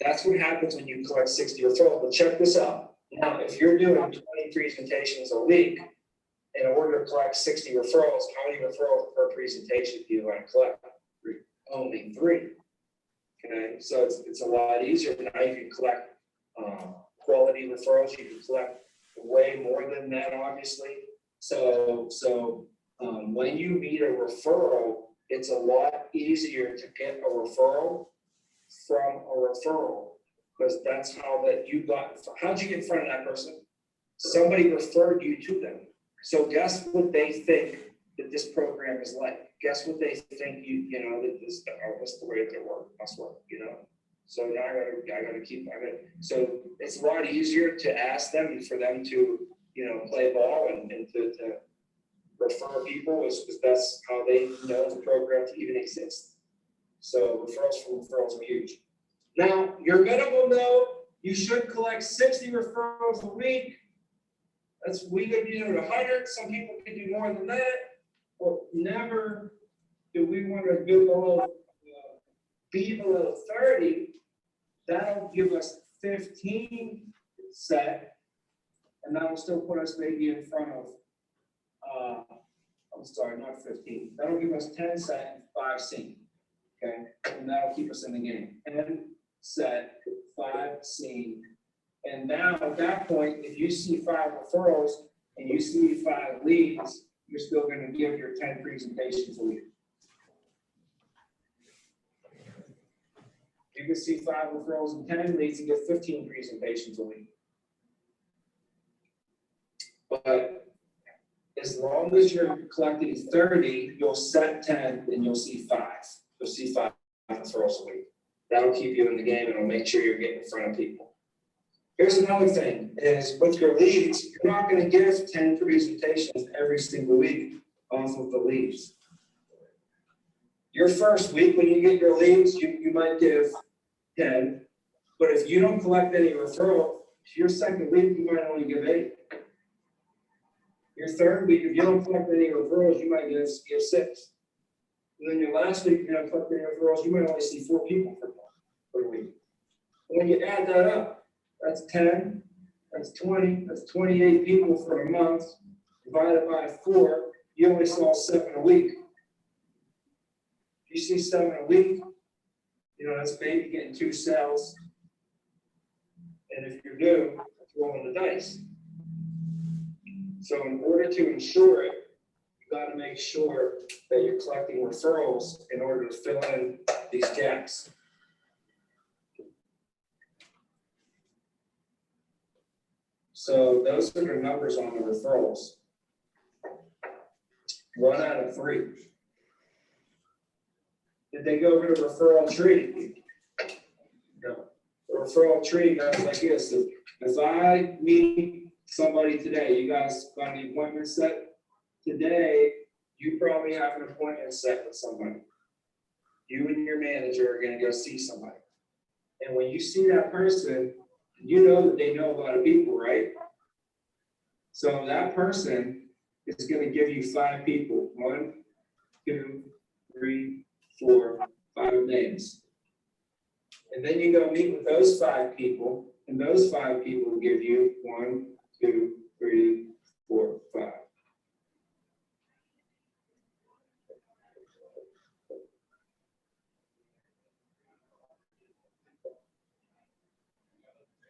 That's what happens when you collect 60 referrals. But check this out. Now, if you're doing 20 presentations a week, in order to collect 60 referrals, how many referrals per presentation do you want to collect? 3. Only 3. Okay, so it's a lot easier. Now you can collect quality referrals. You can collect way more than that, obviously. So when you meet a referral, it's a lot easier to get a referral from a referral, because that's how that you got. How'd you get in front of that person? Somebody referred you to them. So guess what they think that this program is like? Guess what they think that this, what's the way that must work, So now I gotta so it's a lot easier to ask them and for them to, play ball and to refer people is because that's how they know the program to even exist. So referrals are huge. Now, your minimum though, you should collect 60 referrals a week. We could do 100. Some people could do more than that. Well, never do we want to be below 30. That'll give us 15 set, and that'll still put us maybe in front of, I'm sorry, not 15. That'll give us 10 set and 5 seen, okay? And that'll keep us in the game. 10 set, 5 seen. And now at that point, if you see 5 referrals and you see 5 leads, you're still going to give your 10 presentations a week. You can see 5 referrals and 10 leads and get 15 presentations a week. But as long as you're collecting 30, you'll set 10 and you'll see 5. You'll see 5 referrals a week. That'll keep you in the game and it'll make sure you're getting in front of people. Here's another thing is with your leads, you're not going to give 10 presentations every single week off of the leads. Your first week when you get your leads, you might give 10, but if you don't collect any referral, your second week you might only give 8. Your third week, if you don't collect any referrals, you might give 6. And then your last week, if you don't collect any referrals, you might only see 4 people per week. And when you add that up, that's 10, that's 20, that's 28 people for a month, divided by 4, you only saw 7 a week. If you see 7 a week, you know, that's maybe getting 2 sales. And if you do, it's rolling the dice. So in order to ensure it, you got to make sure that you're collecting referrals in order to fill in these gaps. So those are the numbers on the referrals. 1 out of 3. Did they go over the referral tree? No. The referral tree goes like this. If I meet somebody today, you guys got an appointment set today, you probably have an appointment set with somebody. You and your manager are going to go see somebody. And when you see that person, you know that they know a lot of people, right? So that person is going to give you 5 people. 1, 2, 3, 4, 5 names. And then you go meet with those 5 people, and those 5 people give you 1, 2, 3, 4, 5.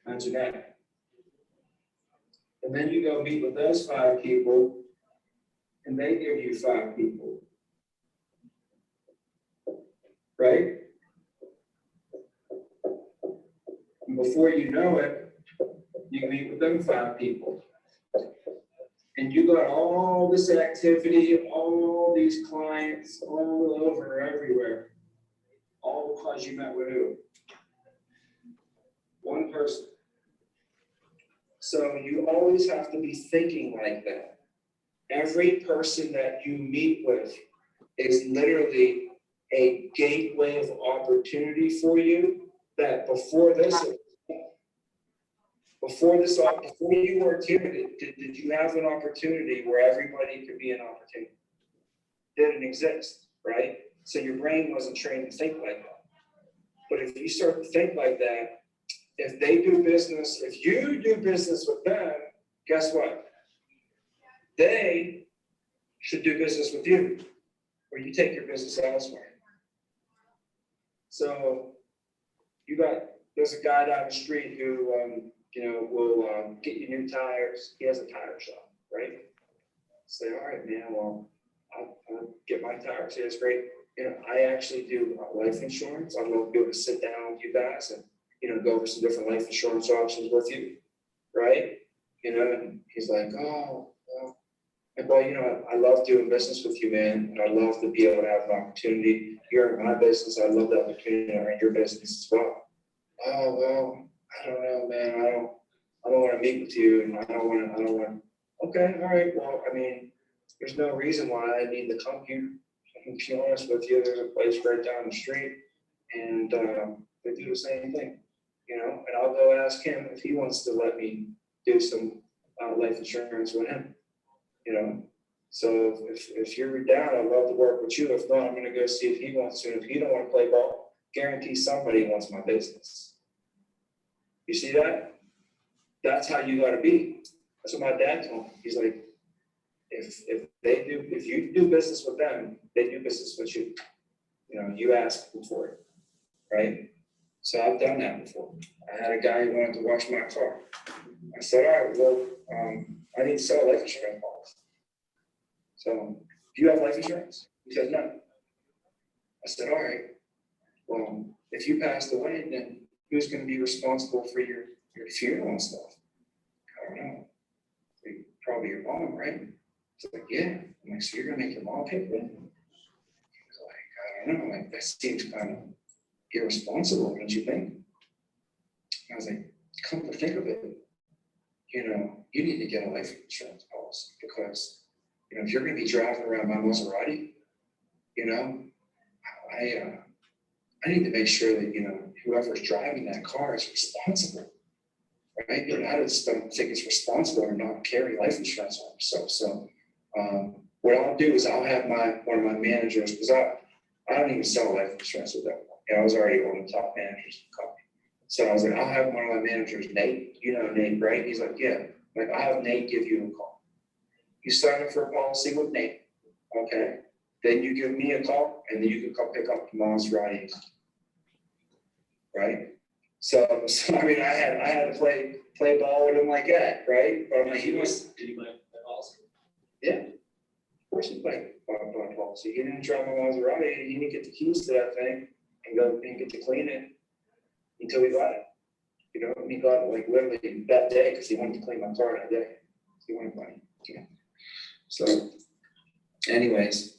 Imagine that. And then you go meet with those 5 people, and they give you 5 people. Right? And before you know it, you meet with them 5 people. And you got all this activity, all these clients all over everywhere. All because you met with who? 1 person. So you always have to be thinking like that. Every person that you meet with is literally a gateway of opportunity for you that before you worked here, did you have an opportunity where everybody could be an opportunity? Didn't exist, right? So your brain wasn't trained to think like that. But if you start to think like that, if they do business, if you do business with them, guess what? They should do business with you, or you take your business elsewhere. So there's a guy down the street who, will get you new tires. He has a tire shop, right? Say, all right, man, well, I'll get my tires. Yeah, it's great. I actually do life insurance. I'd love to be able to sit down with you guys and, go over some different life insurance options with you, right? And he's like, oh, well. And well, I love doing business with you, man. And I'd love to be able to have an opportunity. You're in my business. I'd love the opportunity to run your business as well. Oh, well, I don't know, man. I don't want to meet with you. And I don't want. Okay, all right. Well, there's no reason why I need to come here. To be honest with you, there's a place right down the street, and they do the same thing, and I'll go ask him if he wants to let me do some life insurance with him, So if you're down, I'd love to work with you. If not, I'm gonna go see if he wants to. If he don't want to play ball, guarantee somebody wants my business. You see that? That's how you gotta be. That's what my dad told me. He's like, if you do business with them, they do business with you. You know, you ask them for it, right? So I've done that before. I had a guy who wanted to wash my car. I said, all right, well, I need to sell a life insurance policy. So, do you have life insurance? He said, no. I said, all right, well, if you passed away, then who's going to be responsible for your funeral and stuff? I don't know. Probably your mom, right? He's like, yeah. I'm like, so you're going to make your mom pay for it? He's like, I don't know. Like, that seems kind of irresponsible, don't you think? I was like, come to think of it, you know, you need to get a life insurance policy because, you know, if you're going to be driving around my Maserati, you know, I need to make sure that, you know, whoever's driving that car is responsible, right? And I just don't think it's responsible to not carry life insurance on yourself. So what I'll do is I'll have one of my managers, because I don't even sell life insurance with them. You know, I was already one of the top managers of the company. So I was like, I'll have one of my managers, Nate, you know Nate, right? He's like, yeah. Like, I'll have Nate give you a call. You sign up for a policy with Nate, okay? Then you give me a call, and then you can come pick up the Maserati, right? So I mean, I had to play ball with him like that, right? But I'm like, Did you buy the policy? yeah, of course he played by policy. He didn't drive my Maserati, he didn't get the keys to that thing and go and get to clean it until he got it. You know, and he got it like literally that day because he wanted to clean my car that day. He wanted money. Yeah. So, anyways,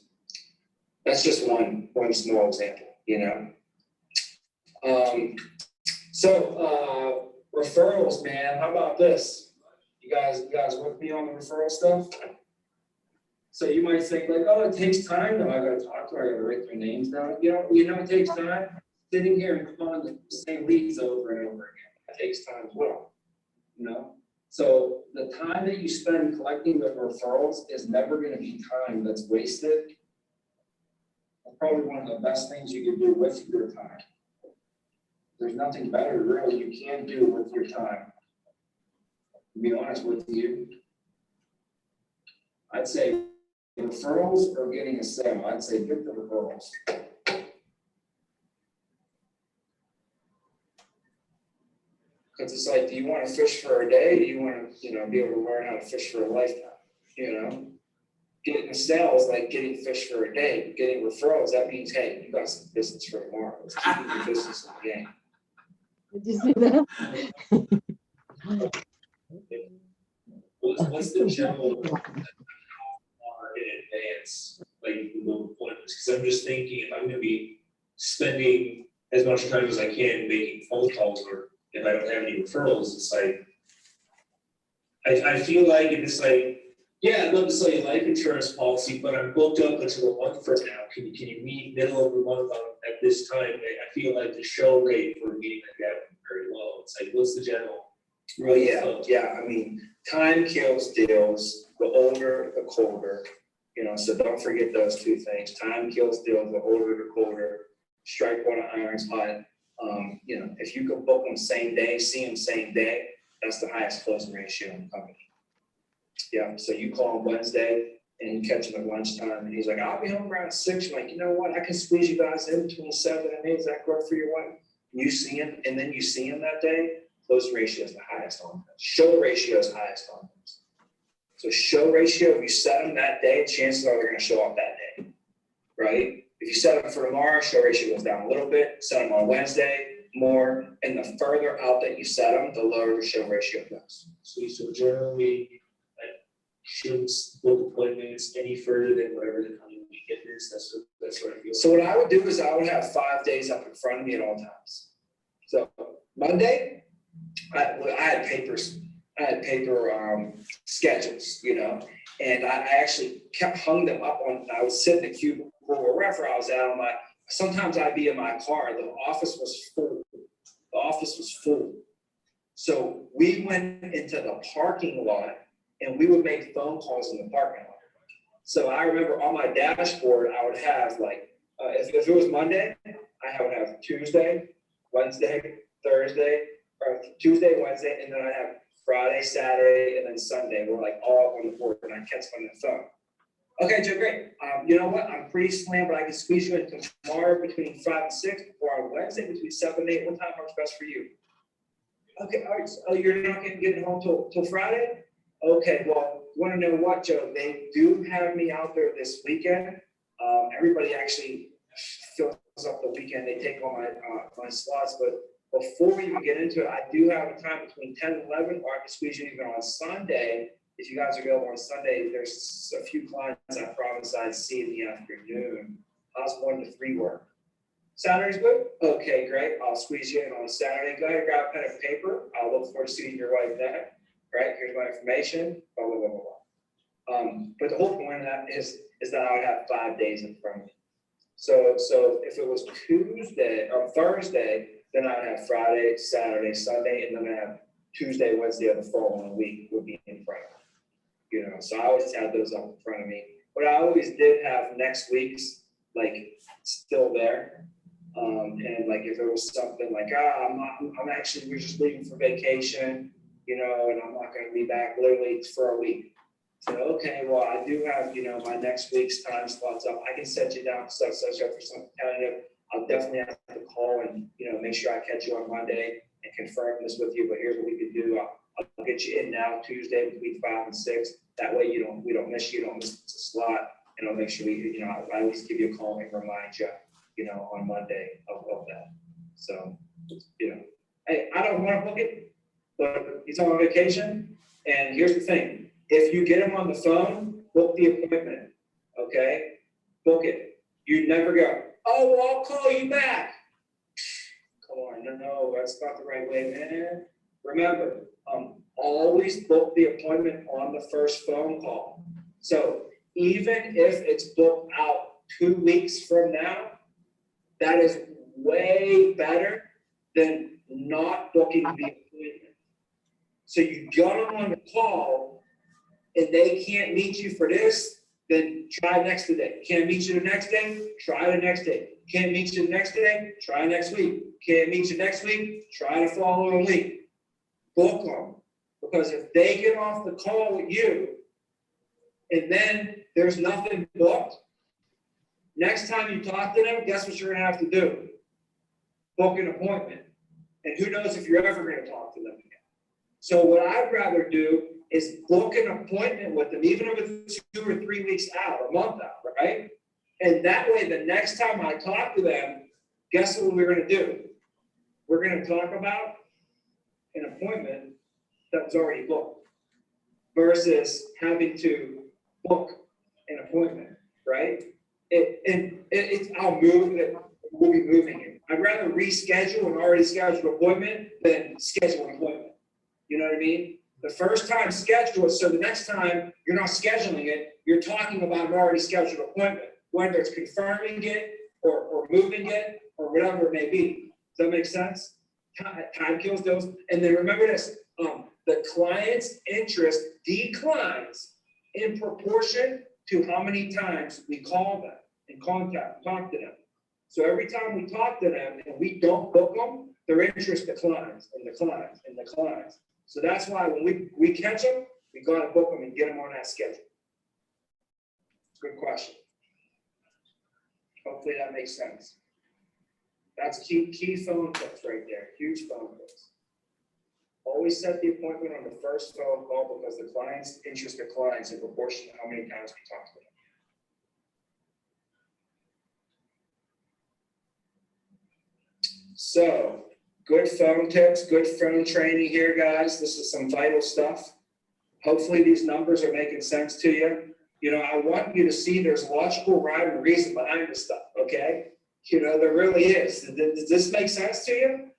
that's just one small example, you know. So referrals, man. How about this? You guys with me on the referral stuff? So you might think like, oh, it takes time. No, I gotta talk to her, I gotta write their names down. You know it takes time. Sitting here and calling the same leads over and over again. It takes time as well. You know? So the time that you spend collecting the referrals is never gonna be time that's wasted. It's probably one of the best things you can do with your time. There's nothing better really you can do with your time. To be honest with you, I'd say referrals or getting a sale. I'd say get the referrals. Because it's like, do you want to fish for a day? Do you want to, be able to learn how to fish for a lifetime? Getting a sale is like getting fish for a day. Getting referrals, that means, hey, you got some business for tomorrow. Let's keep your business in the game. Did you see that? What's the general in advance, like the appointments? Because I'm just thinking if I'm going to be spending as much time as I can making phone calls, or if I don't have any referrals, it's like I feel like if it's like, yeah, I'd love to sell you a life insurance policy, but I'm booked up until a month from now. Can you meet middle of the month at this time? I feel like the show rate for a meeting like that would be very low. It's like, what's the general? Well, yeah. I mean, time kills deals. The older, the colder. So don't forget those two things. Time kills deals. The older, the colder. Strike while the iron's hot. If you can book them same day, see them same day, that's the highest closing ratio in the company. Yeah. So you call him Wednesday and you catch him at lunchtime, and he's like, "I'll be home around 6." You're like, you know what? I can squeeze you guys in between 7 and 8. Does that work for your wife? You see him, and then you see him that day. Closing ratio is the highest on them. Show ratio is highest on them. So show ratio, if you set them that day, chances are they're going to show up that day, right? If you set them for tomorrow, show ratio goes down a little bit. Set them on Wednesday, more, and the further out that you set them, the lower the show ratio goes. So generally, I shouldn't book appointments any further than whatever the coming weekend is. That's what I feel. So what I would do is I would have 5 days up in front of me at all times. So Monday, I had paper schedules, and I actually hung them up on. I would sit in the cubicle or wherever I was at. Sometimes I'd be in my car. The office was full. So we went into the parking lot and we would make phone calls in the parking lot. So I remember on my dashboard, I would have like, if it was Monday, I would have Tuesday, Wednesday, Thursday, or Tuesday, Wednesday, and then I have Friday, Saturday, and then Sunday. We're like all on the board, and I catch them on the phone. Okay, Joe, great. You know what? I'm pretty slammed, but I can squeeze you in tomorrow between 5 and 6, or on Wednesday between 7 and 8. What time works best for you? Okay, all right. So you're not gonna get home till Friday? Okay, well, you wanna know what, Joe? They do have me out there this weekend. Everybody actually fills up the weekend. They take all my slots, but before we even get into it, I do have a time between 10 and 11, or I can squeeze you even on Sunday. If you guys are available on Sunday, there's a few clients I promise I'd see in the afternoon. How's 1 to 3 work? Saturday's good? Okay, great. I'll squeeze you in on Saturday. Go ahead and grab a pen and paper. I'll look forward to seeing your wife then. Right, here's my information, blah, blah, blah, blah, blah. But the whole point of that is that I would have 5 days in front of me. So if it was Tuesday or Thursday, then I'd have Friday, Saturday, Sunday, and then I have Tuesday, Wednesday of the following week would be in front of me. You know, so I always had those up in front of me. But I always did have next week's like still there. And like if it was something like, we're just leaving for vacation, you know, and I'm not gonna be back literally for a week. So, okay, well, I do have, you know, my next week's time slots up. I can set you down, such for something tentative. I'll definitely have to call and, you know, make sure I catch you on Monday and confirm this with you, but here's what we could do. I'll get you in now Tuesday between 5 and 6. That way we don't miss you, you don't miss the slot. And I'll make sure I always give you a call and remind you, you know, on Monday of that. So, you know, hey, I don't want to book it, but he's on vacation. And here's the thing. If you get him on the phone, book the appointment, okay? Book it. You never go, oh, well, I'll call you back. Come on, no, that's not the right way, man. Remember, always book the appointment on the first phone call. So even if it's booked out 2 weeks from now, that is way better than not booking the appointment. So you got them on the call and they can't meet you for this, then try next day. Can't meet you the next day, try the next day. Can't meet you the next day, try next week. Can't meet you next week, try the following week. Book them. Because if they get off the call with you and then there's nothing booked, next time you talk to them, guess what you're gonna have to do? Book an appointment. And who knows if you're ever gonna talk to them again. So what I'd rather do is book an appointment with them, even if it's 2 or 3 weeks out, a month out, right? And that way, the next time I talk to them, guess what we're gonna do? We're gonna talk about an appointment that was already booked versus having to book an appointment, right? We'll be moving it. I'd rather reschedule an already scheduled appointment than schedule an appointment. You know what I mean? The first time schedule it, so the next time you're not scheduling it, you're talking about an already scheduled appointment, whether it's confirming it or moving it or whatever it may be. Does that make sense? Time kills those. And then remember this, the client's interest declines in proportion to how many times we call them and talk to them. So every time we talk to them and we don't book them, their interest declines and declines and declines. So that's why when we catch them, we gotta book them and get them on that schedule. Good question. Hopefully that makes sense. That's key phone tips right there, huge phone tips. Always set the appointment on the first phone call because the client's interest declines in proportion to how many times we talk to them. So, good phone tips, good phone training here, guys. This is some vital stuff. Hopefully these numbers are making sense to you. You know, I want you to see there's logical rhyme and reason behind this stuff, okay? You know, there really is. Does this make sense to you?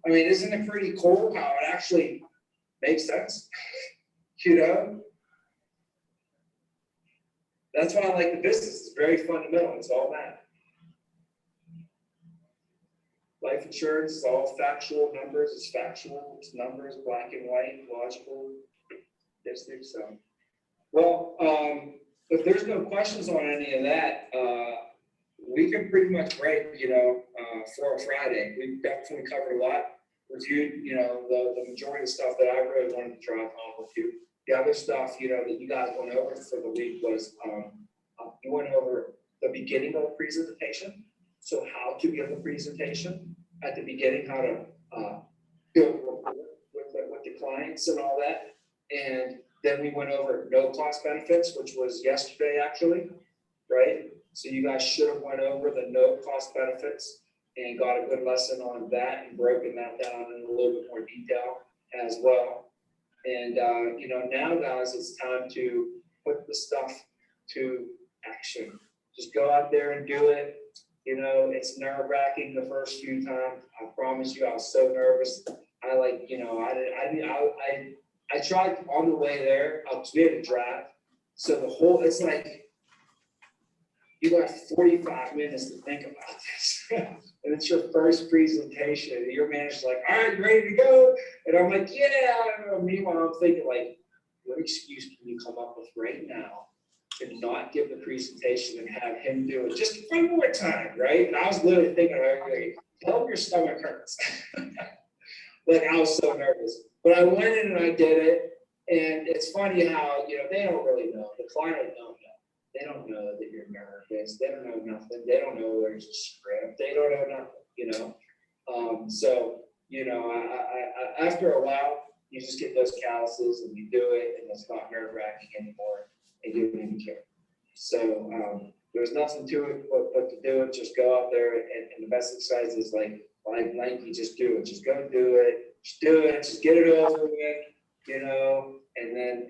I mean, isn't it pretty cool how it actually makes sense? You know? That's why I like the business. It's very fundamental. It's all that. Life insurance is all factual numbers. It's factual. It's numbers, black and white, logical. So, well, if there's no questions on any of that, we can pretty much break, for a Friday. We've definitely covered a lot, reviewed, the majority of stuff that I really wanted to drive home with you. The other stuff, that you guys went over for the week was, you went over the beginning of the presentation. So how to give a presentation at the beginning, how to build rapport with the clients and all that. And then we went over no cost benefits, which was yesterday actually, right? So you guys should have went over the no cost benefits and got a good lesson on that and broken that down in a little bit more detail as well. And, now guys, it's time to put the stuff to action. Just go out there and do it. It's nerve wracking the first few times. I promise you, I was so nervous. I tried on the way there, we had to drive. So it's like, you got 45 minutes to think about this. And it's your first presentation. And your manager's like, all right, you ready to go? And I'm like, yeah. Meanwhile, I'm thinking like, what excuse can you come up with right now to not give the presentation and have him do it just one more time, right? And I was literally thinking, like, tell him your stomach hurts. Like, I was so nervous. But I went in and I did it. And it's funny how, they don't really know. The client don't know. They don't know that you're nervous. They don't know nothing. They don't know there's a script. They don't know nothing, So, I after a while, you just get those calluses and you do it, and it's not nerve wracking anymore, and you don't even care. So, there's nothing to it but to do it. Just go out there, and the best exercise is like Nike, just do it. Just go do it. Just do it. Just get it over with, and then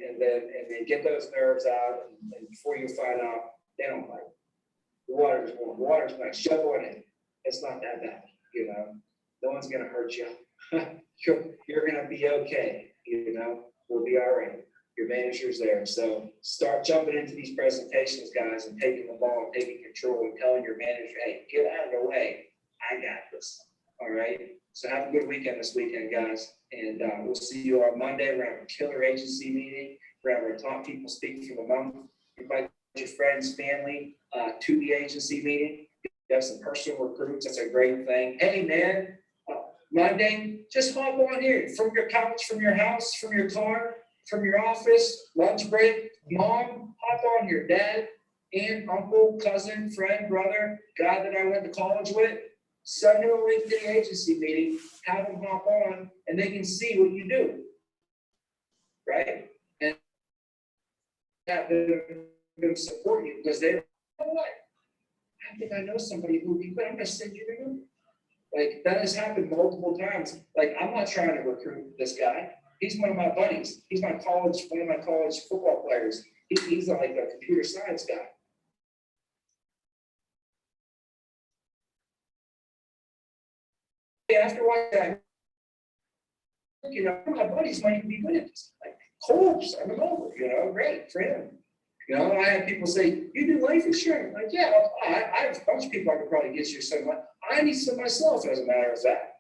get those nerves out, and before you find out, they don't like it. The water's warm. Water's nice. Shove on it. It's not that bad, No one's gonna hurt you. You're gonna be okay. We'll be all right. Your manager's there. So start jumping into these presentations, guys, and taking the ball and taking control and telling your manager, hey, get out of the way. I got this. All right. So have a good weekend this weekend, guys. And we'll see you on Monday. We're gonna have a killer agency meeting. We're gonna have our top people speak for the month. Invite your friends, family to the agency meeting. You have some personal recruits. That's a great thing. Hey, man, Monday, just hop on here from your couch, from your house, from your car, from your office, lunch break. Mom, hop on here. Dad, aunt, uncle, cousin, friend, brother, guy that I went to college with. Send them a link to the agency meeting, have them hop on, and they can see what you do, right? And they're going to support you because you know what? I think I know somebody who would be good. I'm going to send you to them. Like, that has happened multiple times. Like, I'm not trying to recruit this guy. He's one of my buddies. He's one of my college football players. He's like a computer science guy. After watching that, my buddies might even be good at this. Like, cool, send them over, great for him. I had people say, you do life insurance? Like, yeah, I have a bunch of people I could probably get you some. I need some myself, as a matter of fact.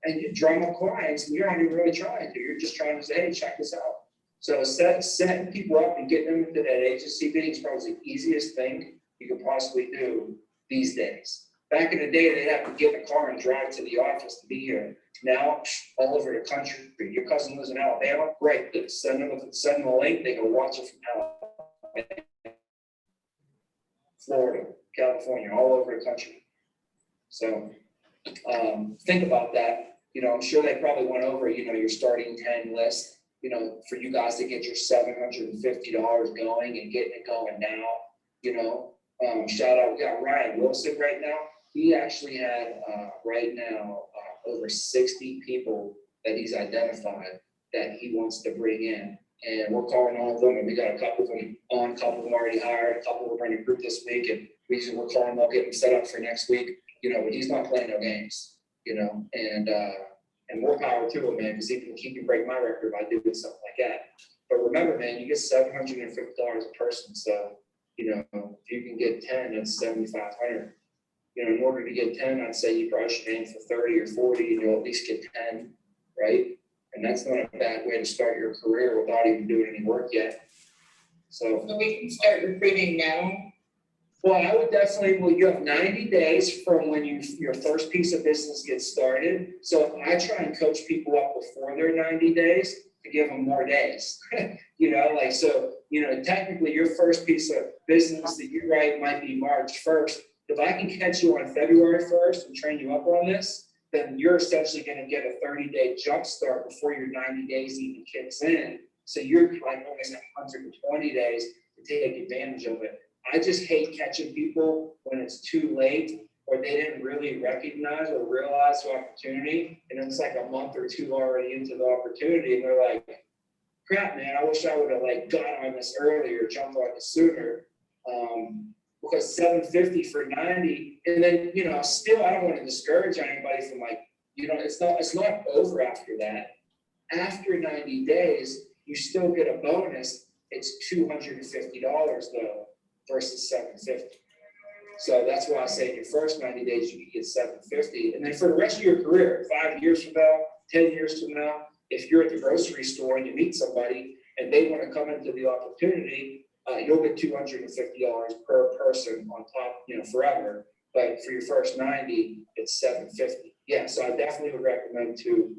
And you drum up clients, and you're not even really trying to. You're just trying to say, hey, check this out. So setting people up and getting them into that agency meeting is probably the easiest thing you could possibly do these days. Back in the day, they'd have to get in a car and drive to the office to be here. Now, all over the country, your cousin lives in Alabama, great. Send them a link. They can watch it from Alabama, Florida, California, all over the country. So think about that. I'm sure they probably went over, your starting 10 list, for you guys to get your $750 going and getting it going now. Shout out, we got Ryan Wilson right now. He actually had right now over 60 people that he's identified that he wants to bring in. And we're calling all of them, and we got a couple of them on, a couple of them already hired, a couple of them are in a group this week, and we're calling them, get them set up for next week. But he's not playing no games, and more power to him, man, because he can break my record by doing something like that. But remember, man, you get $750 a person, so if you can get 10, that's $7,500. In order to get 10, I'd say you probably should aim for 30 or 40, and you'll at least get 10, right? And that's not a bad way to start your career without even doing any work yet. So. So we can start recruiting now. Well, I would definitely, well, you have 90 days from when your first piece of business gets started. So I try and coach people up before their 90 days to give them more days. Like, so, technically your first piece of business that you write might be March 1st. If I can catch you on February 1st and train you up on this, then you're essentially going to get a 30-day jump start before your 90 days even kicks in. So you're like almost 120 days to take advantage of it. I just hate catching people when it's too late or they didn't really recognize or realize the opportunity. And it's like a month or two already into the opportunity. And they're like, crap, man, I wish I would have got on this earlier, jumped on it sooner. Because $750 for 90, and then, still, I don't want to discourage anybody from it's not over after that. After 90 days, you still get a bonus. It's $250 though, versus $750. So that's why I say in your first 90 days, you can get $750. And then for the rest of your career, 5 years from now, 10 years from now, if you're at the grocery store and you meet somebody and they want to come into the opportunity, you'll get $250 per person on top, forever. But for your first 90, it's $750. Yeah, so I definitely would recommend to,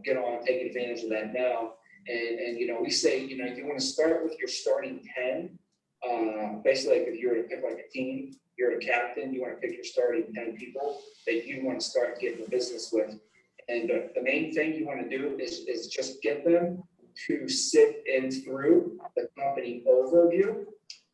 get on, take advantage of that now. And we say, if you want to start with your starting 10, basically like if you were to pick like a team, you're a captain, you want to pick your starting 10 people that you want to start getting a business with. And the main thing you want to do is just get them to sit in through the company overview.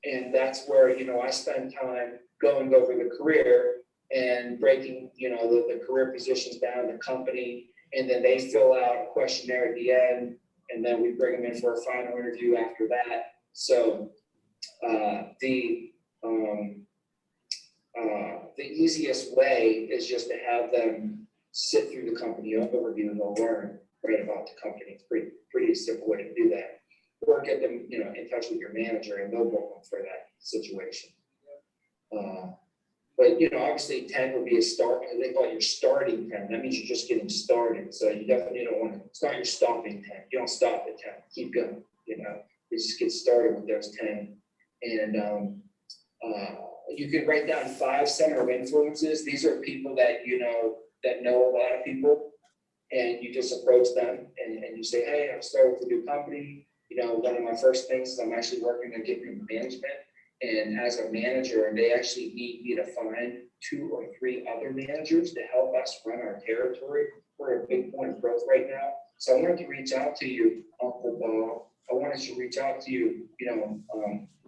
And that's where, I spend time going over the career and breaking, the career positions down, the company, and then they fill out a questionnaire at the end, and then we bring them in for a final interview after that. So the easiest way is just to have them sit through the company overview and they'll learn right about the company. It's pretty simple way to do that. Or get them, in touch with your manager and they'll book them for that situation. But obviously 10 would be a start. They call it your starting 10. That means you're just getting started. So you definitely don't want to, it's not your stopping 10. You don't stop at 10. Keep going, You just get started with those 10. And you can write down 5 center of influences. These are people that that know a lot of people, and you just approach them and you say, hey, I'm starting with a new company. One of my first things is I'm actually working on getting management. And as a manager, they actually need me to find 2 or 3 other managers to help us run our territory. We're at a big point of growth right now. So I wanted to reach out to you, Uncle Bob. I wanted to reach out to you,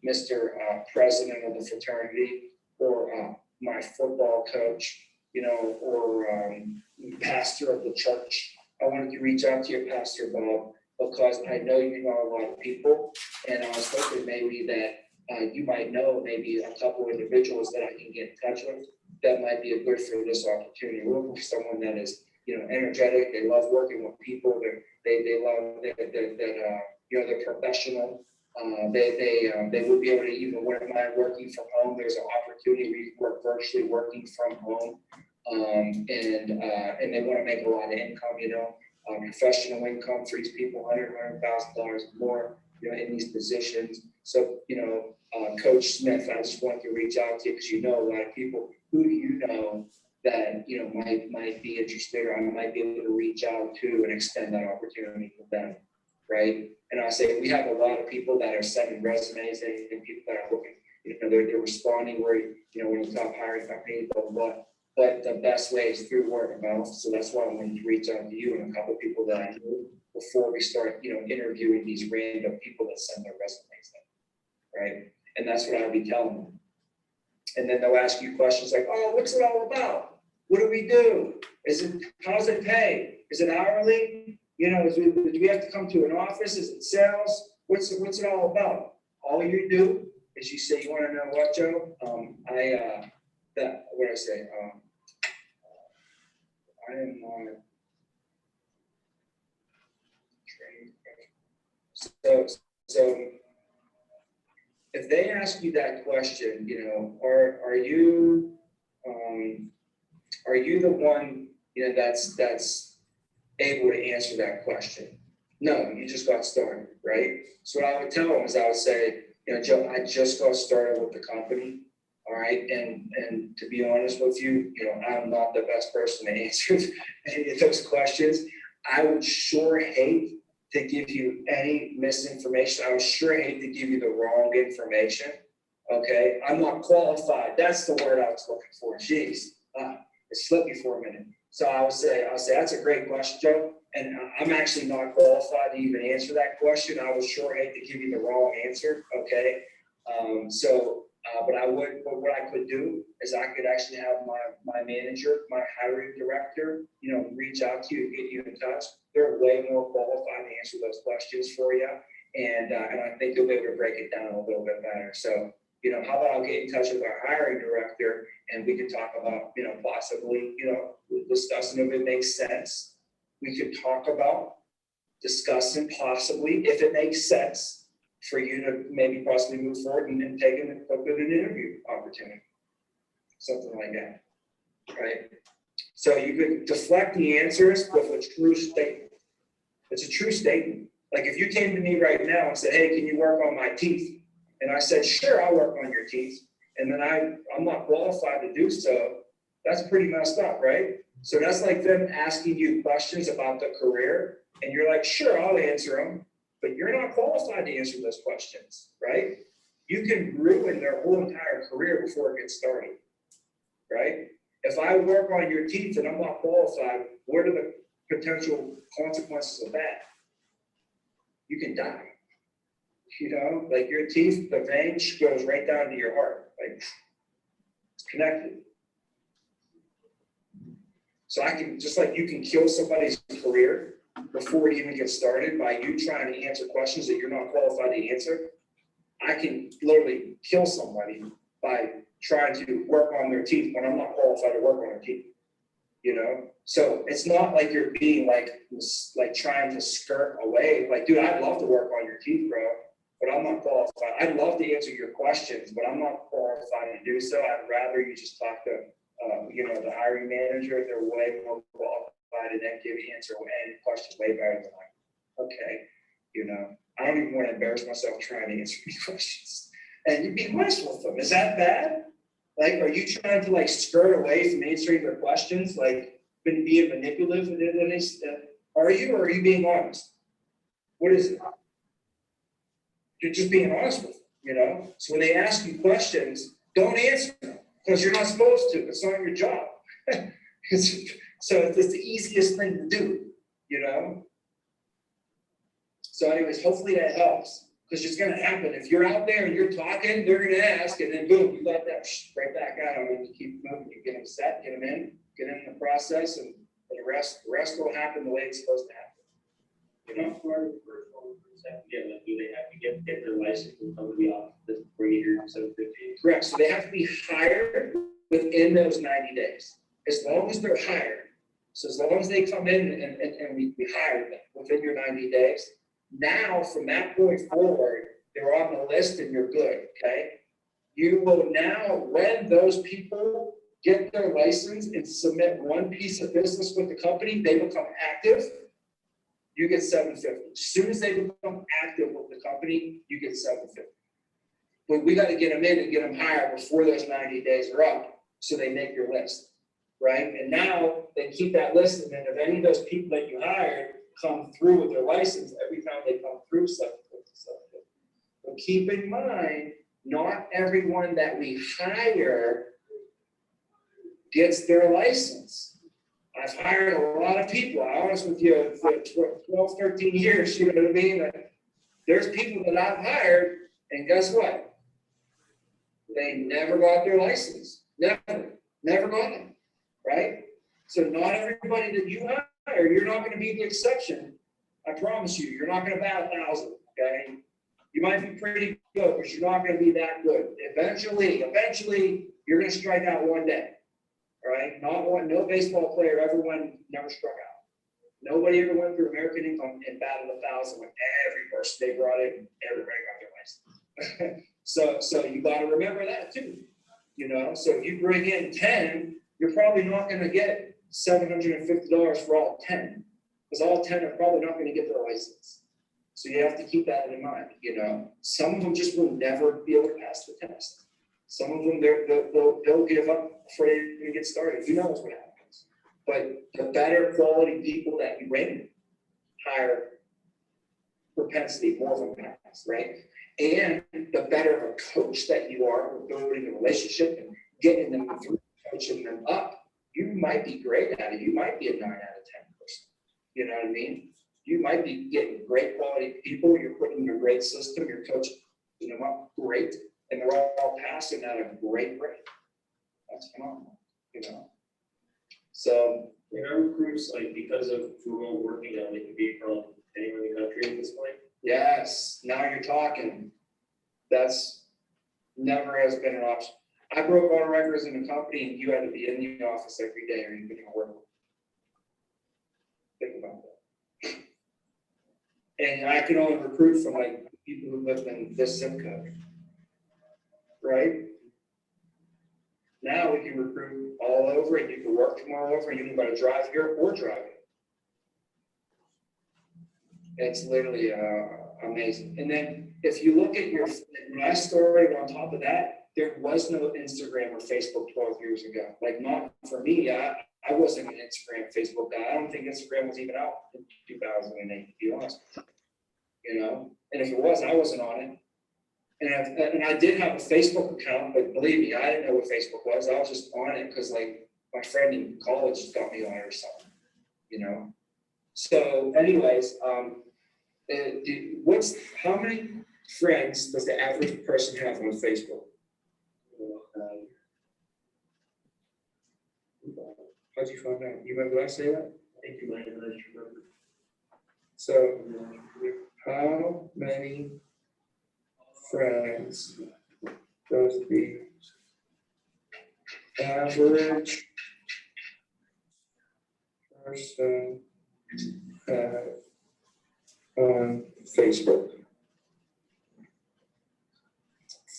Mr. President of the fraternity, or my football coach, or pastor of the church. I wanted to reach out to you, Pastor Bob, because I know you know a lot of people, and I was hoping maybe that you might know maybe a couple of individuals that I can get in touch with that might be a good for this opportunity. We're looking for someone that is, energetic. They love working with people. They love that they're professional. They would be able to even wouldn't mind working from home. There's an opportunity where you can work virtually working from home. And they want to make a lot of income, professional income for these people, $100,000 more, in these positions. So, Coach Smith, I just want to reach out to you because a lot of people. Who do you know that, might be interested, or I might be able to reach out to and extend that opportunity for them, right? And I say, we have a lot of people that are sending resumes and people that are looking, they're responding where, when you talk hiring company, blah, blah, blah. But the best way is through word of mouth. So that's why I wanted to reach out to you and a couple of people that I knew before we start, interviewing these random people that send their resumes in, right? And that's what I'll be telling them. And then they'll ask you questions like, oh, what's it all about? What do we do? How does it pay? Is it hourly? Do we have to come to an office? Is it sales? What's it all about? All you do is you say, you want to know what, Joe? What I say? I am on training. So if they ask you that question, are you the one, that's able to answer that question? No, you just got started, right? So what I would tell them is I would say, You know, Joe, I just got started with the company, all right, and to be honest with you, you know, I'm not the best person to answer any of those questions. I would sure hate to give you any misinformation. I would sure hate to give you the wrong information. Okay, I'm not qualified. That's the word I was looking for. Jeez, it slipped me for a minute. So I'll say that's a great question, Joe. And I'm actually not qualified to even answer that question. I would sure hate to give you the wrong answer. Okay, but what I could do is I could actually have my manager, my hiring director, you know, reach out to you and get you in touch. They're way more qualified to answer those questions for you, and I think you'll be able to break it down a little bit better. So, you know, how about I'll get in touch with our hiring director and we can talk about, you know, possibly, you know, discussing if it makes sense. We could talk about discussing possibly if it makes sense for you to maybe possibly move forward and take an interview opportunity, something like that, right? So you could deflect the answers with a true statement. It's a true statement. Like if you came to me right now and said, hey, can you work on my teeth? And I said, sure, I'll work on your teeth. And then I'm not qualified to do so. That's pretty messed up, right? So that's like them asking you questions about the career. And you're like, sure, I'll answer them. But you're not qualified to answer those questions, right? You can ruin their whole entire career before it gets started, right? If I work on your teeth and I'm not qualified, what are the potential consequences of that? You can die. You know, like your teeth, the vein goes right down to your heart, like it's connected. So I can, just like you can kill somebody's career before it even gets started by you trying to answer questions that you're not qualified to answer, I can literally kill somebody by trying to work on their teeth when I'm not qualified to work on their teeth. You know, so it's not like you're being like trying to skirt away. Like, dude, I'd love to work on your teeth, bro, but I'm not qualified. I'd love to answer your questions, but I'm not qualified to do so. I'd rather you just talk to, you know, the hiring manager. They're way more qualified and then answer any question way better than I. Okay, you know, I don't even want to embarrass myself trying to answer these questions. And you'd be honest with them. Is that bad? Like, are you trying to like skirt away from answering their questions? Like, been being manipulative? Are you, or are you being honest? What is it? You're just being honest with them, you know? So when they ask you questions, don't answer them because you're not supposed to. It's not your job. So it's the easiest thing to do, you know? So anyways, hopefully that helps. Because it's going to happen. If you're out there and you're talking, they're going to ask, and then boom, you let that right back at them, and you keep moving. You get them set, get them in the process, and the rest will happen the way it's supposed to happen. You know? Yeah, like, do they have to get their license and somebody off this before you hear 750? Correct. So they have to be hired within those 90 days. As long as they're hired. So as long as they come in and we hire them within your 90 days. Now, from that point forward, they're on the list and you're good, okay? You will now, when those people get their license and submit one piece of business with the company, they become active, you get $750. As soon as they become active with the company, you get $750. But we got to get them in and get them hired before those 90 days are up so they make your list, right? And now they keep that list, and then if any of those people that you hired come through with their license, every time they come through, $750. But keep in mind, not everyone that we hire gets their license. I've hired a lot of people, I'm honest with you, for 12, 13 years, you know what I mean? There's people that I've hired, and guess what? They never got their license. Never got it, right? So not everybody that you hire, you're not going to be the exception. I promise you, you're not going to bat 1,000, okay? You might be pretty good, but you're not going to be that good. Eventually, you're going to strike out one day, all right? No baseball player never struck out. Nobody ever went through American Income and batted 1,000 when every person they brought in, everybody got their license. So you got to remember that too, you know? So if you bring in 10, you're probably not going to get $750 for all 10, because all 10 are probably not going to get their license. So you have to keep that in mind, you know, some of them just will never be able to pass the test. Some of them, they'll give up before they even get started, who knows what happens. But the better quality people that you bring, higher propensity, more of them pass, right? And the better of a coach that you are with building a relationship and getting them through, coaching them up, you might be great at it. You might be a 9 out of 10 person. You know what I mean? You might be getting great quality people. You're putting in a great system. You're coaching them up great, and they're all passing at a great rate. That's phenomenal, you know. So, In our recruits, like, because of remote working now, they can be from anywhere in the country at this point. yes, now you're talking. That's never has been an option. I broke all records in the company, and you had to be in the office every day, or you couldn't work. Think about that. And I can only recruit from like people who live in this zip code, right? Now we can recruit all over, and you can work from all over, and you can go to drive here or drive it. It's literally amazing. And then if you look at your last story on top of that, there was no Instagram or Facebook 12 years ago. Like, not for me, I wasn't an Instagram, Facebook guy. I don't think Instagram was even out in 2008, to be honest. You know, and if it was, I wasn't on it. And I did have a Facebook account, but believe me, I didn't know what Facebook was. I was just on it because, like, my friend in college got me on it or something, you know. So, anyways, how many friends does the average person have on Facebook? How'd you find out? You remember I say that? I think you might have mentioned remember. So, how many friends does the average person have on Facebook?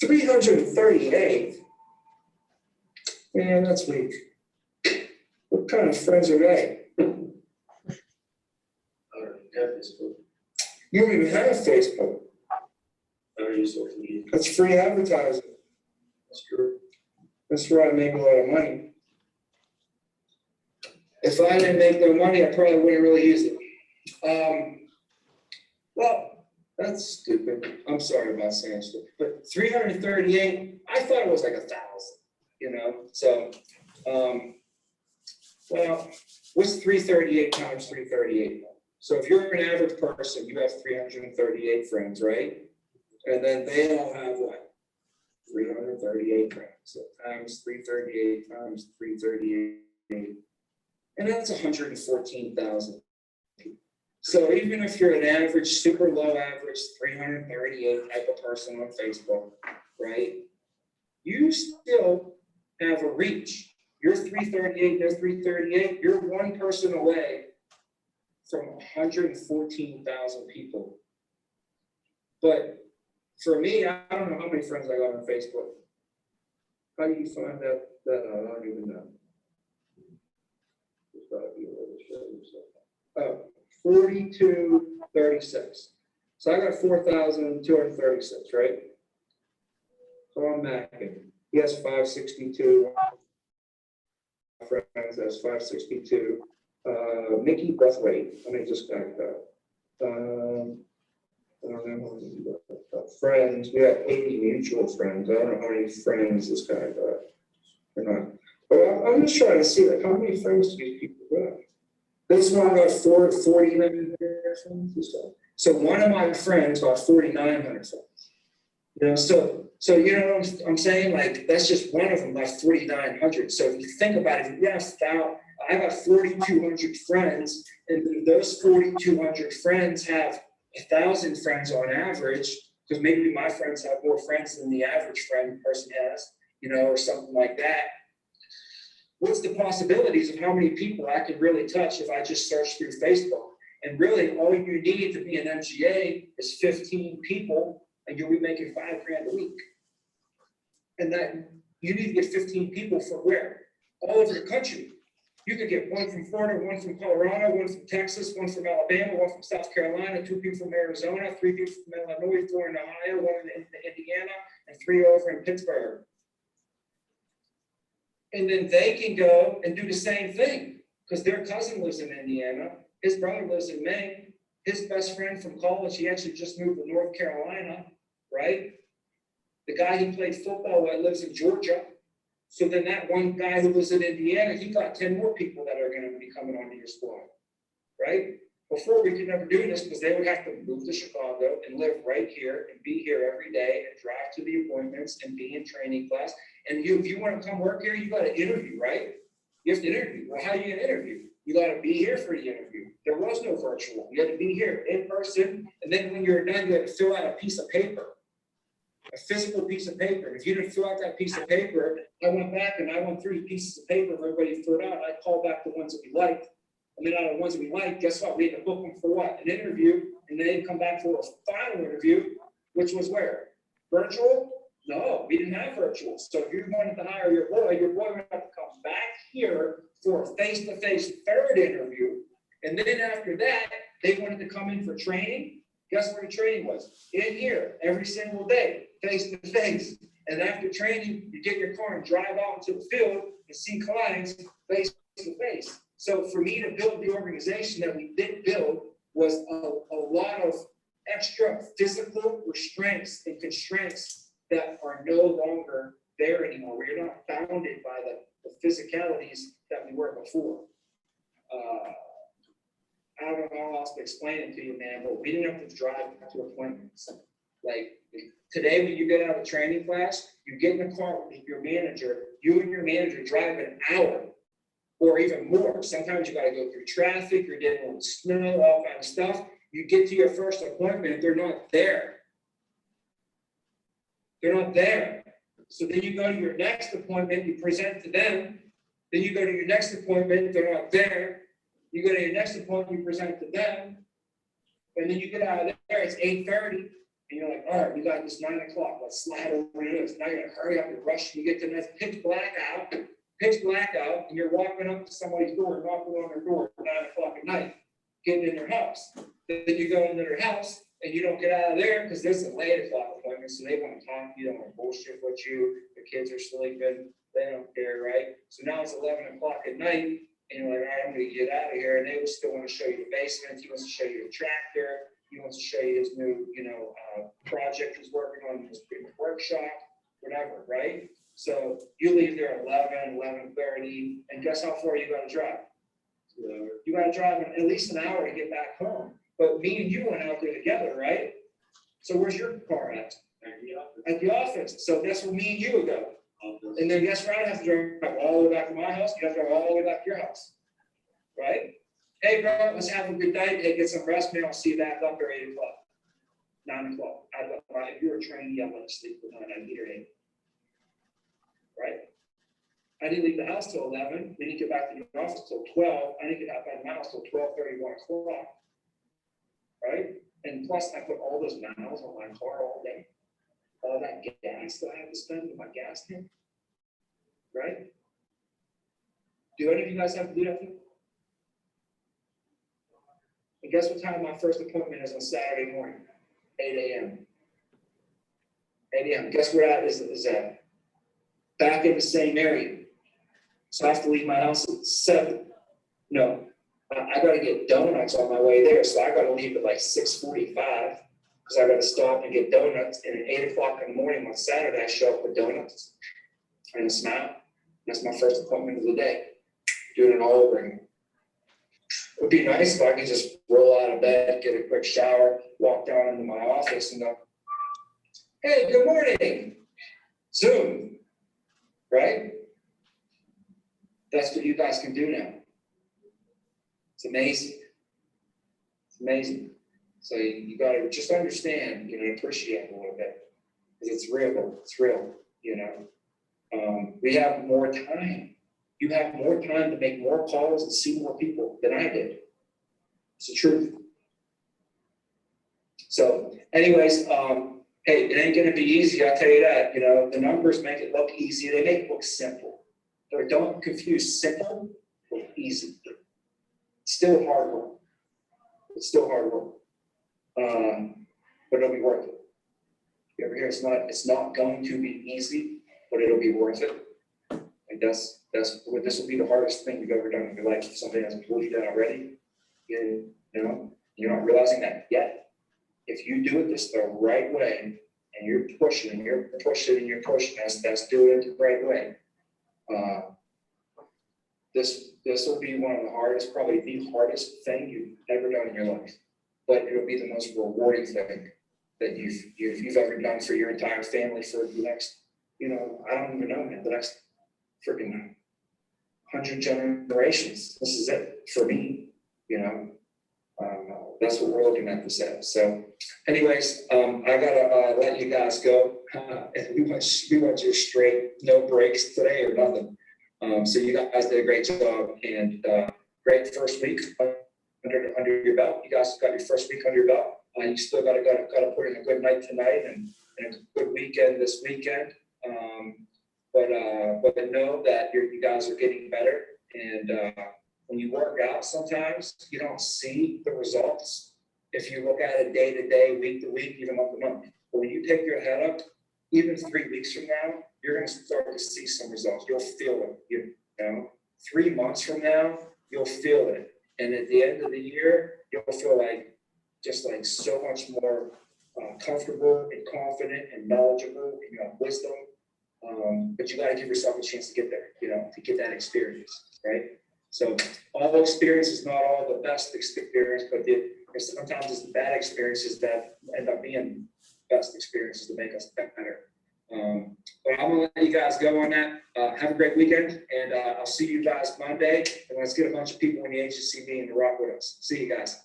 338. Man, that's weak. What kind of friends are they? I don't have Facebook. You don't even have Facebook. I don't use social media. That's free advertising. That's true. That's where I make a lot of money. If I didn't make no money, I probably wouldn't really use it. Well, that's stupid. I'm sorry about saying stupid, but 338, I thought it was like 1,000, you know? So, well, what's 338 times 338? So if you're an average person, you have 338 friends, right? And then they all have what? 338 friends. So times 338 times 338. And that's 114,000 people. So even if you're an average, super low average, 338 type of person on Facebook, right? You still have a reach. You're 338, they're 338. You're one person away from 114,000 people. But for me, I don't know how many friends I got on Facebook. How do you find that? I don't even know. There's gotta be a way to show you something. 4236. So I got 4,236, right? So I'm macking. He has 562. Friends has 562. Mickey Breathwaite. Let me just back that. I don't know how many friends. We have 80 mutual friends. I don't know how many friends this guy got. Or not. But I'm just trying to see, like, how many friends do these people got? This one got 4,900 friends or so. So one of my friends got 4,900 friends. You know, so you know what I'm saying? Like, that's just one of them, like 4,900. So if you think about it, if you have I got 4,200 friends, and those 4,200 friends have 1,000 friends on average, because maybe my friends have more friends than the average friend person has, you know, or something like that. What's the possibilities of how many people I could really touch if I just search through Facebook? And really, all you need to be an MGA is 15 people, and you'll be making $5,000 a week. And that you need to get 15 people from where? All over the country. You could get one from Florida, one from Colorado, one from Texas, one from Alabama, one from South Carolina, 2 people from Arizona, 3 people from Illinois, 4 in Ohio, 1 in Indiana, and 3 over in Pittsburgh. And then they can go and do the same thing because their cousin lives in Indiana, his brother lives in Maine, his best friend from college, he actually just moved to North Carolina, right? The guy who played football with lives in Georgia. So then that one guy who lives in Indiana, he got 10 more people that are going to be coming onto your squad, right? Before we could never do this because they would have to move to Chicago and live right here and be here every day and drive to the appointments and be in training class. And if you want to come work here, you got to interview, right? You have to interview. Well, how do you interview? You got to be here for the interview. There was no virtual. You had to be here in person. And then when you're done, you had to fill out a piece of paper, a physical piece of paper. If you didn't fill out that piece of paper, I went back and I went through the pieces of paper everybody filled out. I called back the ones that we liked. And then out of the ones that we liked, guess what? We had to book them for what? An interview. And then they'd come back for a final interview, which was where? Virtual? No, we didn't have virtual. So if you wanted to hire your boy would have to come back here for a face-to-face third interview. And then after that, they wanted to come in for training. Guess where the training was? In here, every single day, face-to-face. And after training, you get in your car and drive out into the field and see clients face-to-face. So for me to build the organization that we did build was a lot of extra physical restraints and constraints that are no longer there anymore. We're not bounded by the physicalities that we were before. I don't know how else to explain it to you, man, but we didn't have to drive to appointments. Like today, when you get out of training class, you get in the car with your manager, you and your manager drive an hour or even more. Sometimes you got to go through traffic, you're dealing with snow, all kind of stuff. You get to your first appointment, they're not there. They're not there. So then you go to your next appointment, you present to them. Then you go to your next appointment, they're not there. You go to your next appointment, you present to them. And then you get out of there, it's 8:30. And you're like, all right, we got this 9 o'clock. Let's slide over to this. Now you gotta hurry up and rush. You get to the pitch black out, and you're walking up to somebody's door, knocking on their door at 9 o'clock at night, getting in their house. Then you go into their house and you don't get out of there because there's a late o'clock appointment. So they want to talk to you, they want to bullshit with you. The kids are sleeping. They don't care, right? So now it's 11 o'clock at night. And you're like, all right, I'm going to get out of here. And they would still want to show you the basement. He wants to show you the tractor. He wants to show you his new, project he's working on in his workshop, whatever, right? So you leave there at 11:30, and guess how far you got to drive? You got to drive at least an hour to get back home. But me and you went out there together, right? So where's your car at? At the office. So that's where me and you would go. And then guess where I have to drive all the way back to my house? You have to drive all the way back to your house, right? Hey, bro, let's have a good night. Hey, get some rest, man. I'll see you back up there 8 o'clock, 9 o'clock. If you're a trainee, I'm going to sleep with 9. I'd be here 8. Right? I didn't leave the house till 11. We didn't get back to the office till 12. I didn't get out of my house till 12:30, 1 o'clock. Right? And plus, I put all those miles on my car all day. All that gas that I have to spend with my gas tank. Right? Do any of you guys have to do that? And guess what time my first appointment is on Saturday morning? 8 a.m. 8 a.m. Guess where that is at? Back in the same area. So I have to leave my house at 7. No, I got to get donuts on my way there. So I got to leave at like 6:45 because I got to stop and get donuts. And at 8 o'clock in the morning on Saturday, I show up with donuts and a smile. That's my first appointment of the day. Doing it all over again. It would be nice if I could just roll out of bed, get a quick shower, walk down into my office and go, hey, good morning. Zoom, right? That's what you guys can do now. It's amazing. It's amazing. So you got to just understand, appreciate it a little bit because it's real. It's real, We have more time. You have more time to make more calls and see more people than I did. It's the truth. So anyways, hey, it ain't gonna be easy, I'll tell you that. The numbers make it look easy, they make it look simple. But don't confuse simple easy. It's still hard work. It's still hard work. But it'll be worth it. You ever hear it's not going to be easy, but it'll be worth it. And this will be the hardest thing you've ever done in your life. If somebody hasn't told you that already, you know, you're not realizing that yet. If you do it this the right way, and you're pushing and you're pushing and you're pushing, that's doing it the right way. This will be one of the hardest, probably the hardest thing you've ever done in your life. But it'll be the most rewarding thing that you've ever done for your entire family for the next, I don't even know, man, the next freaking 100 generations. This is it for me, That's what we're looking at this as. So anyways, I gotta let you guys go. And we went you straight, no breaks today or nothing. So you guys did a great job and great first week under your belt. You guys got your first week under your belt. You still gotta put in a good night tonight and a good weekend this weekend. But know that you guys are getting better. And when you work out, sometimes you don't see the results. If you look at it day to day, week to week, even month to month. But when you take your head up, even 3 weeks from now, you're going to start to see some results. You'll feel it. 3 months from now, you'll feel it. And at the end of the year, you'll feel like so much more comfortable and confident and knowledgeable, and you have wisdom. But you got to give yourself a chance to get there, to get that experience, right? So all the experience is not all the best experience, but sometimes it's the bad experiences that end up being best experiences to make us better. But I'm gonna let you guys go on that. Have a great weekend, and I'll see you guys Monday. And let's get a bunch of people in the agency meeting to rock with us. See you guys.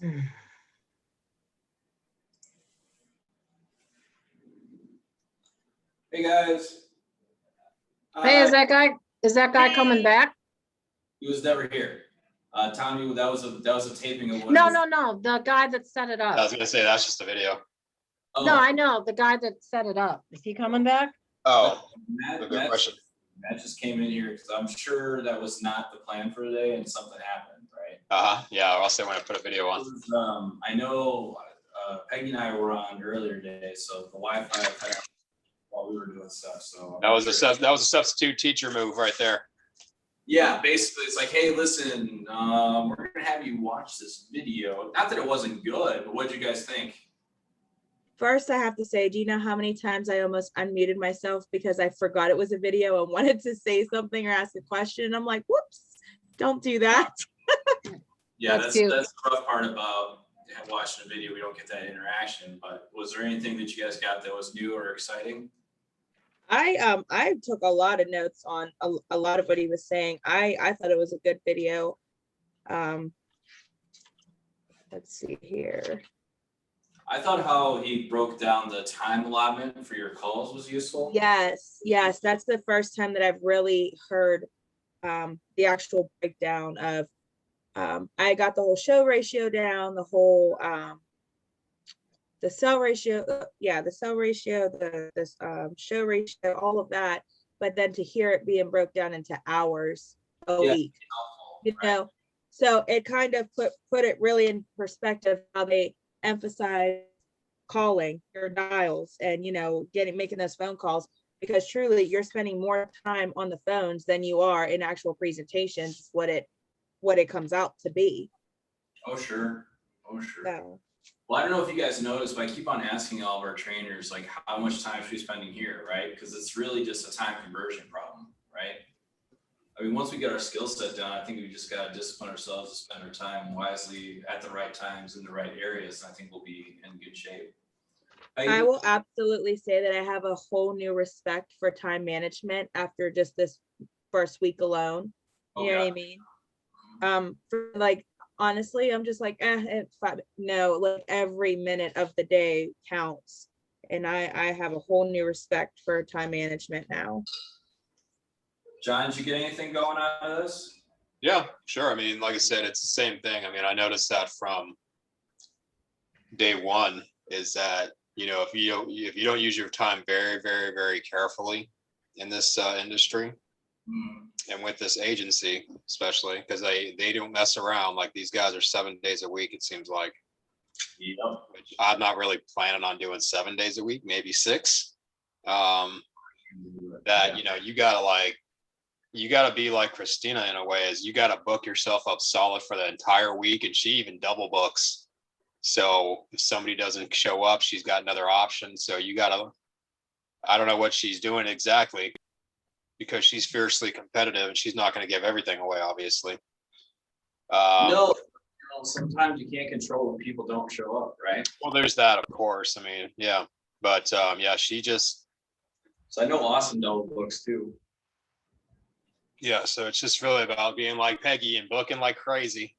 Hey guys. Hey, is that guy coming back? He was never here. Tommy, that was a taping of one. No, of his- no, the guy that set it I was up. gonna say, that's just a video. Oh, No, I know, the guy that set it up. Is he coming back? Oh, Matt, a good question. Matt just came in here because I'm sure that was not the plan for today and something happened, right? Yeah, or else they want to put a video on. I know Peggy and I were on earlier today, so the Wi-Fi cut out while we were doing stuff. So That was a substitute teacher move right there. yeah, basically it's like, hey, listen, we're gonna have you watch this video. Not that it wasn't good, but what did you guys think? First, I have to say, do you know how many times I almost unmuted myself because I forgot it was a video and wanted to say something or ask a question? I'm like, whoops, don't do that. Yeah, That's that's cute. the rough part about watching a video. We don't get that interaction. But was there anything that you guys got that was new or exciting? I took a lot of notes on a lot of what he was saying. I thought it was a good video. Let's see here. I thought how he broke down the time allotment for your calls was useful. Yes, that's the first time that I've really heard the actual breakdown of I got the whole show ratio down, the whole the cell ratio, the cell ratio, the show ratio, all of that. But then to hear it being broke down into hours a week, Right. so it kind of put it really in perspective how they emphasize calling your dials and making those phone calls, because truly you're spending more time on the phones than you are in actual presentations, what it comes out to be. Oh sure. So Well, I don't know if you guys noticed, but I keep on asking all of our trainers, like, how much time should we be spending here, right? Because it's really just a time conversion problem, right? I mean, once we get our skill set down, I think we just got to discipline ourselves to spend our time wisely at the right times in the right areas. And I think we'll be in good shape. I will absolutely say that I have a whole new respect for time management after just this first week alone. You know what I mean? For like, honestly, I'm just like, no, like every minute of the day counts. And I have a whole new respect for time management now. John, did you get anything going out of this? Yeah, sure. I mean, like I said, it's the same thing. I mean, I noticed that from day one is that, if you don't use your time very, very, very carefully in this industry, And with this agency, especially because they don't mess around. Like these guys are 7 days a week, it seems like. Yep. Which I'm not really planning on doing 7 days a week, maybe 6. That, you know, you gotta be like Christina in a way, is you gotta book yourself up solid for the entire week, and she even double books. So if somebody doesn't show up, she's got another option. So you gotta, I don't know what she's doing exactly, because she's fiercely competitive and she's not gonna give everything away, obviously. No, sometimes you can't control when people don't show up, right? Well, there's that, of course. I mean, yeah, but yeah, she just, So I know Austin double books too. yeah, so it's just really about being like Peggy and booking like crazy.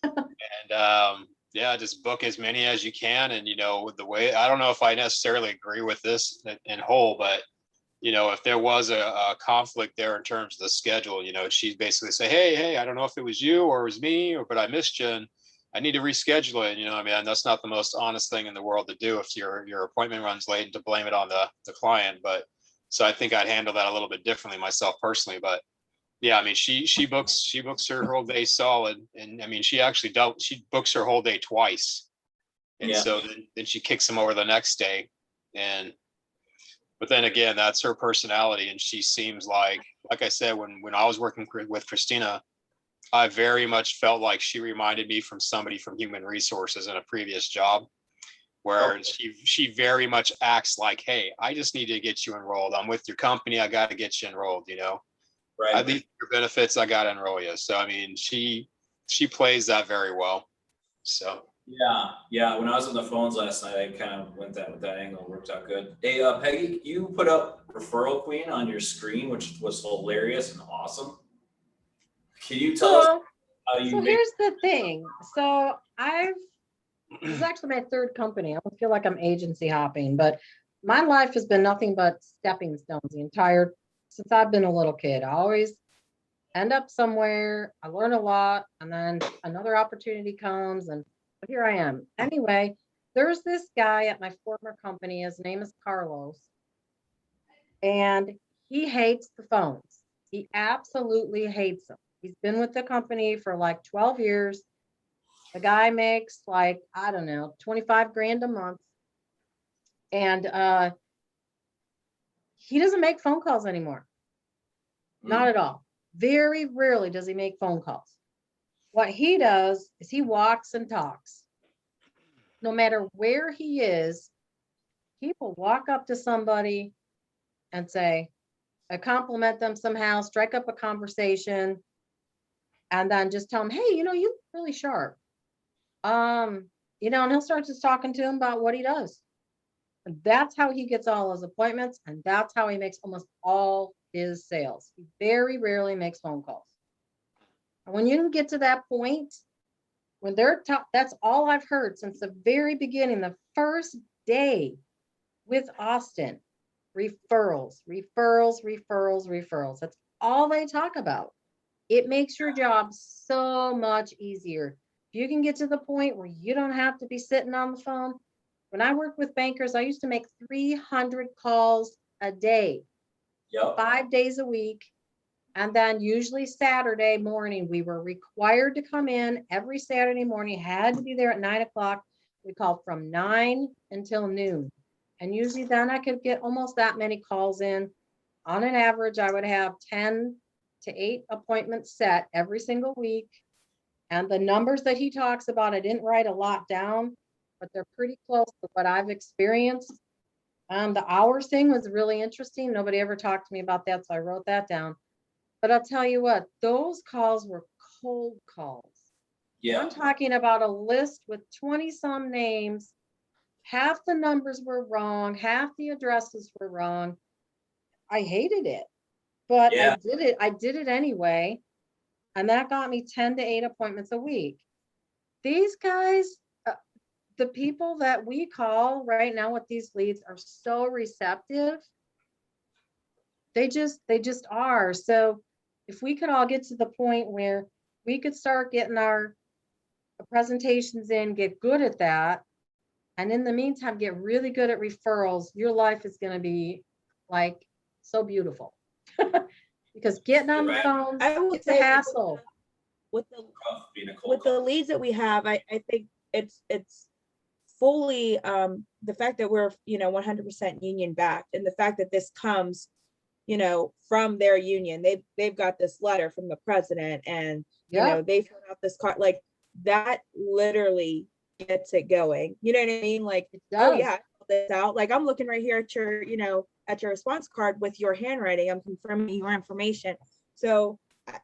And yeah, just book as many as you can. And, you know, the way, I don't know if I necessarily agree with this in whole, but, you know, if there was a conflict there in terms of the schedule, you know, she'd basically say, hey, I don't know if it was you or it was me, or but I missed you and I need to reschedule it. You know, I mean, that's not the most honest thing in the world to do if your appointment runs late, and to blame it on the client. But so I think I'd handle that a little bit differently myself personally. But yeah, I mean, she books her whole day solid, and I mean, she books her whole day twice, and Yeah. so then she kicks them over the next day, and but then again, that's her personality, and she seems like I said, when I was working with Christina, I very much felt like she reminded me from somebody from human resources in a previous job, where she very much acts like, hey, I just need to get you enrolled. I'm with your company, I got to get you enrolled, you know. Right. I think your benefits, I got to enroll you. So I mean, she plays that very well. So Yeah. When I was on the phones last night, I kind of went with that angle. Worked out good. Hey, Peggy, you put up Referral Queen on your screen, which was hilarious and awesome. Can you tell us how you So make? here's the thing. So this is actually my third company. I don't feel like I'm agency hopping, but my life has been nothing but stepping stones since I've been a little kid. I always end up somewhere, I learn a lot, and then another opportunity comes, and here I am. Anyway, there's this guy at my former company. His name is Carlos, and he hates the phones. He absolutely hates them. He's been with the company for like 12 years. The guy makes like, I don't know, 25 grand a month. And he doesn't make phone calls anymore. Not at all. Very rarely does he make phone calls. What he does is he walks and talks. No matter where he is, he will walk up to somebody and say, compliment them somehow, strike up a conversation, and then just tell them, hey, you know, you're really sharp. You know, and he'll start just talking to him about what he does. And that's how he gets all his appointments, and that's how he makes almost all his sales. He very rarely makes phone calls. And when you get to that point, when they're that's all I've heard since the very beginning, the first day with Austin. Referrals. That's all they talk about. It makes your job so much easier. If you can get to the point where you don't have to be sitting on the phone. When I worked with bankers, I used to make 300 calls a day, 5 days a week. And then usually Saturday morning, we were required to come in every Saturday morning, had to be there at 9 o'clock. We called from 9 until noon. And usually then I could get almost that many calls in. On an average, I would have 10 to 8 appointments set every single week. And the numbers that he talks about, I didn't write a lot down, but they're pretty close to what I've experienced. The hours thing was really interesting. Nobody ever talked to me about that, so I wrote that down. But I'll tell you what, those calls were cold calls. Yeah. I'm talking about a list with 20 some names. Half the numbers were wrong. Half the addresses were wrong. I hated it, but Yeah. I did it anyway. And that got me 10 to 8 appointments a week. These guys, the people that we call right now with these leads are so receptive. They just are. So if we could all get to the point where we could start getting our presentations in, get good at that, and in the meantime, get really good at referrals, your life is going to be like so beautiful. because getting on the Right. phones, I will it's a say, like, hassle. with the Rough being a cold with the call. leads that we have, I think it's fully the fact that we're 100% union backed, and the fact that this comes from their union. They've got this letter from the president, and Yeah, they filled out this card, like that literally gets it going. You know what I mean? Like, it oh does. yeah, I filled this out. Like, I'm looking right here at your at your response card with your handwriting. I'm confirming your information. So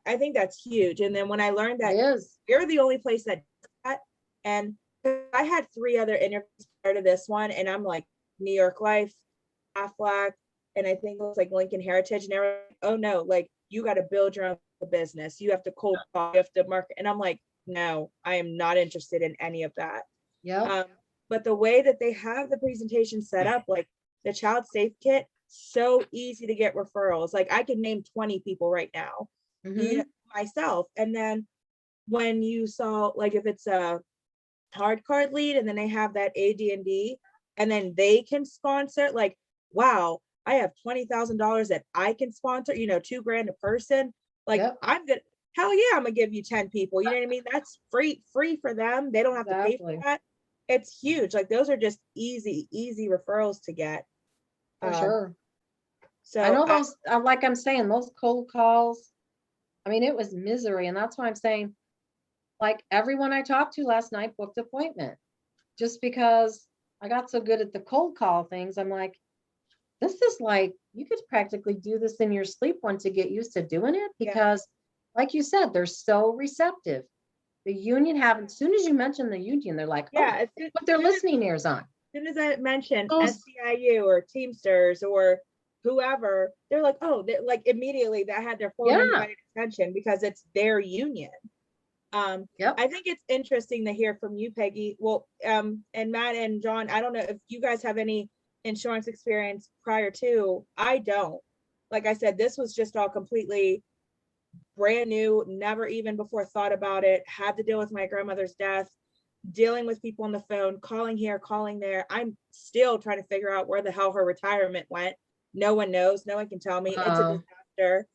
I think that's huge. And then when I learned It that is. you're the only place that does that, and I had 3 other interviews prior to this one, and I'm like New York Life, Aflac, and I think it was like Lincoln Heritage, and they're like, oh no, like you got to build your own business. You have to cold call, you have to market. And I'm like, no, I am not interested in any of that. Yeah. But the way that they have the presentation set up, like the child safe kit, so easy to get referrals. Like I can name 20 people right now, Mhm. myself. And then when you saw, like, if it's a hard card lead and then they have that AD&D, and then they can sponsor, like, wow, I have $20,000 that I can sponsor, $2,000 a person. Like, Yep. I'm good. Hell yeah, I'm gonna give you 10 people. You know what I mean? That's free for them. They don't have to pay for Exactly. that. It's huge. Like, those are just easy referrals to get. For sure. So I know those, like I'm saying, those cold calls, I mean, it was misery. And that's why I'm saying, like, everyone I talked to last night booked appointment. Just because I got so good at the cold call things, I'm like, this is like, you could practically do this in your sleep once you get used to doing it. Yeah. Because, like you said, they're so receptive. The union as soon as you mention the union, they're like, oh, yeah, put their listening ears on. as soon as I mentioned Those- SCIU or Teamsters or whoever, they're like, oh, they're like, immediately that had their full Yeah. undivided attention because it's their union. Yep. I think it's interesting to hear from you, Peggy. Well, and Matt and John, I don't know if you guys have any insurance experience prior to. I don't. Like I said, this was just all completely brand new, never even before thought about it, had to deal with my grandmother's death, dealing with people on the phone, calling here, calling there. I'm still trying to figure out where the hell her retirement went. No one knows. No one can tell me. It's a Wow. disaster.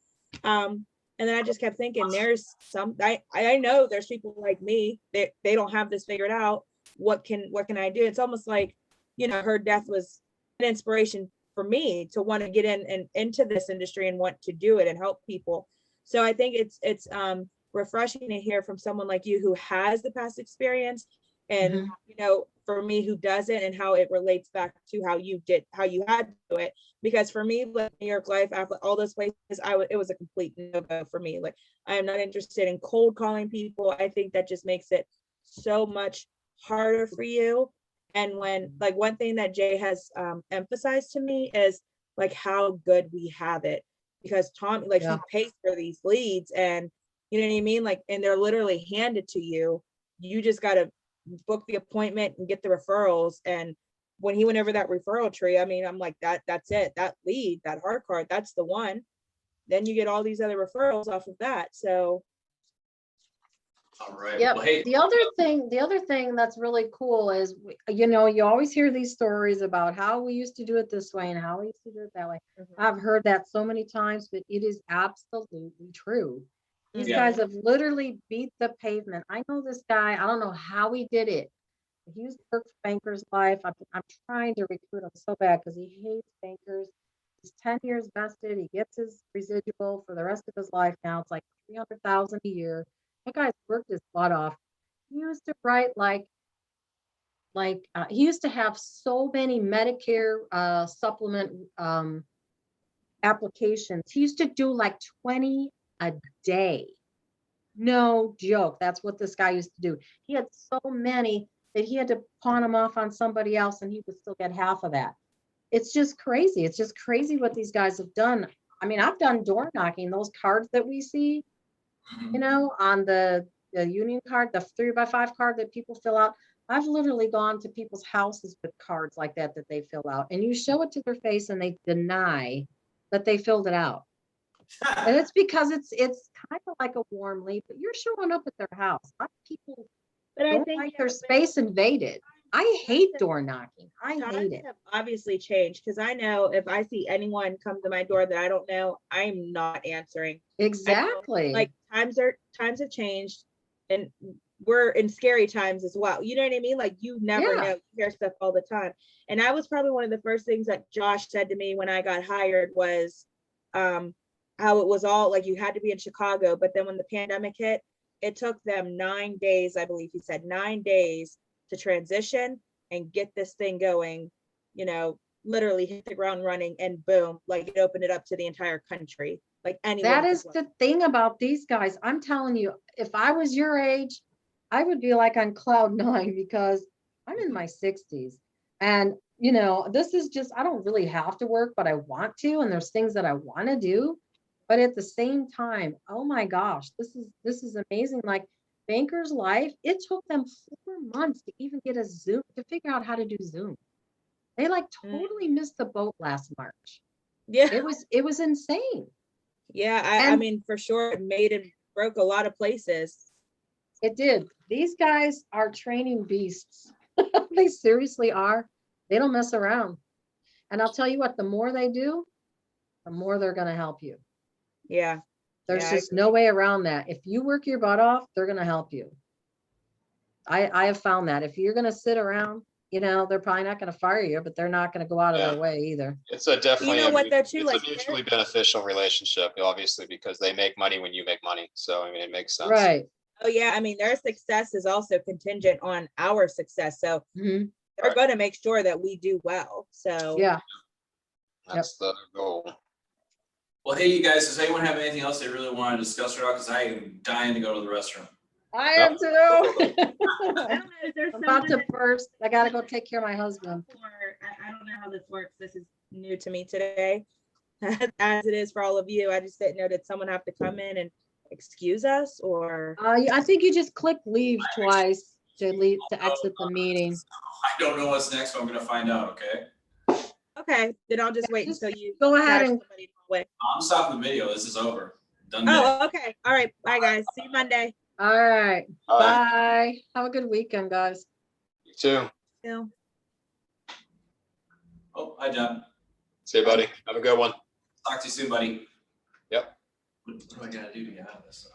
And then I just kept thinking, there's some, I know there's people like me that they don't have this figured out. What can I do? It's almost like, her death was an inspiration for me to want to get in and into this industry and want to do it and help people. So I think it's refreshing to hear from someone like you who has the past experience, and for me who doesn't, and how it relates back to how you had to do it. Because for me, like New York Life, after all those places, it was a complete no-go for me. Like, I am not interested in cold calling people. I think that just makes it so much harder for you. And when, like, one thing that Jay has emphasized to me is like how good we have it, because Tom, like, Yeah. he pays for these leads, and you know what I mean? Like, and they're literally handed to you. You just got to book the appointment and get the referrals. And when he went over that referral tree, I mean, I'm like, that's it. That lead, that hard card, that's the one. Then you get all these other referrals off of that. So All right. Yep. Well, hey, The other thing that's really cool is, you always hear these stories about how we used to do it this way and how we used to do it that way. I've heard that so many times, but it is absolutely true. These Yeah. guys have literally beat the pavement. I know this guy, I don't know how he did it. He used to work for Bankers Life. I'm trying to recruit him so bad because he hates bankers. He's 10 years vested. He gets his residual for the rest of his life now. It's like 300,000 a year. That guy's worked his butt off. He used to write he used to have so many Medicare supplement applications. He used to do like 20 a day. No joke. That's what this guy used to do. He had so many that he had to pawn them off on somebody else, and he would still get half of that. It's just crazy. It's just crazy what these guys have done. I mean, I've done door knocking. Those cards that we see, on the union card, the 3x5 card that people fill out. I've literally gone to people's houses with cards like that they fill out, and you show it to their face and they deny that they filled it out. And it's because it's kind of like a warm lead, but you're showing up at their house. A lot of people but I don't think like their space invaded. I hate door knocking. I Times hate it. have obviously changed, because I know if I see anyone come to my door that I don't know, I'm not answering. Exactly. Like times have changed, and we're in scary times as well. You know what I mean? Like you never Yeah. know. You hear stuff all the time. And that was probably one of the first things that Josh said to me when I got hired was how it was all like you had to be in Chicago, but then when the pandemic hit, it took them 9 days, I believe he said 9 days to transition and get this thing going, you know, literally hit the ground running, and boom, like it opened it up to the entire country. Like anyone. That could is work. the thing about these guys. I'm telling you, if I was your age, I would be like on cloud 9 because I'm in my 60s. And, you know, this is just, I don't really have to work, but I want to. And there's things that I want to do. But at the same time, oh my gosh, this is amazing. Like Banker's Life, it took them 4 months to even get a Zoom, to figure out how to do Zoom. They like totally missed the boat last March. Yeah. It was insane. Yeah, I And- mean, for sure, it made and broke a lot of places. It did. These guys are training beasts. They seriously are. They don't mess around. And I'll tell you what, the more they do, the more they're going to help you. Yeah. There's Yeah, I just no way around that. If you work your butt off, they're going to help you. I have found that if you're going to sit around, you know, they're probably not going to fire you, but they're not going to go out of their way either. It's a definitely, You know what, though, too, it's like, a mutually beneficial relationship, obviously, because they make money when you make money. So, I mean, it makes sense. Right. Oh yeah, I mean, their success is also contingent on our success. So Mhm. they're Right. going to make sure that we do well. So Yeah. That's the goal. Well, hey, you guys, does anyone have anything else they really want to discuss right now? Because I am dying to go to the restroom. I Yep. am too. I don't know. Is there I'm about to something burst. I got to go take care of my husband. I don't know how this works. This is new to me today, as it is for all of you. I just didn't know, did someone have to come in and excuse us, or? I think you just click leave twice to leave, to exit the meeting. I don't know what's next, but I'm gonna find out, okay? Okay, then I'll just wait Just until you. go ahead catch and somebody in the hallway. I'm stopping the video. This is over. Done. Day. Oh, okay. All right. Bye, guys. See you Monday. all right. All right. Bye. Have a good weekend, guys. You too. Yeah. Oh, hi, John. See you, buddy. Have a good one. Talk to you soon, buddy. Yep. What do I gotta do to get out of this?